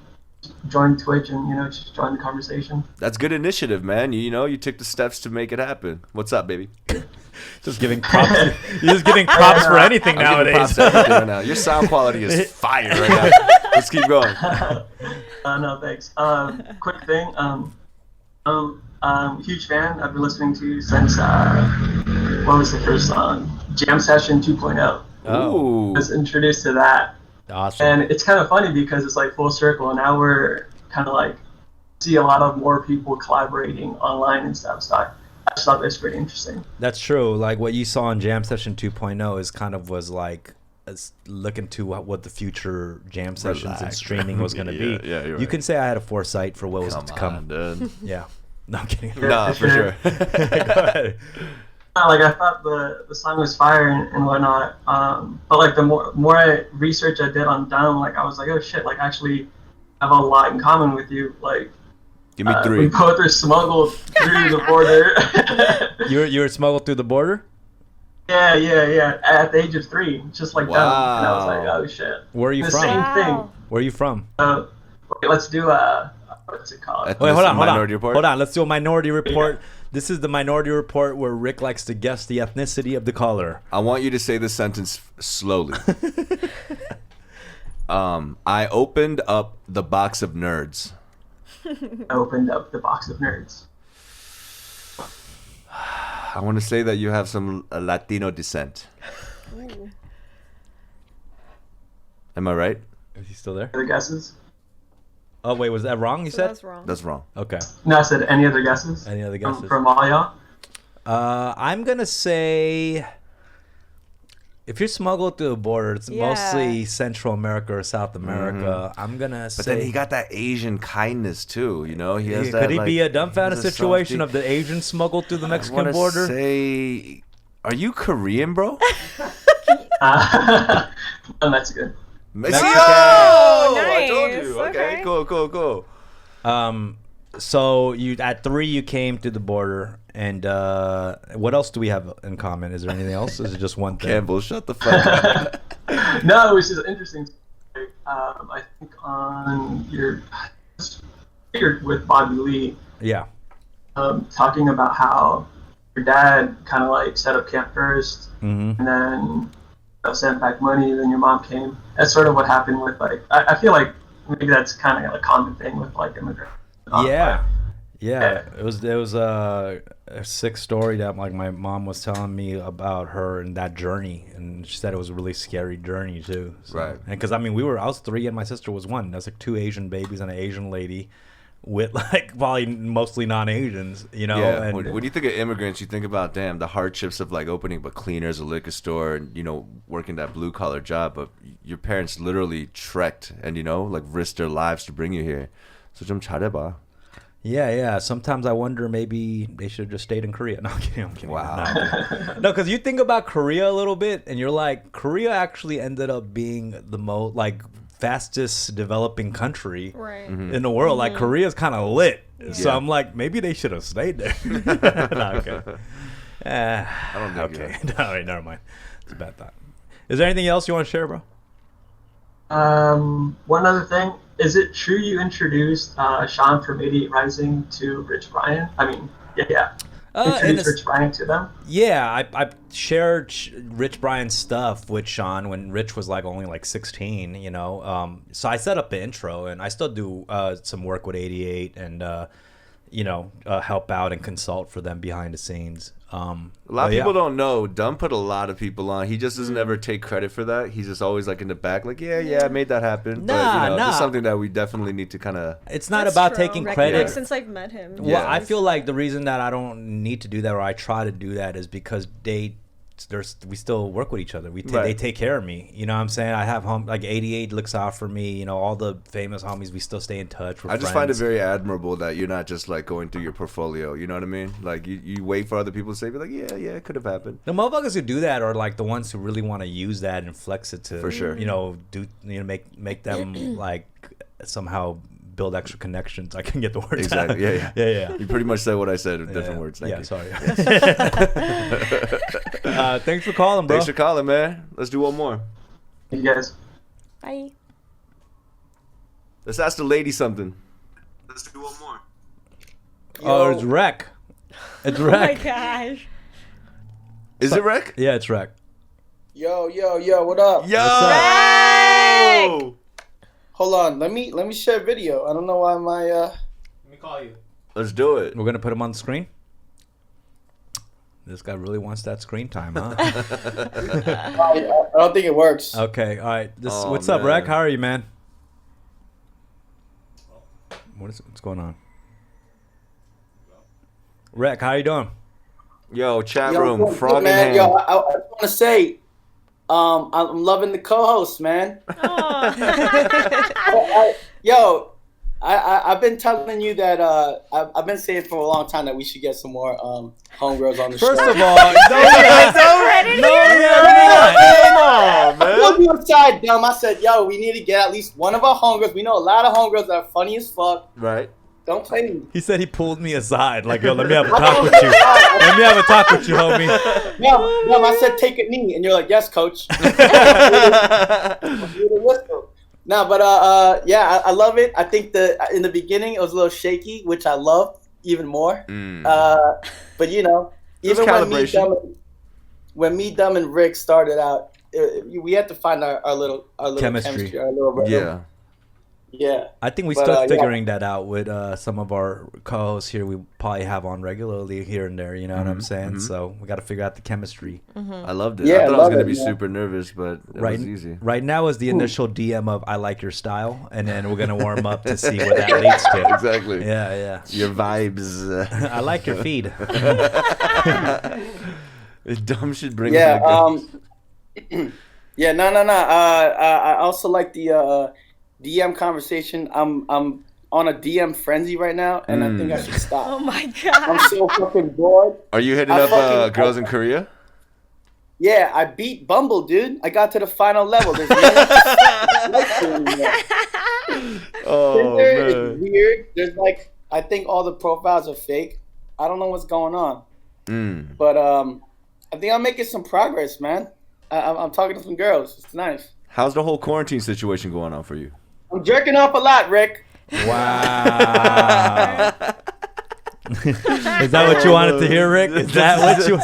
I: join Twitch and just join the conversation.
C: That's good initiative, man. You took the steps to make it happen. What's up, baby?
A: Just giving props. You're just giving props for anything
C: I'm giving props
A: nowadays.
C: to everything right now. Your sound quality is fire right now. Let's keep going.
I: No, thanks. Quick thing. Huge fan. I've been listening to you since what was the first song? Jam Session 2.0.
A: Oh.
C: Ooh.
I: I was introduced to that.
A: Awesome.
I: And it's kind of funny because it's like full circle, and now we're kind of like see a lot of more people collaborating online and stuff. So I just thought that's pretty interesting.
A: That's true. Like what you saw in Jam Session 2.0 is kind of was like looking to what the future jam sessions and
C: Relax.
A: streaming was going to be.
C: Yeah, you're
A: You
C: right.
A: can say I had a foresight for what was to come.
C: on, dude.
A: Yeah. No, I'm kidding.
C: Nah, for sure.
A: Go ahead.
I: Like I thought the song was fire and whatnot. But like the more research I did on Dumb, like I was like, oh shit, like I actually have a lot in common with you. Like
C: Give me
I: we
C: 3.
I: both are smuggled through the border.
A: You were smuggled through the border?
I: Yeah. At the age of 3, just like Dumb. And I was like,
C: Wow.
I: oh shit.
A: Where are you
I: The
A: from?
I: same
B: Wow.
I: thing.
A: Where are you from?
I: Okay, let's do what's it called?
C: Ethnic-
A: Wait, hold on.
C: Minority Report?
A: Hold on. Let's do a minority report. This is the minority report where Rick likes to guess the ethnicity of the caller.
C: I want you to say this sentence slowly. I opened up the box of nerds.
I: I opened up the box of nerds.
C: I want to say that you have some Latino descent. Am I right?
A: Is he still there?
I: Other guesses?
A: Oh, wait. Was that wrong, you
D: So
A: said?
D: that's wrong.
C: That's wrong.
A: Okay.
I: No, I said any other guesses?
A: Any other guesses?
I: From all y'all?
A: I'm going to say if you're smuggled through the border, it's
B: Yeah.
A: mostly Central America or South America. I'm gonna say.
C: But then he got that Asian kindness too, you know. He has
A: could
C: that.
A: he
C: like,
A: be a dumb fan of
C: he's a
A: situation
C: softie.
A: of the Asian smuggled through the
C: I
A: Mexican
C: wanna
A: border?
C: Say, are you Korean, bro?
I: I'm Mexican.
C: Mexican.
A: Oh,
C: I told
D: nice.
C: you. Okay,
D: Okay.
C: cool.
A: So you at 3 you came through the border, and what else do we have in common? Is there anything else? Is it just one thing?
C: Campbell, shut the fuck up.
I: No, it was just interesting. I think on your with Bobby Lee,
A: Yeah.
I: talking about how your dad kind of like set up camp first,
A: Mm-hmm.
I: and then sent back money, and then your mom came. That's sort of what happened with like. I feel like maybe that's kind of a common thing with like immigrants.
A: Yeah. It was a sick story that like my mom was telling me about her and that journey, and she said it was a really scary journey too. So,
C: Right.
A: And because I mean I was 3 and my sister was 1. That's like 2 Asian babies and an Asian lady with like probably mostly non-Asians, you know.
C: Yeah,
A: And
C: when you think of immigrants, you think about the hardships of like opening up a cleaners, a liquor store, and working that blue collar job. But your parents literally trekked and like risked their lives to bring you here. So 좀 잘해봐.
A: yeah. Sometimes I wonder maybe they should have just stayed in Korea. No, I'm kidding.
C: Wow.
A: No, because you think about Korea a little bit, and you're like, Korea actually ended up being the most like fastest developing country
D: Right.
A: in the world. Like Korea's kind of lit, so
C: Yeah.
A: I'm like, maybe they should have stayed there. No, okay.
C: I don't think
A: Okay. No, wait, never mind. It's a bad thought. Is there anything else you want to share, bro?
I: One other thing, is it true you introduced Sean from 88 Rising to Rich Brian? I mean, yeah. Introduced Rich Brian to them?
A: Yeah, I shared Rich Brian's stuff with Sean when Rich was like only like 16, you know. So I set up the intro, and I still do some work with 88 and help out and consult for them behind the scenes.
C: A lot of people don't know. Dumb put a lot of people on. He just doesn't ever take credit for that. He's just always like in the back, like, yeah, I made that happen. But
A: Nah.
C: it's something that we definitely need to kind of.
A: It's not
D: That's
A: about
D: true.
A: taking
D: Like,
A: credit.
D: since I've met him.
A: Well,
C: Yeah.
A: I feel like the reason that I don't need to do that, or I try to do that, is because we still work with each other. They
C: Right.
A: take care of me. You know what I'm saying? I have like 88 looks out for me. You know, all the famous homies, we still stay in touch. We're
C: I just find it
A: friends.
C: very admirable that you're not just like going through your portfolio. You know what I mean? Like you wait for other people to say, be like, yeah, it could have happened.
A: The motherfuckers who do that are like the ones who really want to use that and flex it to,
C: For sure.
A: make them like somehow build extra connections. I can get the words
C: Exactly.
A: out.
C: Yeah.
A: yeah.
C: You pretty much said what I said in different words. Thank you.
A: Sorry. Thanks for calling, bro.
C: Thanks for calling, man. Let's do one more.
I: You guys.
B: Bye.
C: Let's ask the lady something. Let's do one more.
A: Oh, it's Rec. It's
D: Oh my
A: Rec.
D: gosh.
C: Is it Rec?
A: Yeah, it's Rec.
J: Yo, what up?
C: Yo!
A: What's
J: Hold on, let me share video. I don't know why my
A: Let me call you.
C: Let's do it.
A: We're gonna put him on the screen. This guy really wants that screen time, huh?
J: I don't think it works.
A: Okay, all right.
C: Oh,
A: what's up,
C: man.
A: Rec? How are you, man? What's going on? Rec, how you doing?
C: Yo, chat
J: Yo,
C: room,
J: good,
C: frog in
J: man.
C: hand.
J: Yo, I just want to say, I'm loving the co-host, man. I've been telling you that I've been saying for a long time that we should get some more homegirls on the show.
A: First of all,
C: Come on, man.
J: Look you aside, dumb. I said, yo, we need to get at least one of our homegirls. We know a lot of homegirls that are funny as fuck.
C: Right.
J: Don't play me.
A: he said he pulled me aside. Like, yo, let me have a talk with you. Let me have a talk with you, homie.
J: No, I said take a knee, and you're like, yes, coach. No, but yeah, I love it. I think in the beginning it was a little shaky, which I love even more. But even when me, Dumb, and Rick started out, we had to find our little chemistry, our little rhythm. Yeah.
A: I think we
J: But,
A: start figuring that out with some of our co-hosts here. We probably have on regularly here and there. You know what I'm saying? So we got to figure out the chemistry.
C: I loved it.
J: Yeah,
C: I thought I was gonna be
J: man.
C: super nervous, but it was easy.
A: Right now is the initial DM of "I like your style," and then we're gonna warm up to see where that leads to.
C: Exactly.
A: Yeah.
C: Your vibes.
A: I like your feed.
C: Dumb should bring
J: Yeah.
C: back guns.
J: Yeah, no. I also like the DM conversation. I'm on a DM frenzy right now, and I think I should stop.
D: Oh my god.
J: I'm so fucking bored.
C: Are you hitting up girls in Korea?
J: Yeah, I beat Bumble, dude. I got to the final level. There's
C: Oh,
J: Tinder
C: man.
J: is weird. There's like, I think all the profiles are fake. I don't know what's going on. But I think I'm making some progress, man. I'm talking to some girls. It's nice.
C: How's the whole quarantine situation going on for you?
J: I'm jerking off a lot, Rick.
A: Wow. Is that what you wanted to hear, Rick? Is that what you?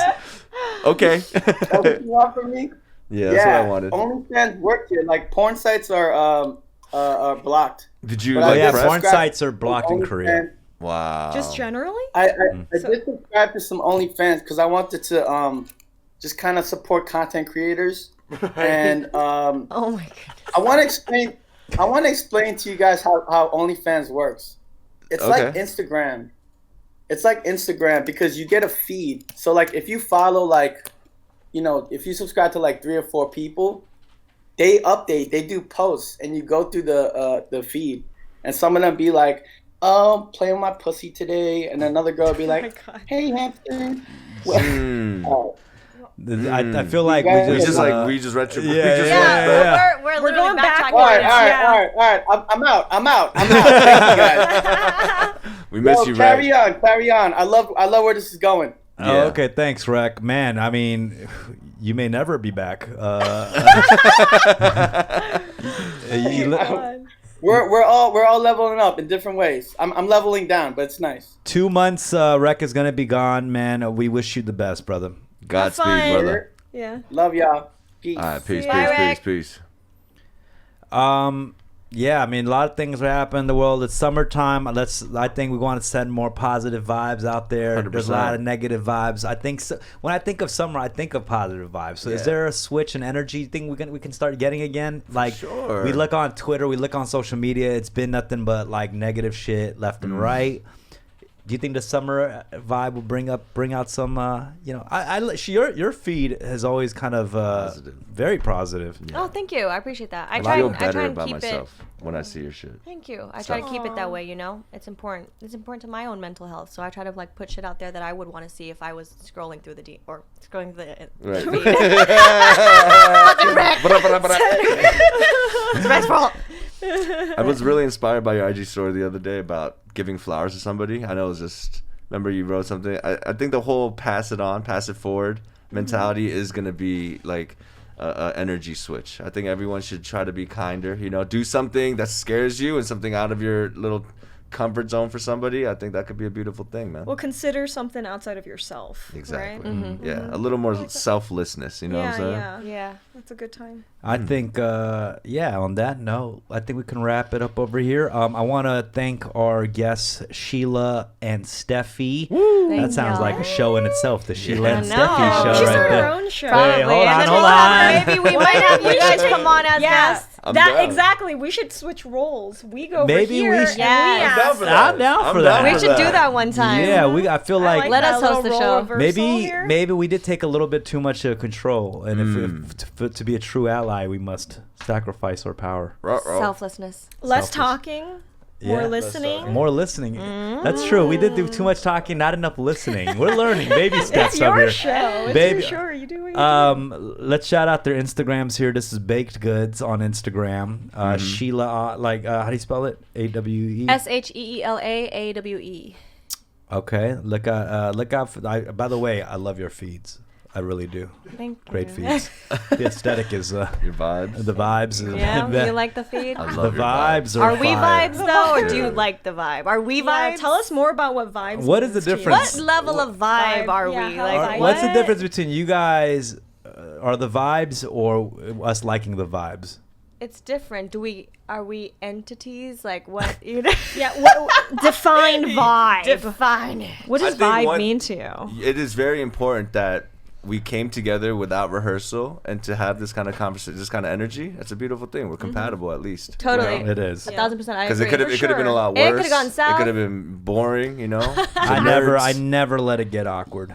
C: Okay.
J: That's what you want from me?
C: Yeah, that's what I wanted.
J: OnlyFans work here. Like porn sites are blocked.
C: Did you?
J: But
A: Yeah, porn sites are blocked in Korea.
C: Wow.
D: Just generally?
J: I did subscribe to some OnlyFans because I wanted to just kind of support content creators, and
B: Oh my goodness.
J: I want to explain to you guys how OnlyFans works. It's like Instagram. It's like Instagram because you get a feed. So like if you follow if you subscribe to like 3 or 4 people, they update, they do posts, and you go through the feed, and some of them be like, "Oh, playing with my pussy today," and another girl will be like, "Hey, hamster."
A: I feel like
J: You guys-
C: we just
A: yeah.
B: We're
D: We're going back.
J: All right. I'm out. Thank you guys.
C: We miss you,
J: carry
C: Ray.
J: on. I love where this is going.
A: Oh, okay, thanks, Rec. Man, I mean, you may never be back.
J: We're all leveling up in different ways. I'm leveling down, but it's nice.
A: 2 months, Rec is gonna be gone, man. We wish you the best, brother.
C: Godspeed,
D: fun.
C: brother.
D: Yeah.
J: Love y'all. Peace.
C: All right, peace.
A: Yeah, I mean, a lot of things are happening in the world. It's summertime. I think we want to send more positive vibes out there.
C: 100%.
A: There's a lot of negative vibes. I think when I think of summer, I think of positive vibes. So is there a switch in energy thing we can start getting again? Like,
C: Sure.
A: we look on Twitter, we look on social media. It's been nothing but like negative shit left and right. Do you think the summer vibe will bring out some? Your feed has always kind of very positive.
B: Oh, thank you. I appreciate that. I
C: I
B: try
C: feel
B: and
C: better
B: keep
C: about
B: it.
C: myself when I see your shit.
B: Thank you. I try to keep it that way, you know? It's important. It's important to my own mental health. So I try to like put shit out there that I would want to see if I was scrolling through the
C: Right.
B: feed.
C: It's
B: Red's fault.
C: I was really inspired by your IG story the other day about giving flowers to somebody. I know it was just, remember you wrote something. I think the whole pass it on, pass it forward mentality is going to be like a energy switch. I think everyone should try to be kinder, do something that scares you and something out of your little comfort zone for somebody. I think that could be a beautiful thing, man.
D: Well, consider something outside of yourself.
C: Exactly.
D: Right?
C: Yeah, a little more selflessness, you know what I'm saying?
D: Yeah. That's a good time.
A: I think, on that note, I think we can wrap it up over here. I want to thank our guests, Sheela and Steffie. That sounds like a show in itself, the Sheela and Steffie show
D: She's
A: right
D: on
A: there.
D: her own show.
A: Hey, hold on.
B: Maybe we might have you guys come on as guests.
C: I'm down.
D: Exactly. We should switch roles. We go
A: Maybe
D: over
A: we
D: here.
A: should-
D: And
C: I'm
D: we
C: down
D: ask.
C: for that.
A: I'm down for that.
B: We should do that one time.
A: Yeah, I feel like,
B: Let us
D: that
B: host the
D: little
B: show.
D: role reversal here.
A: maybe we did take a little bit too much control, and if to be a true ally, we must sacrifice our power.
B: Selflessness.
D: Less
A: Selfish.
D: talking, more
A: Yeah.
D: listening.
A: More listening. That's true. We did do too much talking, not enough listening. We're learning baby steps
D: It's
A: up
D: your
A: here.
D: show. It's
A: Baby-
D: your show. You do what you do.
A: Let's shout out their Instagrams here. This is Baked Goods on Instagram. Sheela, how do you spell it? AWE.
B: SHEELAAWE.
A: Okay. Look out for. By the way, I love your feeds. I really do.
B: Thank you.
A: Great feeds. The aesthetic is
C: Your vibes.
A: the vibes.
B: Yeah, you like the feed?
C: I
A: the
C: love your
A: vibes
B: Are
A: are
B: we
A: fire.
B: vibes though, or do you like the vibe? Are we
D: Yeah,
B: vibes?
D: tell us more about what vibes.
A: What is the
D: means to you.
A: difference?
B: What level of vibe are
D: Yeah,
B: we?
D: how
B: Like,
D: vibe-
A: What's the
B: what?
A: difference between you guys? Are the vibes or us liking the vibes?
B: It's different. Are we entities? Like what? You know?
D: Yeah, define vibe.
B: Define it.
D: What does
C: I think
D: vibe mean to you?
C: It is very important that we came together without rehearsal and to have this kind of conversation, this kind of energy. That's a beautiful thing. We're compatible at least.
B: Totally.
A: It is.
B: 1,000%. I
C: Because
B: agree.
C: it could have been a lot
B: It
C: worse.
B: could've gone south.
C: It could have been boring,
A: I never let it get awkward.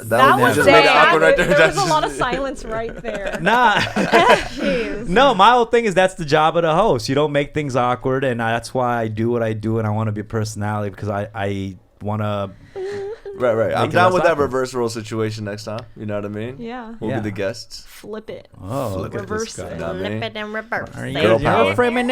D: That was
C: just
D: sad.
C: made it awkward right there.
D: There was a lot of silence right there.
A: Nah.
D: Jeez.
A: No, my whole thing is that's the job of the host. You don't make things awkward, and that's why I do what I do, and I want to be a personality because I want to.
C: Right. I'm
A: it
C: down
A: less
C: with that
A: awkward.
C: reverse role situation next time. You know what I mean?
D: Yeah.
C: We'll
A: Yeah.
C: be the guests.
D: Flip it.
A: Oh, look at
D: Reverse
A: this guy.
C: You know what I mean?
D: and reverse.
A: Are you
C: Girl
A: you're
C: power.
A: framing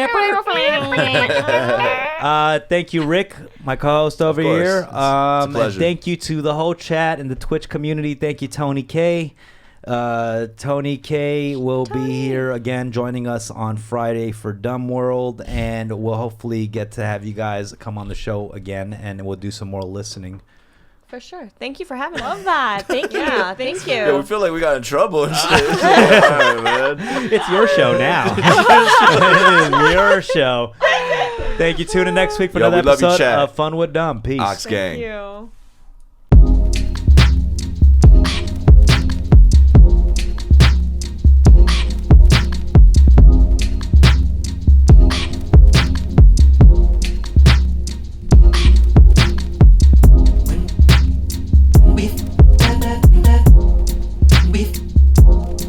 A: thank you, Rick, my co-host over
C: course.
A: here.
C: It's a pleasure.
A: And thank you to the whole chat and the Twitch community. Thank you, Tony K. Tony K will be here again, joining us on Friday for Dumb World, and we'll hopefully get to have you guys come on the show again, and we'll do some more listening.
B: For sure. Thank you for having
D: Love
B: us.
D: that. Thank you.
B: Yeah,
D: Thanks
B: thank you.
C: Yeah, we feel like we got in trouble and shit. All right, man.
A: It's your show now. It's your show. Thank you. Tune in next week for
C: Yo,
A: another
C: we love you,
A: episode
C: chat.
A: of Fun with Dumb. Peace.
C: Ox
D: Thank
C: gang.
D: you.